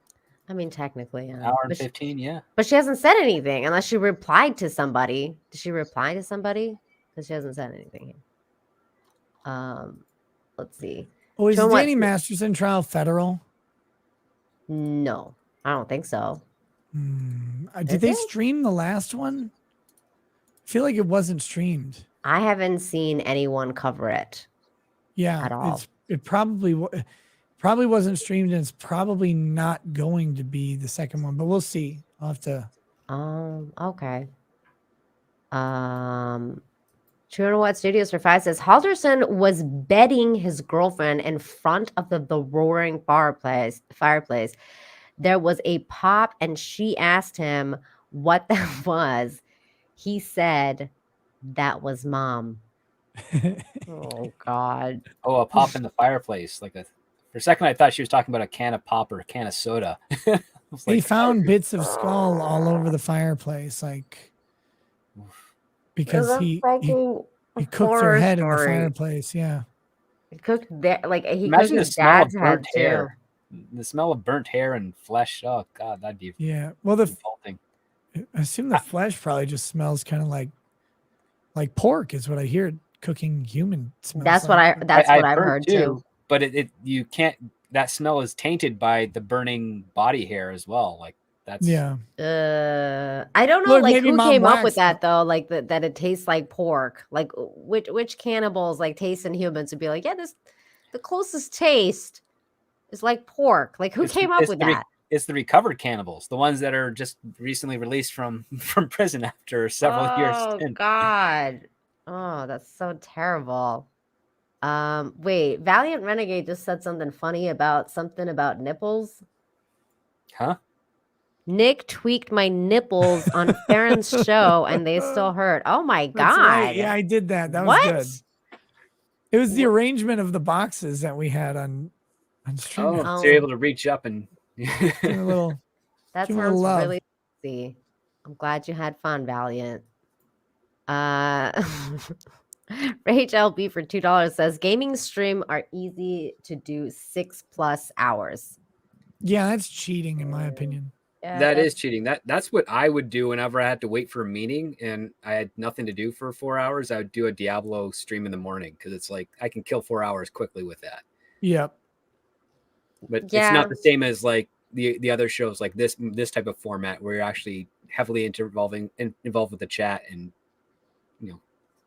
I mean, technically, yeah. Hour and 15, yeah. But she hasn't said anything unless she replied to somebody. Did she reply to somebody? Because she hasn't said anything here. Let's see. Oh, is Danny Masterson trial federal? No, I don't think so. Did they stream the last one? I feel like it wasn't streamed. I haven't seen anyone cover it. Yeah, at all. It probably wasn't streamed, and it's probably not going to be the second one, but we'll see. I'll have to. Okay. True What Studios for 5 says Halderson was bedding his girlfriend in front of the roaring fireplace. There was a pop, and she asked him what that was. He said, "That was mom." Oh God. Oh, a pop in the fireplace, like a For a second, I thought she was talking about a can of pop or a can of soda. They found bits of skull all over the fireplace, like because That's he cooked her horror head in the story. fireplace. Yeah. He cooked there, like he Imagine cooked the his smell of dad's head burnt too. hair. The smell of burnt hair and flesh. Oh God, that'd be Yeah. Well, revolting. I assume the flesh probably just smells kind of like pork is what I hear cooking human smells. That's like. what I've heard too. But you can't. That smell is tainted by the burning body hair as well. Like that's Yeah. I don't know, Look, like maybe who Mom came up with waxed that though? Like that it tastes like pork. Like which cannibals like tasting humans would be like, yeah, the closest taste is like pork. Like who came up with that? It's the recovered cannibals, the ones that are just recently released from prison after several years. Oh God. Oh, that's so terrible. Wait, Valiant Renegade just said something funny about nipples. Huh? Nick tweaked my nipples on Farron's show and they still hurt. Oh my God. That's right. Yeah, I did that. That was good. It was the arrangement of the boxes that we had on stream. Oh, so you're able to reach up and give a little. That give a little sounds love. really sexy. I'm glad you had fun, Valiant. Rage LB for $2 says gaming stream are easy to do 6+ hours. Yeah, that's cheating in my opinion. that is cheating. That's what I would do whenever I had to wait for a meeting and I had nothing to do for 4 hours. I would do a Diablo stream in the morning because it's like I can kill 4 hours quickly with that. Yep. But it's not the same as like the other shows like this type of format where you're actually heavily involved with the chat and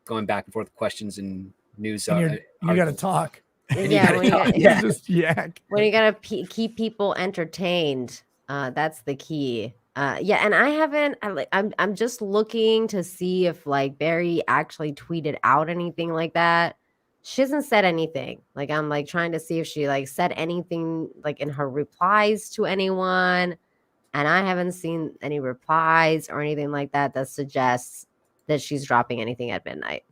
going back and forth questions and news. And you got to talk. Yeah, just yak. When you gotta keep people entertained, that's the key. Yeah, and I haven't. I'm just looking to see if like Bari actually tweeted out anything like that. She hasn't said anything. Like I'm like trying to see if she like said anything like in her replies to anyone, and I haven't seen any replies or anything like that that suggests that she's dropping anything at midnight.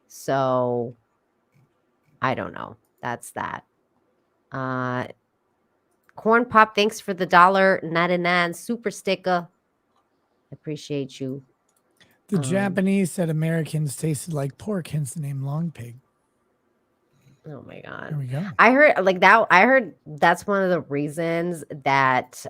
So I don't know. That's that. Corn Pop, thanks for the $1.99 super sticker. Appreciate you. The Japanese said Americans tasted like pork, hence the name long pig. Oh my God. There we go. I heard like that. I heard that's one of the reasons that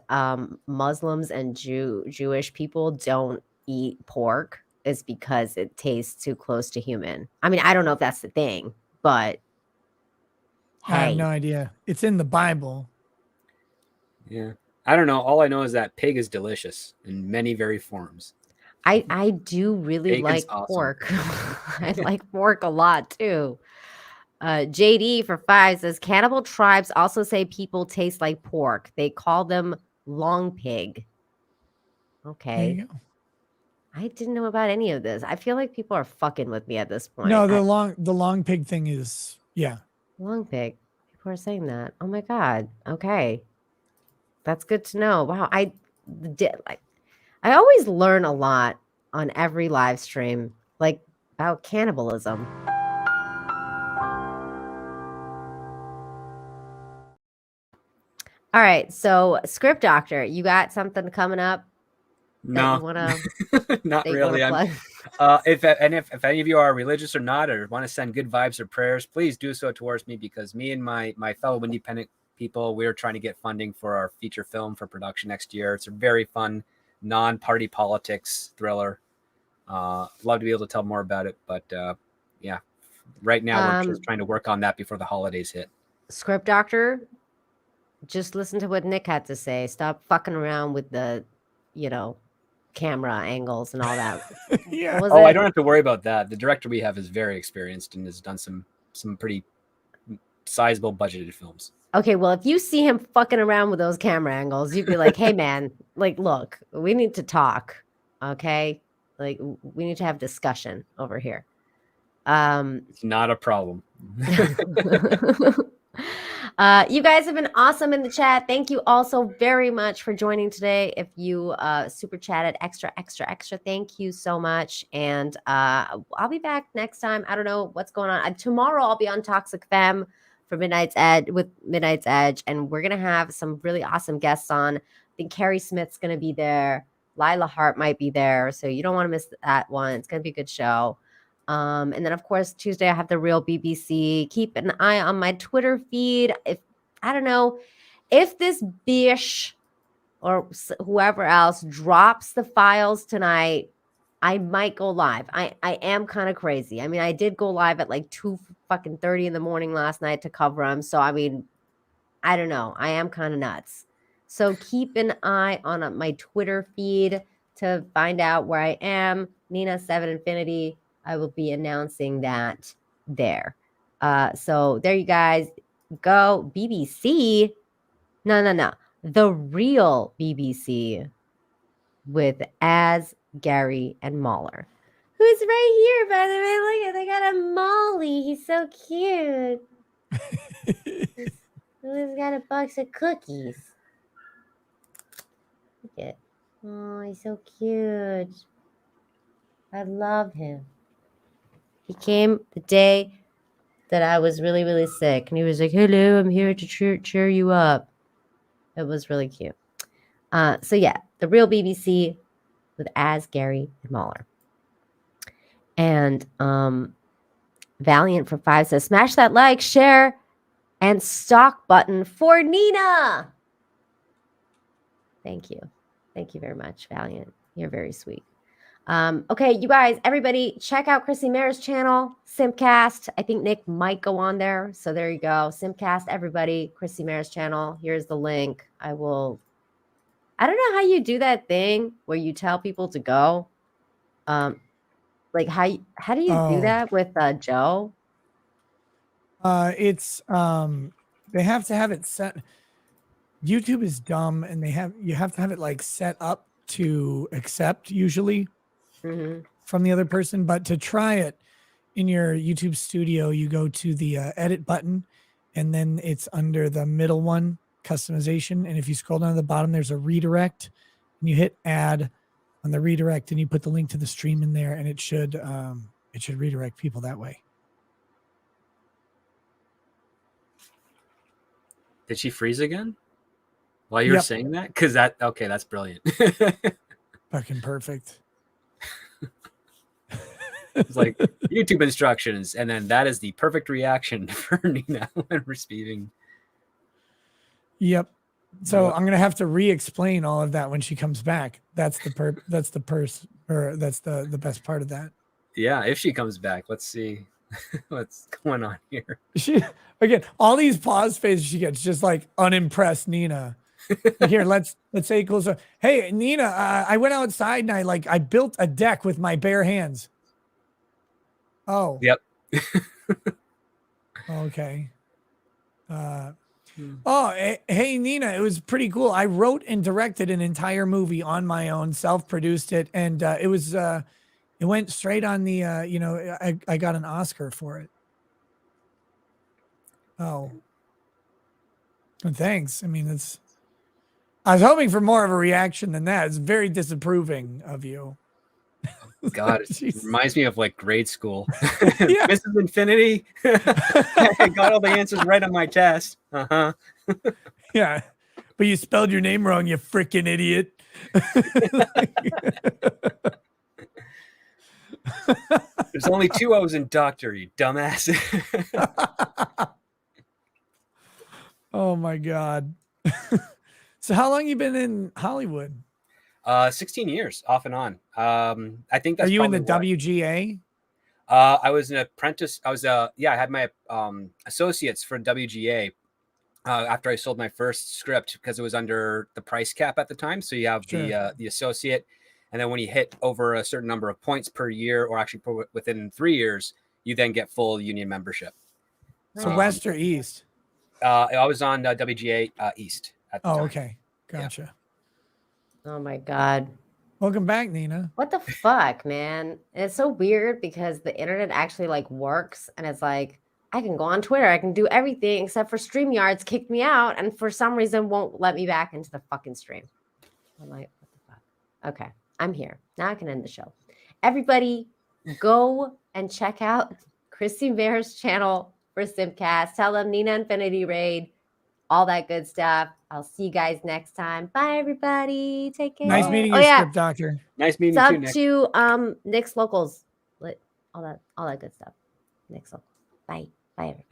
Muslims and Jewish people don't eat pork is because it tastes too close to human. I mean, I don't know if that's the thing, but I have no idea. It's in the Bible. Yeah. I don't know. All I know is that pig is delicious in many varied forms. I do really Bacon's like awesome. pork. I like pork a lot too. JD for 5 says cannibal tribes also say people taste like pork. They call them long pig. Okay. There you go. I didn't know about any of this. I feel like people are fucking with me at this point. No, the long pig thing is long pig. People are saying that. Oh my God. Okay. That's good to know. Wow. I always learn a lot on every live stream, like about cannibalism. All right. So Script Doctor, you got something coming up? No, not really. If any of you are religious or not, or want to send good vibes or prayers, please do so towards me, because me and my fellow independent people, we're trying to get funding for our feature film for production next year. It's a very fun, non-party politics thriller. Love to be able to tell more about it, but yeah, right now we're just trying to work on that before the holidays hit. Script Doctor, just listen to what Nick had to say. Stop fucking around with the, camera angles and all that. Yeah. I don't have to worry about that. The director we have is very experienced and has done some pretty sizable budgeted films. Okay, well, if you see him fucking around with those camera angles, you'd be like, hey man, like, look, we need to talk. Okay? Like, we need to have discussion over here. It's not a problem. You guys have been awesome in the chat. Thank you all so very much for joining today. If you super chatted extra, thank you so much. And I'll be back next time. I don't know what's going on. Tomorrow I'll be on Toxic Femme for Midnight's Edge, and we're gonna have some really awesome guests on. I think Carrie Smith's gonna be there. Lila Hart might be there, so you don't want to miss that one. It's gonna be a good show. And then of course Tuesday I have the Real BBC. Keep an eye on my Twitter feed. If I don't know if this bish or whoever else drops the files tonight, I might go live. I am kind of crazy. I mean, I did go live at like 2:30 in the morning last night to cover them. So I mean, I don't know. I am kind of nuts. So keep an eye on my Twitter feed to find out where I am. Nina 7 Infinity. I will be announcing that there. So there you guys go. BBC. No. The Real BBC with As, Gary, and Mahler. Who's right here, by the way? Look at, they got a Molly. He's so cute. Who's got a box of cookies? Look at, oh, he's so cute. I love him. He came the day that I was really, really sick, and he was like, "Hello, I'm here to cheer you up." It was really cute. So yeah, the Real BBC with As, Gary, and Mahler. And Valiant for 5 says, smash that like, share, and stock button for Nina. Thank you. Thank you very much, Valiant. You're very sweet. Okay, you guys, everybody, check out Chrissy Mayr's channel, Simpcast. I think Nick might go on there. So there you go. Simpcast, everybody, Chrissy Mayr's channel. Here's the link. I don't know how you do that thing where you tell people to go. Like how do you do that with Joe? It's they have to have it set. YouTube is dumb, and you have to have it like set up to accept usually from the other person. But to try it in your YouTube studio, you go to the edit button, and then it's under the middle one, customization. And if you scroll down to the bottom, there's a redirect, and you hit add on the redirect, and you put the link to the stream in there, and it should redirect people that way. Did she freeze again while you were saying that? Because that's brilliant. Fucking perfect. It's like YouTube instructions, and then that is the perfect reaction for Nina when receiving. Yep. So I'm gonna have to re-explain all of that when she comes back. That's the best part of that. Yeah, if she comes back, let's see what's going on here. She again, all these pause phases she gets, just like unimpressed Nina. Here, let's say close up. Hey, Nina, I went outside and I built a deck with my bare hands. Oh. Yep. Okay. Hey, Nina, it was pretty cool. I wrote and directed an entire movie on my own, self-produced it, and it went straight on the I got an Oscar for it. Oh. Well, thanks. I mean, I was hoping for more of a reaction than that. It's very disapproving of you. God, it reminds me of like grade school. Mrs. Infinity. I got all the answers right on my test. Yeah, but you spelled your name wrong, you freaking idiot. There's only 2 O's in doctor, you dumbass. Oh my God. So how long you been in Hollywood? 16 years off and on. I think that's. Are you in the WGA? I was an apprentice. I had my associates for WGA after I sold my first script because it was under the price cap at the time. So you have the associate, and then when you hit over a certain number of points per year, or actually within 3 years, you then get full union membership. So West or East? I was on WGA East at the time. Okay, gotcha. Yeah. Oh my God. Welcome back, Nina. What the fuck, man? And it's so weird because the internet actually like works, and it's like I can go on Twitter, I can do everything except for StreamYard's kicked me out and for some reason won't let me back into the fucking stream. I'm like, what the fuck? Okay, I'm here. Now I can end the show. Everybody go and check out Chrissy Mayr's channel for for Simcast. Tell them Nina Infinity Raid, all that good stuff. I'll see you guys next time. Bye, everybody. Take care. Nice meeting you, Script Doctor. Nice meeting you too, Sub Nick. to Nick's Locals. All that good stuff. Nick's Locals. Bye. Bye, everybody.